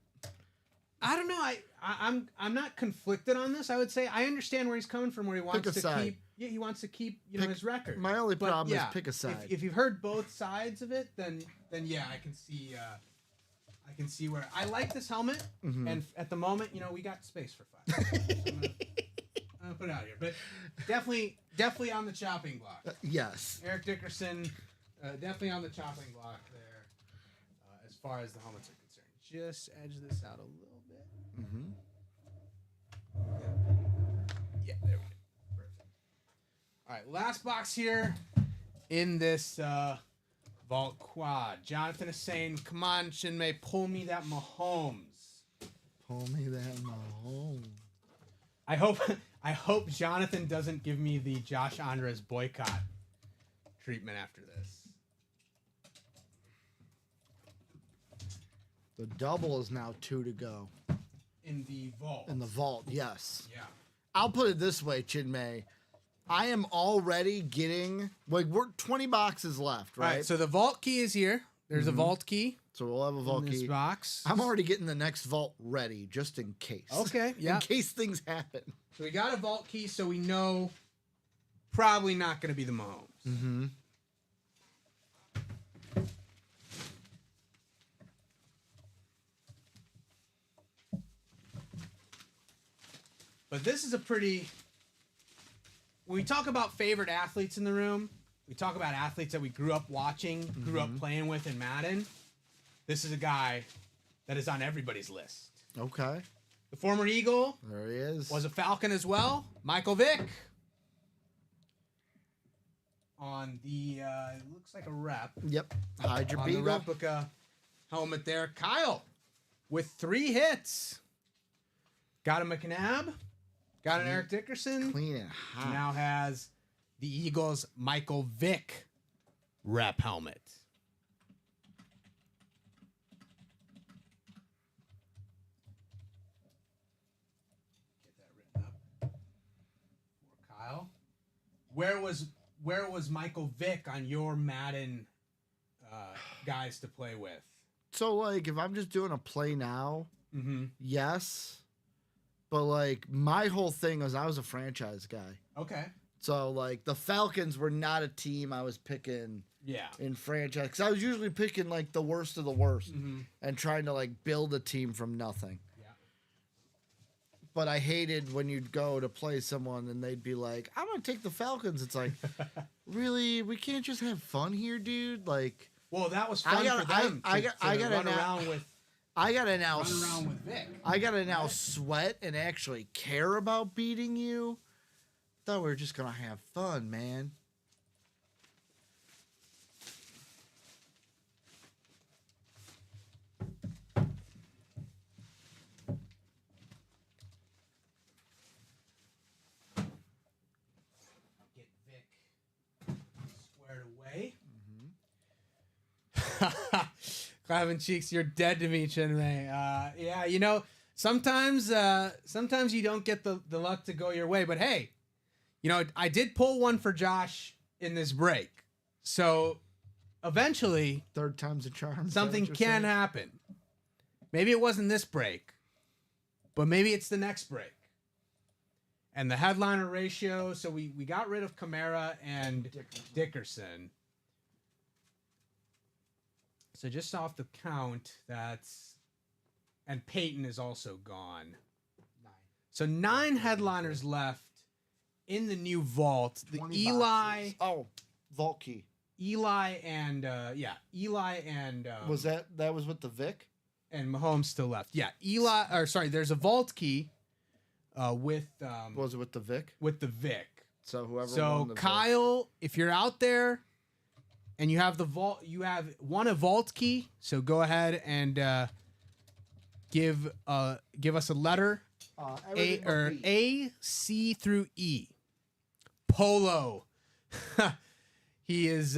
I don't know. I'm not conflicted on this. I would say I understand where he's coming from. Where he wants Pick a to side. keep. Yeah, he wants to keep Pick- his record. My only But, problem yeah, is pick a side. If you've heard both sides of it, then yeah, I can see. I can see where I like this helmet, and at the moment, we got space for 5. So I'm gonna put it out here, but definitely on the chopping block. Yes. Eric Dickerson, definitely on the chopping block there, as far as the helmets are concerned. Just edge this out a little bit. Yeah, there we go. Perfect. All right, last box here in this Vault Quad. Jonathan is saying, "Come on, Chinmay, pull me that Mahomes." Pull me that Mahomes. I hope Jonathan doesn't give me the Josh Andres boycott treatment after this. The double is now 2 to go in the vault. in the vault. Yes. Yeah. I'll put it this way, Chinmay. I am already getting we're 20 boxes left, All right? right. So the vault key is here. There's a vault key So we'll have a in vault this key. box. I'm already getting the next vault ready just in case. Okay. Yeah. In case things happen. So we got a vault key, so we know probably not going to be the Mahomes. Mm-hmm. But this is a pretty. When we talk about favorite athletes in the room, we talk about athletes that we grew up watching, grew up playing with in Madden. This is a guy that is on everybody's list. Okay. The former Eagle There he is. was a Falcon as well. Michael Vick. On the, it looks like a rep. Yep. Hide your On the beagle. replica helmet there. Kyle with 3 hits. Got a McNabb. Got an Eric Dickerson. Clean and hot. Now has the Eagles' Michael Vick rep helmet. Get that written up for Kyle. Where was Michael Vick on your Madden guys to play with? So, like, if I'm just doing a play now, Mm-hmm. yes. But, like, my whole thing was I was a franchise guy. Okay. So, like, the Falcons were not a team I was picking Yeah. in franchise. Because I was usually picking, like, the worst of the worst Mm-hmm. and trying to, like, build a team from nothing. Yeah. But I hated when you'd go to play someone and they'd be like, I'm going to take the Falcons. It's like, really? We can't just have fun here, dude? Like, Well, that was I fun gotta- for them. I to gotta run now- around with I got to now run around with Vic. I gotta now sweat and actually care about beating you. Thought we were just gonna have fun, man. Get Vic squared away. Clavin Cheeks, you're dead to me, Chinmay. Yeah, you know, sometimes you don't get the luck to go your way, but hey, you know, I did pull one for Josh in this break. So eventually Third time's a charm. Is that what something you're can saying? happen. Maybe it wasn't this break, but maybe it's the next break. And the headliner ratio, so we got rid of Kamara and Dickerson. So just off the count, and Peyton is also gone. 9. So 9 headliners left in the new vault. The 20 Eli, boxes. Oh, vault key. Eli and Was that was with the Vic? and Mahomes still left. Yeah, there's a vault key with Was it with the Vic? the Vic. So whoever. So won the Vic. Kyle, if you're out there and you have the vault, you have won a vault key. So go ahead and give us a letter everything but B. A, C through E. Polo. He is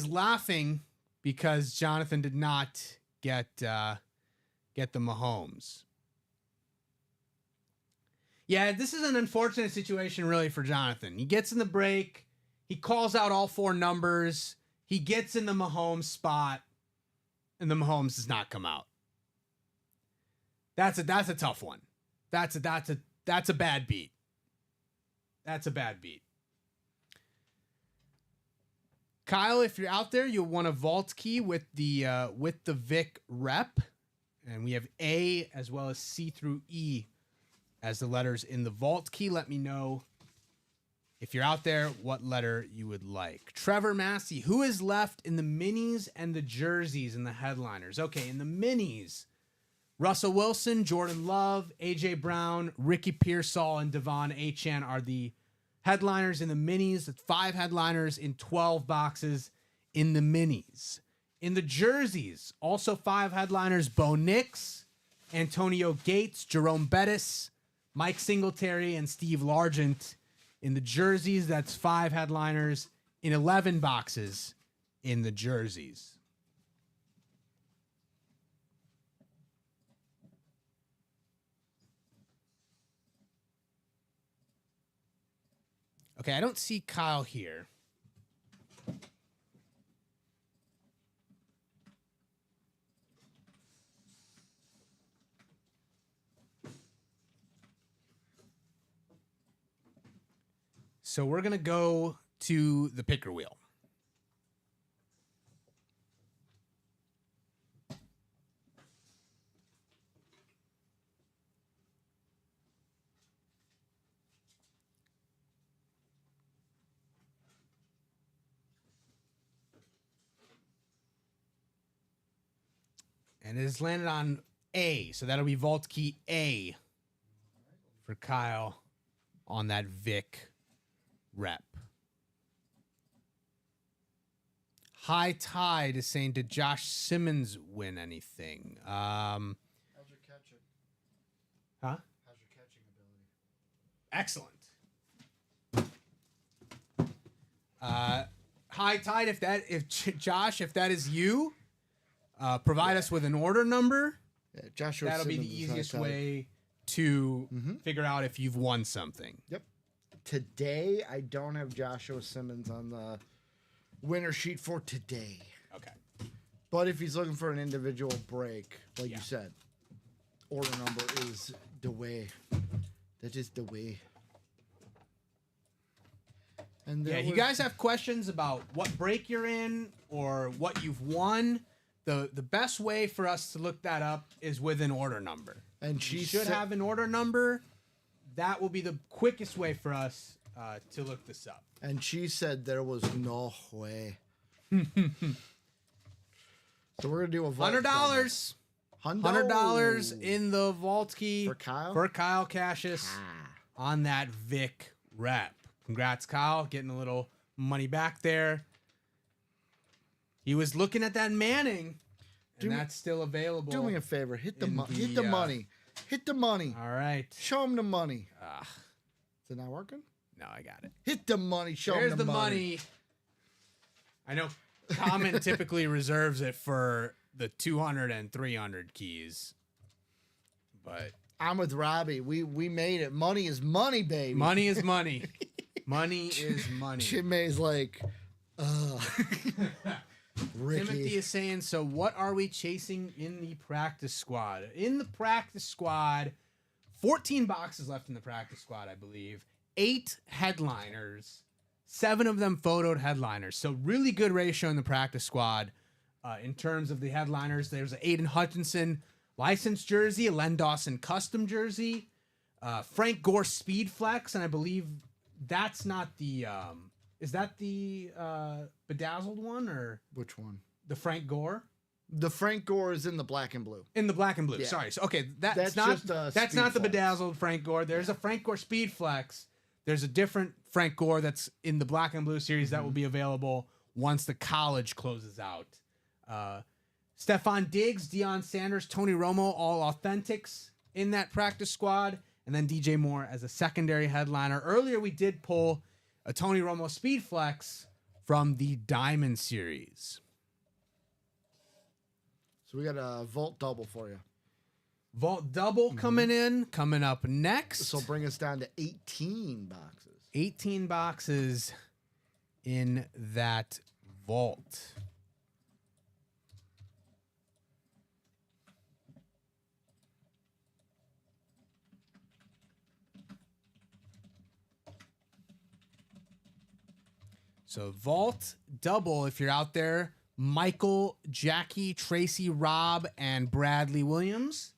laughing because Jonathan did not get the Mahomes. Yeah, this is an unfortunate situation really for Jonathan. He gets in the break, he calls out all 4 numbers, he gets in the Mahomes spot, and the Mahomes does not come out. That's a tough one. That's a bad beat. That's a bad beat. Kyle, if you're out there, you'll want a vault key with the Vic rep, and we have A as well as C through E as the letters in the vault key. Let me know if you're out there what letter you would like. Trevor Massey, who is left in the minis and the jerseys and the headliners? Okay, in the minis, Russell Wilson, Jordan Love, AJ Brown, Ricky Pearsall, and Devon Achane are the headliners in the minis. It's 5 headliners in 12 boxes in the minis. In the jerseys, also 5 headliners: Bo Nix, Antonio Gates, Jerome Bettis, Mike Singletary, and Steve Largent. In the jerseys, that's 5 headliners in 11 boxes in the jerseys. Okay, I don't see Kyle here. So we're going to go to the picker wheel. And it has landed on A. So that'll be vault key A for Kyle on that Vic rep. High Tide is saying, did Josh Simmons win anything? How's your catching? Huh? How's your catching ability? Excellent. High Tide, Josh, if that is you, provide us with an order number. Yeah, Joshua That'll be Simmons the is easiest high tide. way to figure out if you've won something. Yep. Today, I don't have Joshua Simmons on the winner sheet for today. Okay. But if he's looking for an individual break, like Yeah. you said, order number is the way. That is the way. And Yeah, there you was- guys have questions about what break you're in or what you've won. The best way for us to look that up is with an order number. And She she should have an order number. That will be the quickest way for us to look this up. And she said there was no way. So we're gonna do a vault $100. double. $100 in the vault key For Kyle? For Kyle Cassius Ah. on that Vic rep. Congrats, Kyle, getting a little money back there. He was looking at that Manning, and that's still available. Do me a favor, hit the in money. the, Hit the money. Hit the money. All right. Show him the money. Ah, Is it not working? no, I got it. Hit the money. Show There's him the the money. I know Common typically reserves it for the 200 and 300 keys, but I'm with Robbie. We made it. Money is money, baby. money is money. Money is money. Chinmay's like, Ricky. Timothy is saying, so what are we chasing in the practice squad? In the practice squad, 14 boxes left in the practice squad, I believe. 8 headliners, 7 of them photoed headliners. So really good ratio in the practice squad in terms of the headliners. There's an Aiden Hutchinson licensed jersey, a Len Dawson custom jersey, Frank Gore Speed Flex, and I believe that's not the... is that the bedazzled one or Which one? the Frank Gore? The Frank Gore is in the black and blue. In the black and blue. Yeah. Sorry. So, okay, that's That's not just a that's Speed not the Flex. bedazzled Frank Gore. There's a Frank Gore Speed Flex. There's a different Frank Gore that's in the black and blue series that will be available once the college closes out. Stephon Diggs, Deion Sanders, Tony Romo, all authentics in that practice squad, and then DJ Moore as a secondary headliner. Earlier, we did pull a Tony Romo Speed Flex from the Diamond series. So we got a vault double for you. Vault double coming up next. So bring us down to 18 boxes. 18 boxes in that vault. So vault double, if you're out there, Michael, Jackie, Tracy, Rob, and Bradley Williams.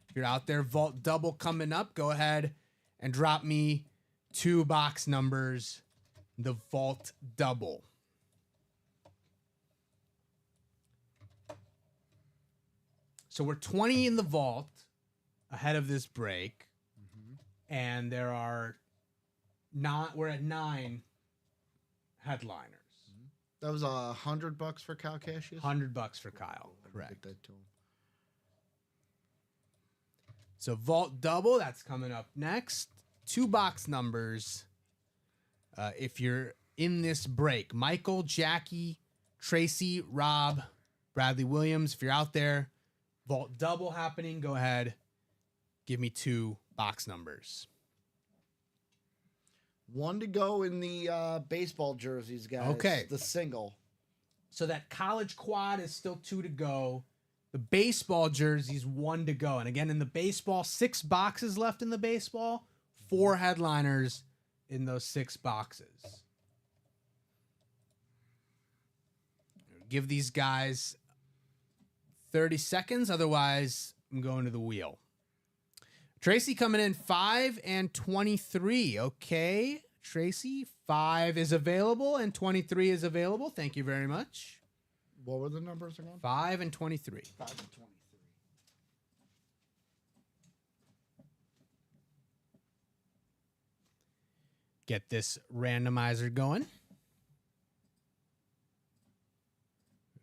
If you're out there, vault double coming up, go ahead and drop me 2 box numbers, the vault double. So we're 20 in the vault ahead of this break. And there are we're at 9 headliners. That was $100 for Cal Cassius. $100 for Kyle. Correct. Get that to him. So vault double, that's coming up next. 2 box numbers. If you're in this break, Michael, Jackie, Tracy, Rob, Bradley Williams. If you're out there, vault double happening. Go ahead, give me 2 box numbers. One to go in the baseball jerseys, guys. Okay. The single. So that college quad is still 2 to go. The baseball jerseys 1 to go. And again, in the baseball, 6 boxes left in the baseball, 4 headliners in those 6 boxes. Give these guys 30 seconds. Otherwise, I'm going to the wheel. Tracy coming in 5 and 23. Okay, Tracy, 5 is available and 23 is available. Thank you very much. What were the numbers again? 5 and 23. 5 and 23. Get this randomizer going.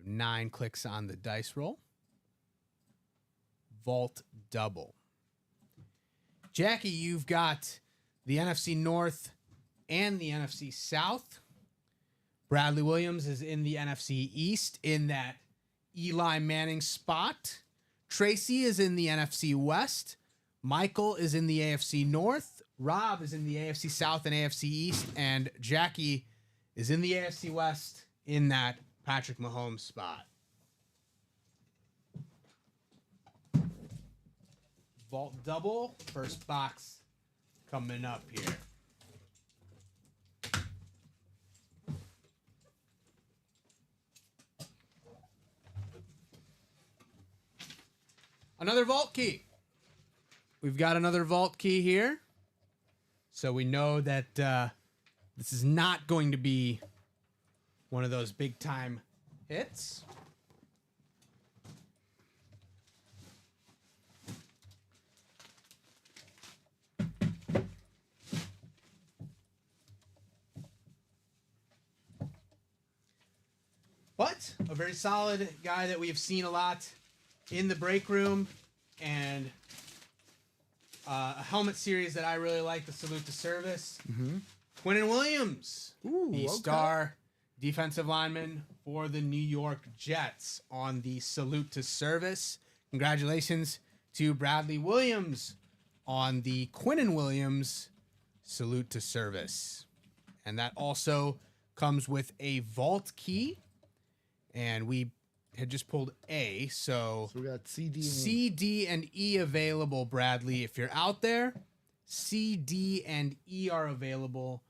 9 clicks on the dice roll. Vault double. Jackie, you've got the NFC North and the NFC South. Bradley Williams is in the NFC East in that Eli Manning spot. Tracy is in the NFC West. Michael is in the AFC North. Rob is in the AFC South and AFC East. And Jackie is in the AFC West in that Patrick Mahomes spot. Vault double. First box coming up here. Another vault key. We've got another vault key here. So we know that this is not going to be one of those big time hits. But a very solid guy that we have seen a lot in the break room, and a helmet series that I really like, the Salute to Service. Quinnen Williams, the star defensive lineman for the New York Jets on the Salute to Service. Congratulations to Bradley Williams on the Quinnen Williams Salute to Service. And that also comes with a vault key. And we had just pulled A, so we got CD and C, D, and E available, Bradley. If you're out there, C, D, and E are available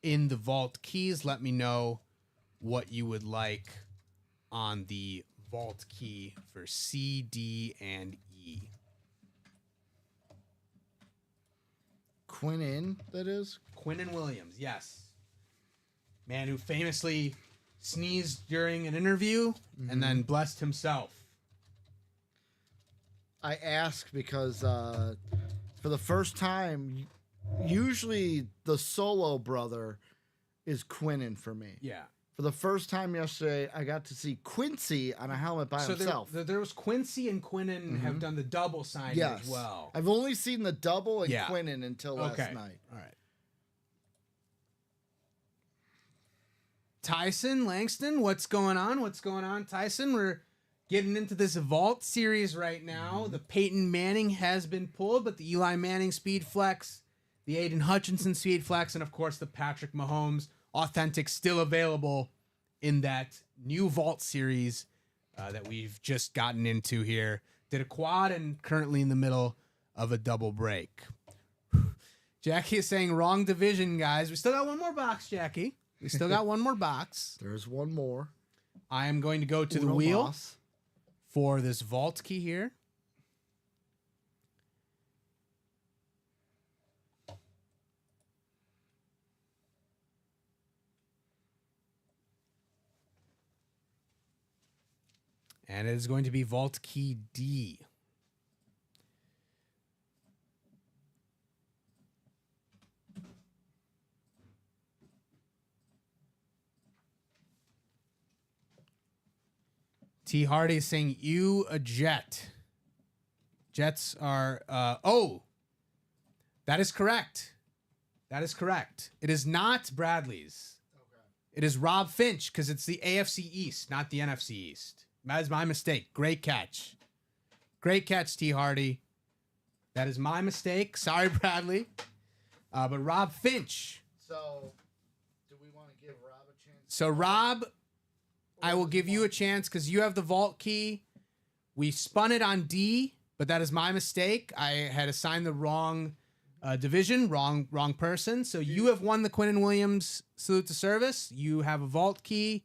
in the vault keys. Let me know what you would like on the vault key for C, D, and E. Quinnen, that is? Quinnen Williams, yes. Man who famously sneezed during an interview and then blessed himself. I ask because for the first time, usually the solo brother is Quinnen for me. Yeah. For the first time yesterday, I got to see Quincy on a helmet by himself. There was Quincy and Quinnen have done the double signing Yes. as well. I've only seen the double and Yeah. Quinnen until last night. All right. Tyson Langston, what's going on? What's going on, Tyson? We're getting into this Vault series right now. The Peyton Manning has been pulled, but the Eli Manning Speed Flex, the Aiden Hutchinson Speed Flex, and of course the Patrick Mahomes Authentic still available in that new Vault series that we've just gotten into here. Did a quad and currently in the middle of a double break. Jackie is saying wrong division, guys. We still got one more box, Jackie. We still got one more box. There's one more. I am going to go to the wheel for this vault key here. And it is going to be vault key D. T. Hardy is saying, you a Jet. Jets are, that is correct. That is correct. It is not Bradley's. Okay. It is Rob Finch, because it's the AFC East, not the NFC East. That is my mistake. Great catch. Great catch, T. Hardy. That is my mistake. Sorry, Bradley. But Rob Finch So, do we want to give Rob a chance? So Rob, I will give you a chance because you have the vault key. We spun it on D, but that is my mistake. I had assigned the wrong division, wrong person. So you have won the Quinnen Williams Salute to Service. You have a vault key.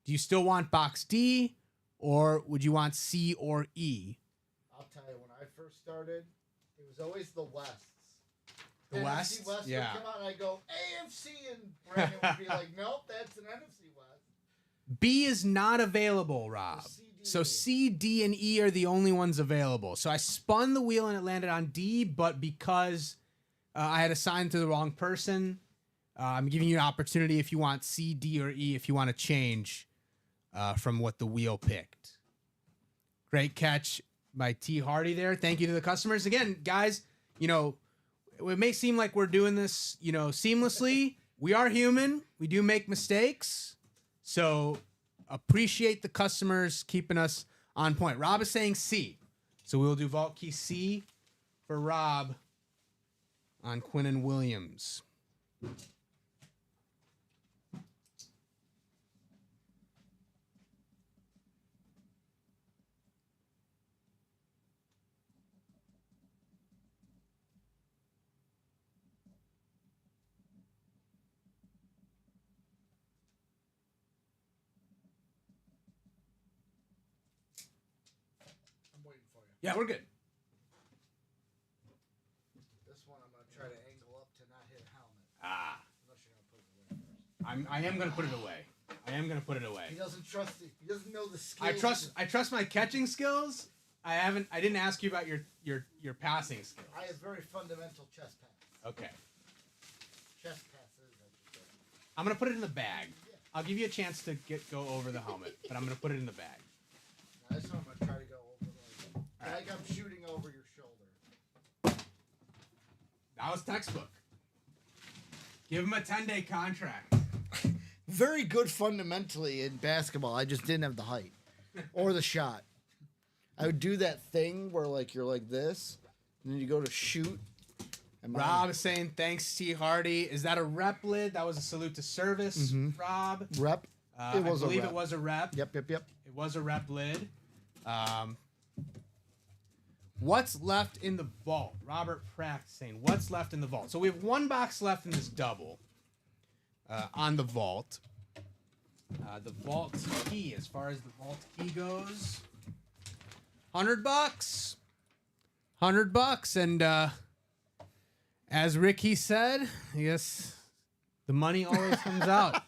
Do you still want box D, or would you want C or E? I'll tell you, when I first started, it was always the Wests. The NFC West? West Yeah. would come out and I'd go, AFC, and Brandon would be like, nope, that's an NFC West. B is not available, Rob. So C, D, and E are the only ones available. So I spun the wheel and it landed on D, but because I had assigned to the wrong person, I'm giving you an opportunity if you want C, D, or E, if you want to change from what the wheel picked. Great catch by T. Hardy there. Thank you to the customers. Again, guys, you know, it may seem like we're doing this, you know, seamlessly. We are human. We do make mistakes. So appreciate the customers keeping us on point. Rob is saying C. So we will do vault key C for Rob on Quinnen Williams. I'm waiting for you. Yeah, we're good. This one I'm going to try to angle up to not hit a helmet. Ah, Unless you're going to put it away first. I am going to put it away. I am going to put it away. He doesn't trust it. He doesn't know the skills. I trust my catching skills. I didn't ask you about your passing skills. I have very fundamental chest pass. Okay. Chest passes, I should say. I'm going to put it in the bag. I'll give you a chance to go over the helmet, but I'm going to put it in the bag. Now, this one I'm going to try to go over like I'm shooting over your shoulder. That was textbook. Give him a 10-day contract. Very good fundamentally in basketball. I just didn't have the height or the shot. I would do that thing where like you're like this, and then you go to shoot. And Rob is saying thanks, T. Hardy. Is that a rep lid? That was a salute to service, Rob. Rep. I believe it was a rep. Yep. It was a rep lid. What's left in the vault? Robert Pratt saying, what's left in the vault? So we have one box left in this double on the vault. The vault key, as far as the vault key goes, $100. $100. And as Ricky said, I guess the money always comes out.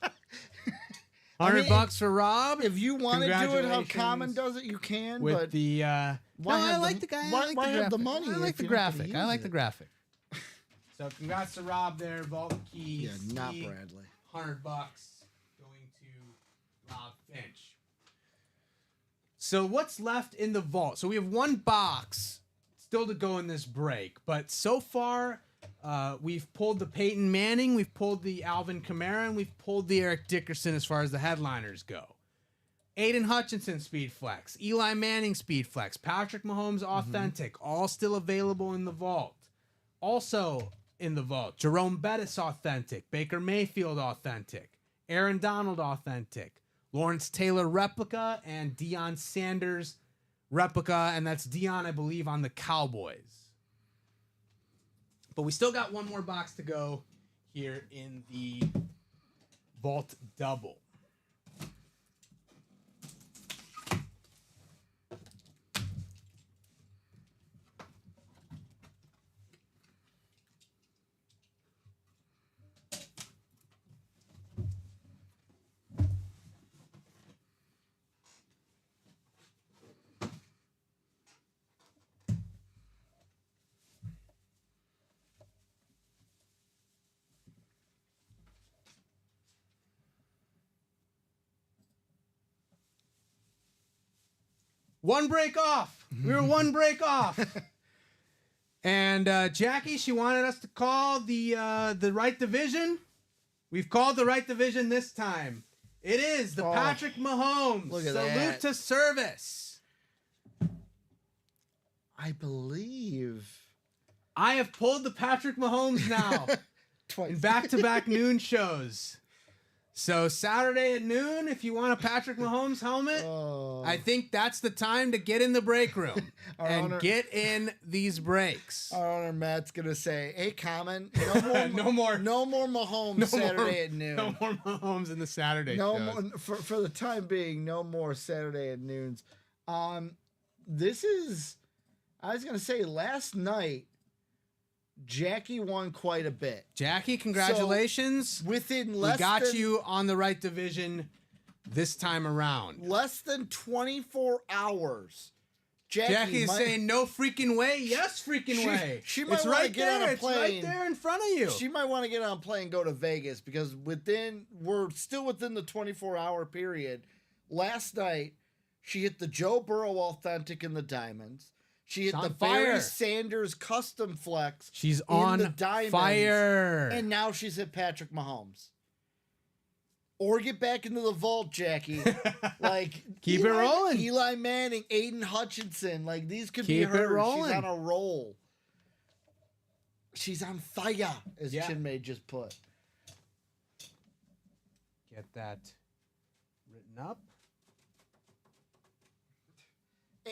$100 for Rob. If you want to do it how Congratulations Common does it, you can. with but the why I have like the- the guy. why- I like why the have the graphic. money I like if the you're not gonna graphic. I use like it? the graphic. So congrats to Rob there. Vault key. yeah, not C, Bradley. $100 going to Rob Finch. So what's left in the vault? So we have one box still to go in this break, but so far we've pulled the Peyton Manning, we've pulled the Alvin Kamara, and we've pulled the Eric Dickerson as far as the headliners go. Aiden Hutchinson Speed Flex, Eli Manning Speed Flex, Patrick Mahomes Authentic, all still available in the vault. Also in the vault, Jerome Bettis Authentic, Baker Mayfield Authentic, Aaron Donald Authentic, Lawrence Taylor Replica, and Deion Sanders Replica, and that's Deion, I believe, on the Cowboys. But we still got one more box to go here in the vault double. One break off. We were one break off. And Jackie, she wanted us to call the right division. We've called the right division this time. It is the Patrick Mahomes Look at Salute that. to Service. I believe. I have pulled the Patrick Mahomes now. Twice. in back-to-back noon shows. So Saturday at noon, if you want a Patrick Mahomes helmet, Oh. I think that's the time to get in the break room Our and owner- get in these breaks. Our owner Matt's gonna say, "Hey, Common, No more- no more Mahomes Saturday at noon. No more Mahomes in the Saturday No shows. more for the time being. No more Saturday at noons. This is. I was gonna say last night, Jackie won quite a bit. Jackie, congratulations. Within We less got than, you on the right division this time around. less than 24 hours. Jackie is might- saying no freaking way. Yes, freaking way. she might it's wanna right get on there. a It's right plane. there in front of you. She might want to get on a plane and go to Vegas because we're still within the 24-hour period. Last night, she hit the Joe Burrow Authentic in the diamonds. She hit She's the on fire. Barry Sanders Custom Flex. She's in on the diamonds. fire. And now she's hit Patrick Mahomes. Or get back into the vault, Jackie. Like Keep it rolling. Eli Manning, Aiden Hutchinson. Like these could be Keep it hers. rolling. She's on a roll. She's on fire, as Yeah. Chinmay just put. Get that written up.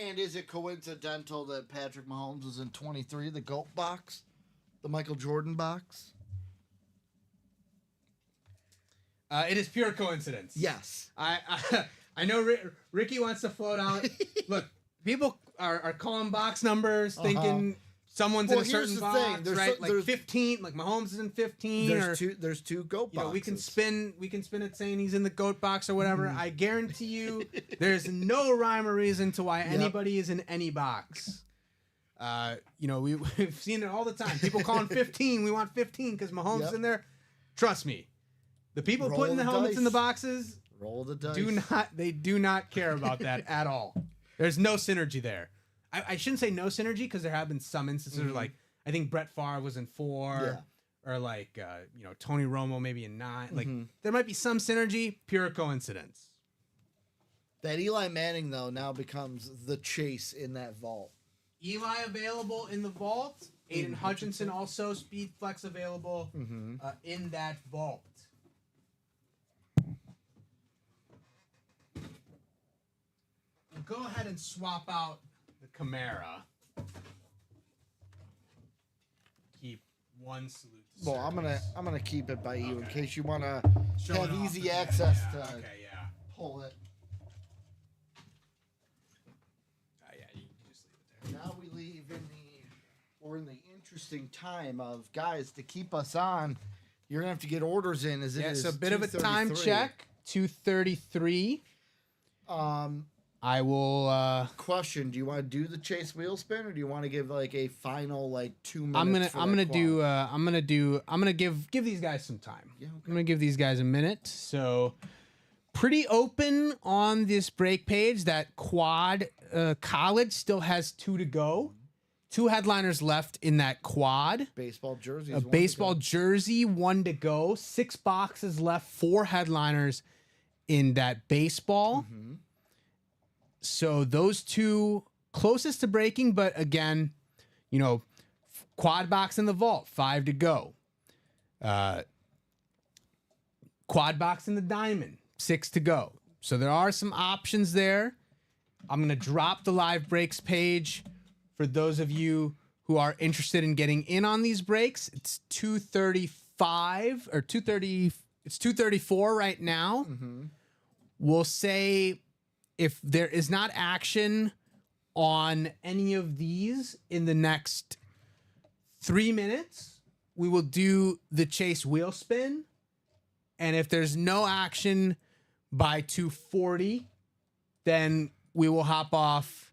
And is it coincidental that Patrick Mahomes was in 23, the GOAT box? The Michael Jordan box? It is pure coincidence. Yes. I know Ricky wants to float out. Look, people are calling box numbers, thinking someone's Well, in a here's certain the box, thing. There's right? so- like there's- 15, like Mahomes is in 15, or There's two GOAT you know, boxes. we can spin it saying he's in the GOAT box or whatever. Mm-hmm. I guarantee you, there's no rhyme or reason to why anybody is in any box. You know, we've seen it all the time. People calling 15. We want 15 because Mahomes Yep. is in there. Trust me, the people Roll putting the the helmets in the dice. boxes Roll the dice. do not care about that at all. There's no synergy there. I shouldn't say no synergy because there have been some instances where, like, I think Brett Favre was in 4, or like you know, Tony Romo maybe in 9. Like there might be some synergy, pure coincidence. That Eli Manning, though, now becomes the chase in that vault. Eli available in the vault. Aiden Hutchinson also speed flex available in that vault. We'll go ahead and swap out the Camara. Keep one salute. To Well, service. I'm gonna keep it by you in case you want to Show it have off easy again. access Yeah, to okay, yeah. pull it. Yeah, you can just leave it there. Now we're in the interesting time of guys to keep us on. You're gonna have to get orders in as it Yeah, is. so a bit of a time 2:33. check. 2:33. I will. Question: do you want to do the chase wheel spin, or do you want to give like a final 2 minutes? I'm gonna give these guys some time. Yeah, okay. I'm gonna give these guys a minute. So pretty open on this break page. That quad college still has 2 to go. 2 headliners left in that quad. baseball jerseys. A baseball jersey, 1 to go. 6 boxes left. 4 headliners in that baseball. So those 2 closest to breaking, but again, you know, quad box in the vault, 5 to go. Quad box in the diamond, 6 to go. So there are some options there. I'm going to drop the live breaks page for those of you who are interested in getting in on these breaks. It's 2:35 or 2:30. It's 2:34 right now. We'll say if there is not action on any of these in the next 3 minutes, we will do the chase wheel spin. And if there's no action by 2:40, then we will hop off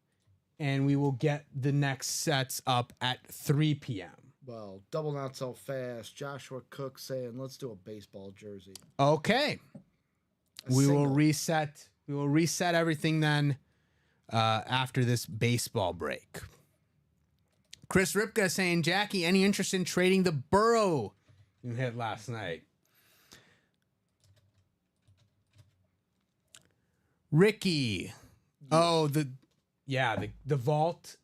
and we will get the next sets up at 3 p.m. Well, double not so fast. Joshua Cook saying, "Let's do a baseball jersey." Okay. We will single. reset. We will reset everything then after this baseball break. Chris Ripka saying, Jackie, any interest in trading the Burrow you hit last night? Ricky. Oh, the vault,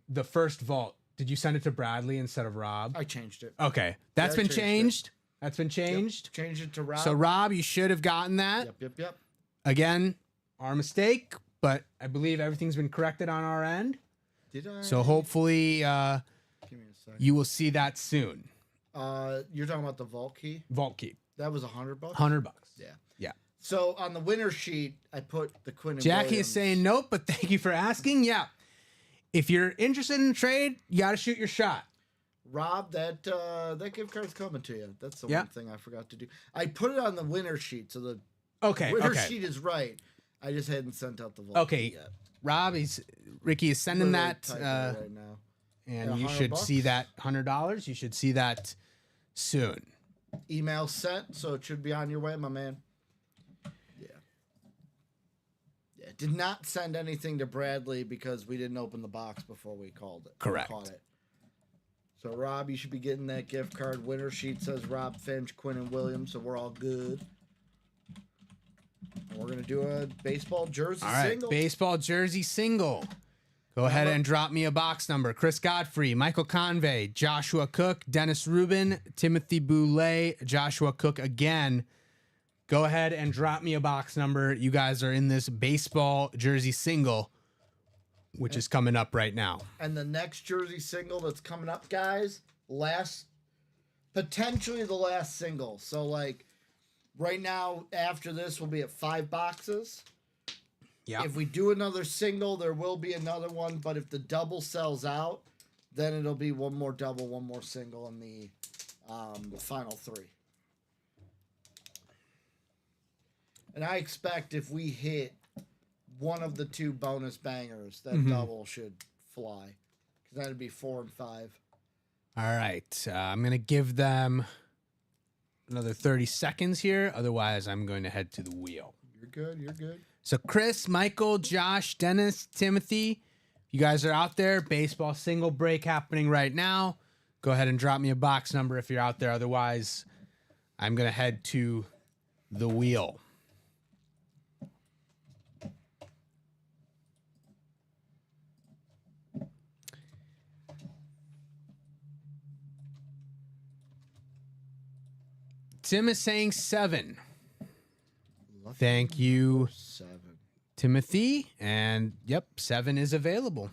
the first vault. Did you send it to Bradley instead of Rob? I changed it. Okay, that's Yeah, I been changed it. changed. That's been changed. Change it to Rob. So Rob, you should have gotten that. Yep. Again, our mistake, but I believe everything's been corrected on our end. Did I? So hopefully Give me a second. you will see that soon. You're talking about the vault key? Vault key, That was $100. $100. Yeah. Yeah. So on the winner sheet, I put the Quinn and Jackie Williams. is saying nope, but thank you for asking. Yeah. If you're interested in the trade, you got to shoot your shot. Rob, that gift card's coming to you. That's the Yeah. one thing I forgot to do. I put it on the winner sheet, so the Okay. winner Okay. sheet is right. I just hadn't sent out the vault Okay. key yet. Rob, Ricky is sending Literally that, typing it right now. and Yeah, you should see $100. that $100. You should see that soon. Email sent, so it should be on your way, my man. Yeah, did not send anything to Bradley because we didn't open the box before we called it. Correct. Caught it. So Rob, you should be getting that gift card. Winner sheet says Rob Finch, Quinn and Williams, so we're all good. And we're gonna do a baseball jersey All right. single. Baseball jersey single. Go ahead and drop me a box number. Chris Godfrey, Michael Convey, Joshua Cook, Dennis Rubin, Timothy Boulay, Joshua Cook again. Go ahead and drop me a box number. You guys are in this baseball jersey single, which is coming up right now. And the next jersey single that's coming up, guys, potentially the last single. So like right now, after this, we'll be at 5 boxes. Yeah. If we do another single, there will be another one. But if the double sells out, then it'll be one more double, one more single in the final 3. And I expect if we hit one of the 2 bonus bangers, that double should fly. Because that'd be 4 and 5. All right. I'm going to give them another 30 seconds here. Otherwise, I'm going to head to the wheel. You're good. You're good. So Chris, Michael, Josh, Dennis, Timothy, you guys are out there. Baseball single break happening right now. Go ahead and drop me a box number if you're out there. Otherwise, I'm going to head to the wheel. Tim is saying 7. Thank you, 7. Timothy. And yep, 7 is available.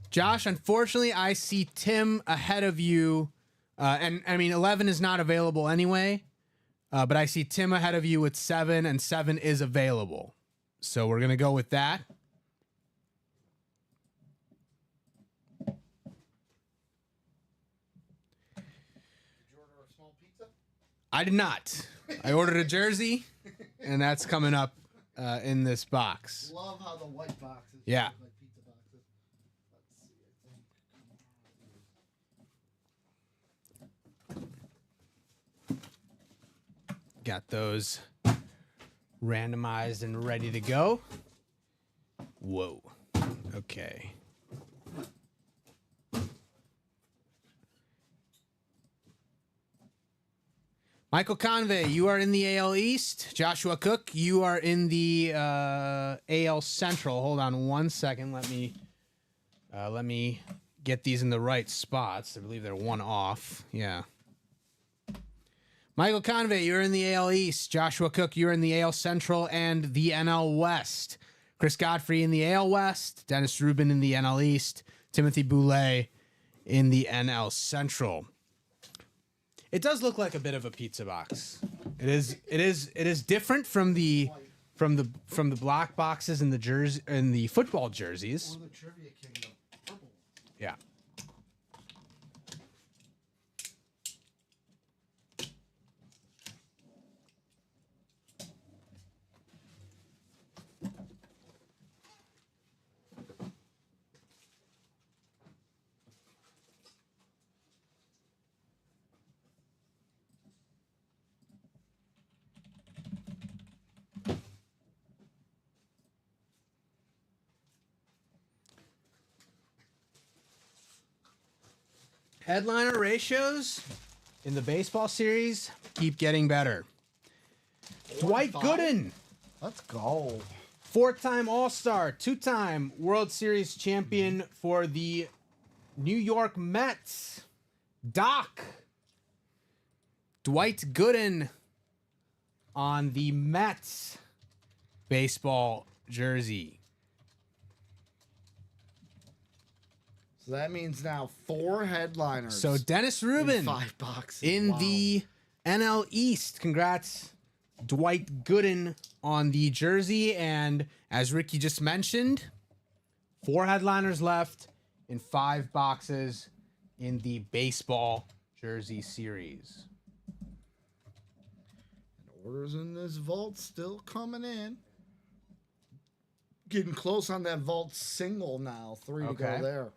Josh, unfortunately, I see Tim ahead of you. And I mean, 11 is not available anyway. But I see Tim ahead of you with 7, and 7 is available. So we're going to go with that. I did not. I ordered a jersey, and that's coming up in this box. Love how the white boxes. Yeah. look like pizza boxes. Let's see. Got those randomized and ready to go. Whoa. Okay. Michael Convey, you are in the AL East. Joshua Cook, you are in the AL Central. Hold on one second. Let me get these in the right spots. I believe they're one off. Yeah. Michael Convey, you're in the AL East. Joshua Cook, you're in the AL Central and the NL West. Chris Godfrey in the AL West. Dennis Rubin in the NL East. Timothy Boulay in the NL Central. It does look like a bit of a pizza box. It is different from the block boxes and the jersey and the football jerseys. Or the Trivia Kingdom. Purple. Yeah. Headliner ratios in the baseball series keep getting better. Dwight 5. Gooden, Let's go. 4-time All-Star, 2-time World Series champion for the New York Mets. Doc. Dwight Gooden on the Mets baseball jersey. So that means now 4 headliners. So Dennis Rubin in 5 boxes. in Wow. the NL East. Congrats, Dwight Gooden on the jersey. And as Ricky just mentioned, 4 headliners left in 5 boxes in the baseball jersey series. Orders in this vault still coming in. Getting close on that vault single now. 3 to Okay. go there.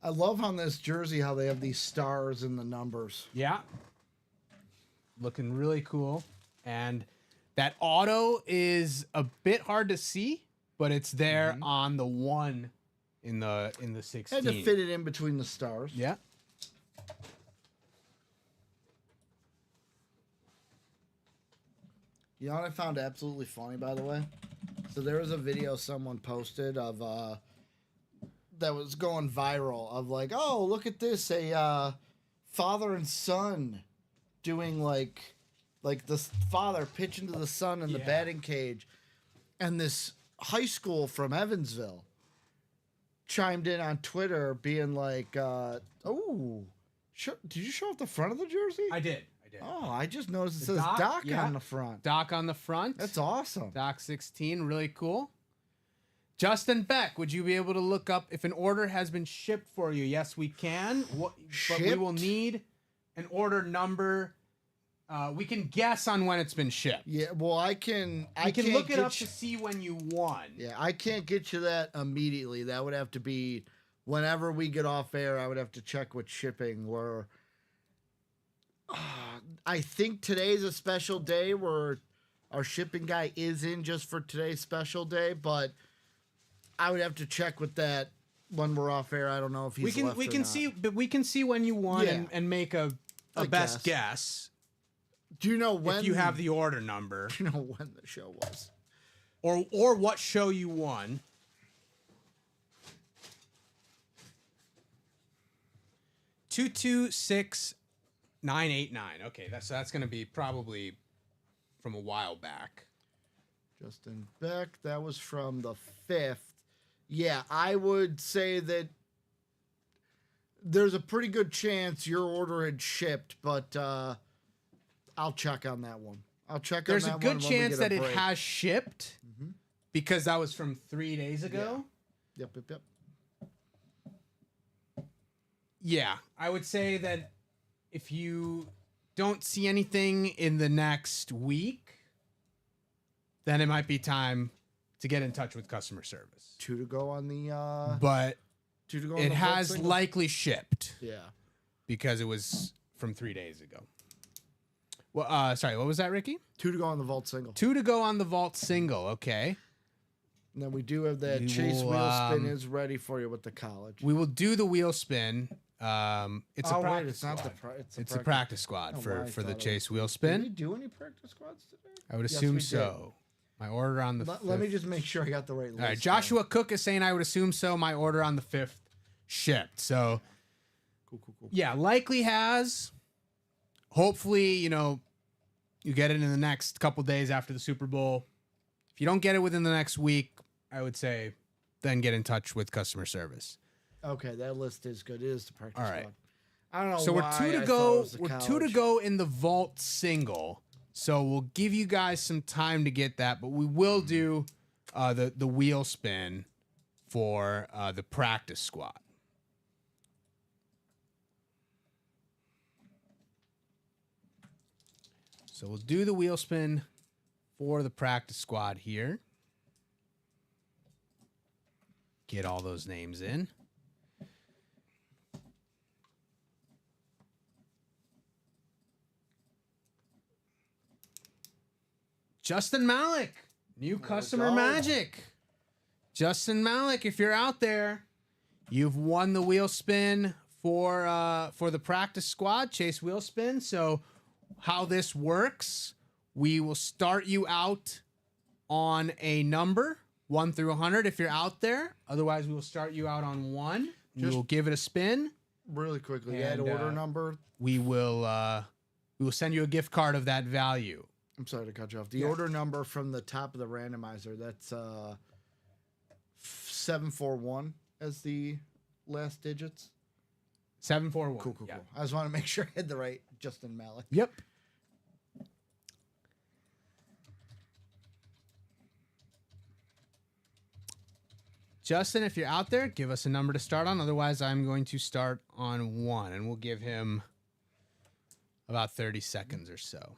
I love on this jersey how they have these stars in the numbers. Yeah. Looking really cool. And that auto is a bit hard to see, but it's there on the 1 in the 16. Had to fit it in between the stars. Yeah. You know what I found absolutely funny, by the way? So there was a video someone posted of that was going viral of like, oh, look at this, a father and son doing like the father pitching to the son in the Yeah. batting cage, and this high school from Evansville chimed in on Twitter being like, oh, did you show off the front of the jersey? I did. Oh, I just noticed it The says Doc, Doc yeah. on the front. Doc on the front. That's awesome. Doc 16, really cool. Justin Beck, would you be able to look up if an order has been shipped for you? Yes, we can. But we will Shipped? need an order number. We can guess on when it's been shipped. Yeah, well, I can can look it get up to see when you won. Yeah, I can't get you that immediately. That would have to be whenever we get off air. I would have to check with shipping. Where I think today's a special day where our shipping guy is in just for today's special day, but I would have to check with that when we're off air. I don't know if he's We can left we or can not. see, but we can see when you won Yeah. and make a A best guess Do you know when if you have the order number Do you know when the show was? or what show you won. Two 226-989. Okay, that's going to be probably from a while back. Justin Beck, that was from the 5th. Yeah, I would say that there's a pretty good chance your order had shipped, but I'll check on that one. I'll check There's on a that good one when we chance get a that it break. has shipped because that was from 3 days ago. Yep. Yeah, I would say that if you don't see anything in the next week, then it might be time to get in touch with customer service. 2 to go on the But 2 to go on it the has single? likely shipped Yeah. because it was from 3 days ago. Well, sorry, what was that, Ricky? 2 to go on the vault single. 2 to go on the vault single. Okay. And then we do have that We Chase will, wheel spin is ready for you with the college. We will do the wheel spin. It's a practice it's not squad. the It's a practice squad Oh, for I the thought it Chase wheel Did we spin. do any practice squads today? I would Yes, assume we did. so. My order on the Let me 5th. just make sure I got the right list. All right, Joshua Cook is saying I would assume so. My order on the 5th shipped. So Cool. yeah, likely has. Hopefully, you get it in the next couple days after the Super Bowl. If you don't get it within the next week, I would say then get in touch with customer service. Okay, that list is good. It is the practice All right. squad. I don't know. So we're why 2 I to thought it go. was the We're 2 to college. go in the vault single. So we'll give you guys some time to get that, but we will do the wheel spin for the practice squad. So we'll do the wheel spin for the practice squad here. Get all those names in. Justin Malik, new customer go. magic. Justin Malik, if you're out there, you've won the wheel spin for the practice squad, Chase wheel spin. So how this works, we will start you out on a number. 1 through 100 if you're out there. Otherwise, we will start you out on 1. We will give it a spin. Really quickly, And, add order number. We will send you a gift card of that value. I'm sorry to cut you off. The order number from the top of the randomizer, that's 741 as the last digits. 741. Cool. Yeah. I just want to make sure I had the right Justin Malik. Yep. Justin, if you're out there, give us a number to start on. Otherwise, I'm going to start on 1, and we'll give him about 30 seconds or so.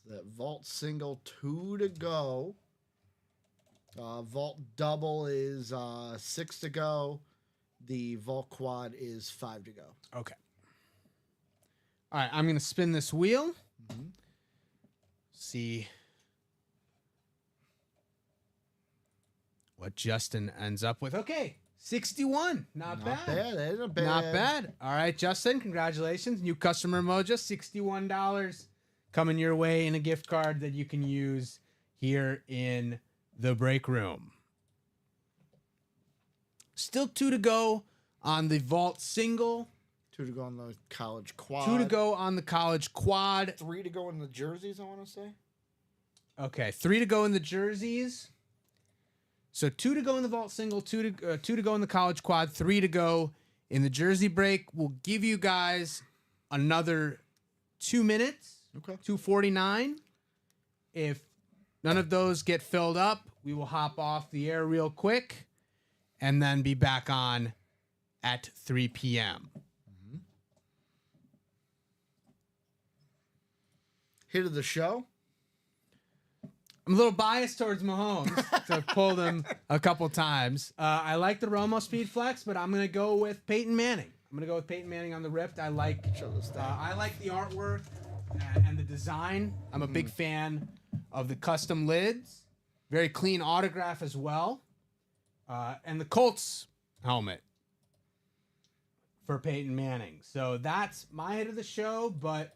That vault single 2 to go. Vault double is 6 to go. The vault quad is 5 to go. Okay. All right, I'm going to spin this wheel. See what Justin ends up with. Okay, 61. Not bad. That ain't bad. Not bad. All right, Justin, congratulations. New customer mojo, $61 coming your way in a gift card that you can use here in the break room. Still 2 to go on the vault single. 2 to go on the college quad. 2 to go on the college quad. 3 to go in the jerseys, I want to say. Okay, 3 to go in the jerseys. So 2 to go in the vault single, 2 to go in the college quad, 3 to go in the jersey break. We'll give you guys another 2 minutes. Okay. 2:49. If none of those get filled up, we will hop off the air real quick and then be back on at 3 p.m. Hit of the show. I'm a little biased towards Mahomes, so I've pulled him a couple times. I like the Romo Speed Flex, but I'm going to go with Peyton Manning. I'm going to go with Peyton Manning on the Rift. I like the artwork and the design. I'm a big fan of the custom lids. Very clean autograph as well. And the Colts helmet for Peyton Manning. So that's my hit of the show, but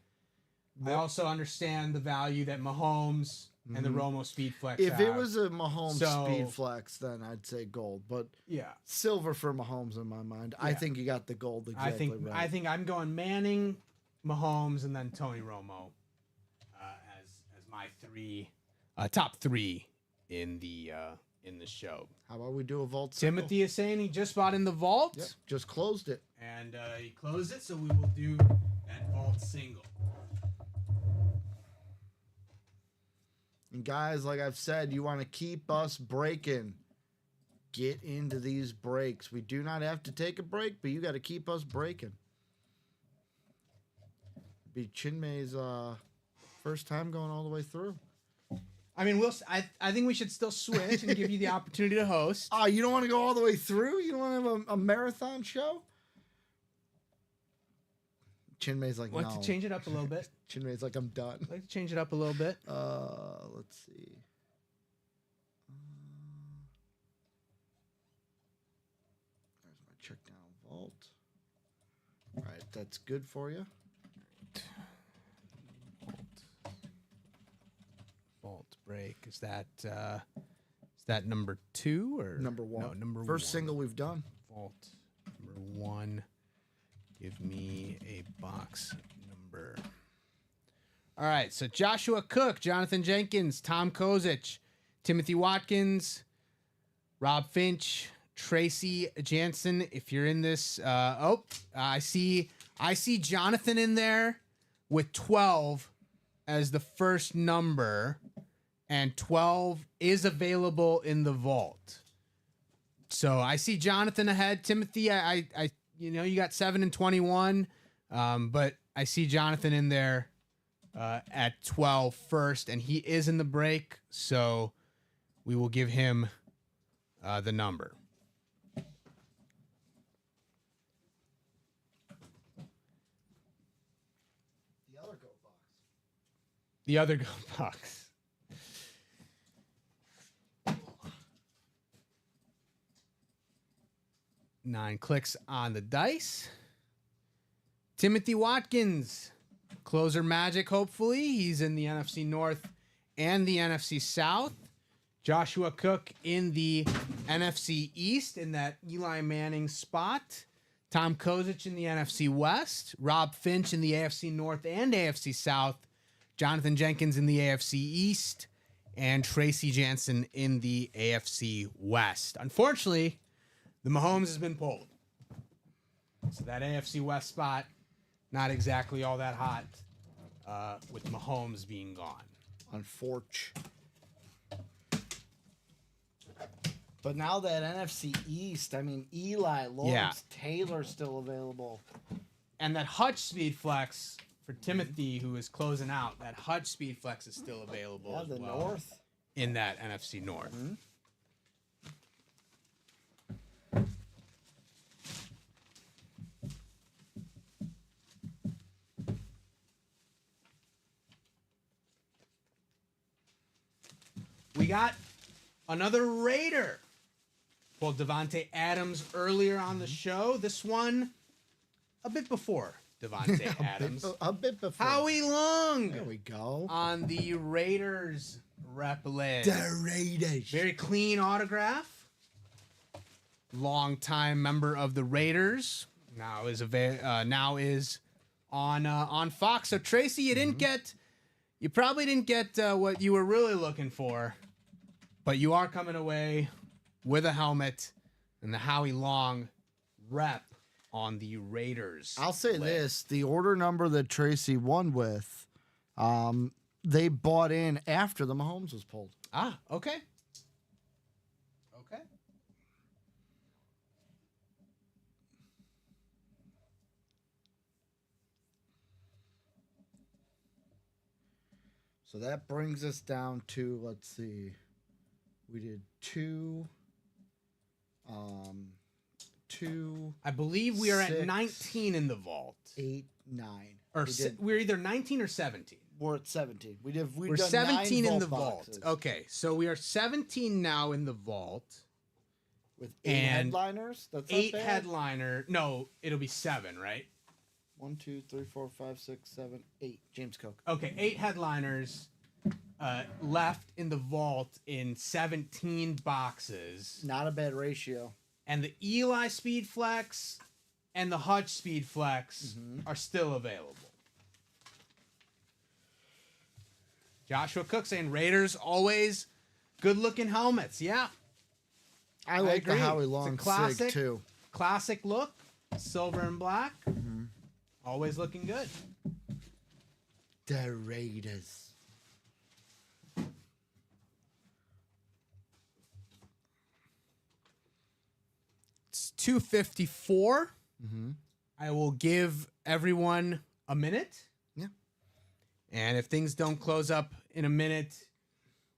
I also understand the value that Mahomes and the Romo Speed Flex If have. it was a Mahomes Speed Flex, then I'd say gold. But yeah, silver for Mahomes in my mind. I think you got the gold exactly right. I think I'm going Manning, Mahomes, and then Tony Romo as my top three in the show. How about we do a vault? Timothy is saying he just bought in the vault. Yep, just closed it. And he closed it, so we will do that vault single. And guys, like I've said, you want to keep us breaking. Get into these breaks. We do not have to take a break, but you got to keep us breaking. Be Chinmay's first time going all the way through. I mean, I think we should still switch and give you the opportunity to host. Oh, you don't want to go all the way through? You don't want to have a marathon show? Chinmay's like, I'd like to change it up a little bit. Chinmay's like, I'm done. I'd like to change it up a little bit. Let's see. There's my check down vault. All right, that's good for you. Vault break. Is that number 2 or Number 1. No, number First 1. single we've done. Vault number 1. Give me a box number. All right, so Joshua Cook, Jonathan Jenkins, Tom Kozic, Timothy Watkins, Rob Finch, Tracy Jansen. If you're in this, I see Jonathan in there with 12 as the first number, and 12 is available in the vault. So I see Jonathan ahead. Timothy, I you got 7 and 21, but I see Jonathan in there at 12 first, and he is in the break, so we will give him the number. The other go box. 9 clicks on the dice. Timothy Watkins, closer magic, hopefully. He's in the NFC North and the NFC South. Joshua Cook in the NFC East in that Eli Manning spot. Tom Kozic in the NFC West. Rob Finch in the AFC North and AFC South. Jonathan Jenkins in the AFC East. And Tracy Jansen in the AFC West. Unfortunately, the Mahomes has been pulled. So that AFC West spot, not exactly all that hot with Mahomes being gone. Unfortunate. But now that NFC East, I mean, Eli, Lawrence, Taylor still available. And that Hutch speed flex for Timothy, who is closing out, that Hutch speed flex is still available as the well North. in that NFC North. Mm-hmm. We got another Raider. Well, Devontae Adams earlier on the show. This one a bit before Devontae Adams. A bit before. Howie Long There we go. on the Raiders rep list. The Raiders. Very clean autograph. Longtime member of the Raiders. Now is on Fox. So Tracy, you probably didn't get what you were really looking for, but you are coming away with a helmet and the Howie Long rep on the Raiders. I'll say this: the order number that Tracy won with, they bought in after the Mahomes was pulled. Ah, okay. Okay. So that brings us down to, let's see, we did two. I believe we are at 6, 19 in the vault. 8, 9. Or we're either 19 or 17. We're at 17. We're done 17 9 in the boxes vault. Okay, so we are 17 now in the vault. with 8 and headliners. That's not 8 bad. headliner. No, it'll be 7, right? 1, 2, 3, 4, 5, 6, 7, 8. James Cook. Okay, 8 headliners left in the vault in 17 boxes. Not a bad ratio. And the Eli Speed Flex and the Hutch Speed Flex are still available. Joshua Cook saying Raiders always good looking helmets. Yeah. I like the agree. Howie It's a Long classic. sig too. Classic look. Silver and black. Always looking good. The Raiders. It's 2:54. I will give everyone a minute. Yeah. And if things don't close up in a minute,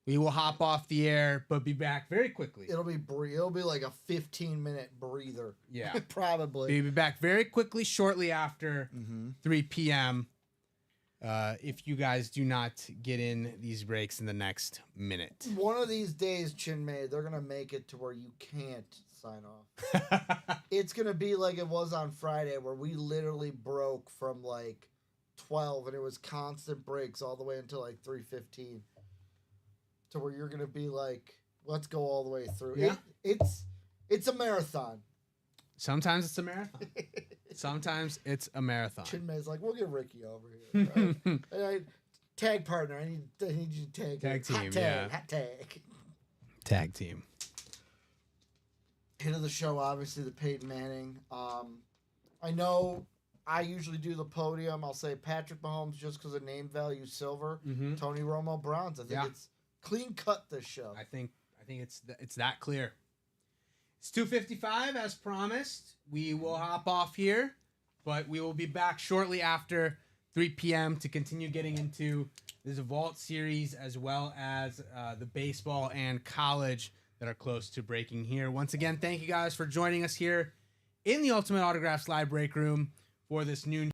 we will hop off the air, but be back very quickly. It'll be like a 15-minute breather. Yeah. Probably. We'll be back very quickly shortly after 3 p.m. If you guys do not get in these breaks in the next minute. One of these days, Chinmay, they're gonna make it to where you can't sign off. It's gonna be like it was on Friday, where we literally broke from like 12, and it was constant breaks all the way until like 3:15. To where you're gonna be like, let's go all the way through. Yeah. It's a marathon. Sometimes it's a marathon. Sometimes it's a marathon. Chinmay's like, we'll get Ricky over here. Right? Tag partner, I need you to tag. Tag him. team, Hot tag, yeah. hot tag. Tag team. Hit of the show, obviously, the Peyton Manning. I know I usually do the podium. I'll say Patrick Mahomes just because of name value, silver. Tony Romo, bronze. I think it's clean cut this show. I think it's that clear. It's 2:55 as promised. We will hop off here, but we will be back shortly after 3 p.m. to continue getting into this Vault series as well as the baseball and college that are close to breaking here. Once again, thank you guys for joining us here in the Ultimate Autographs Live Break Room for this noon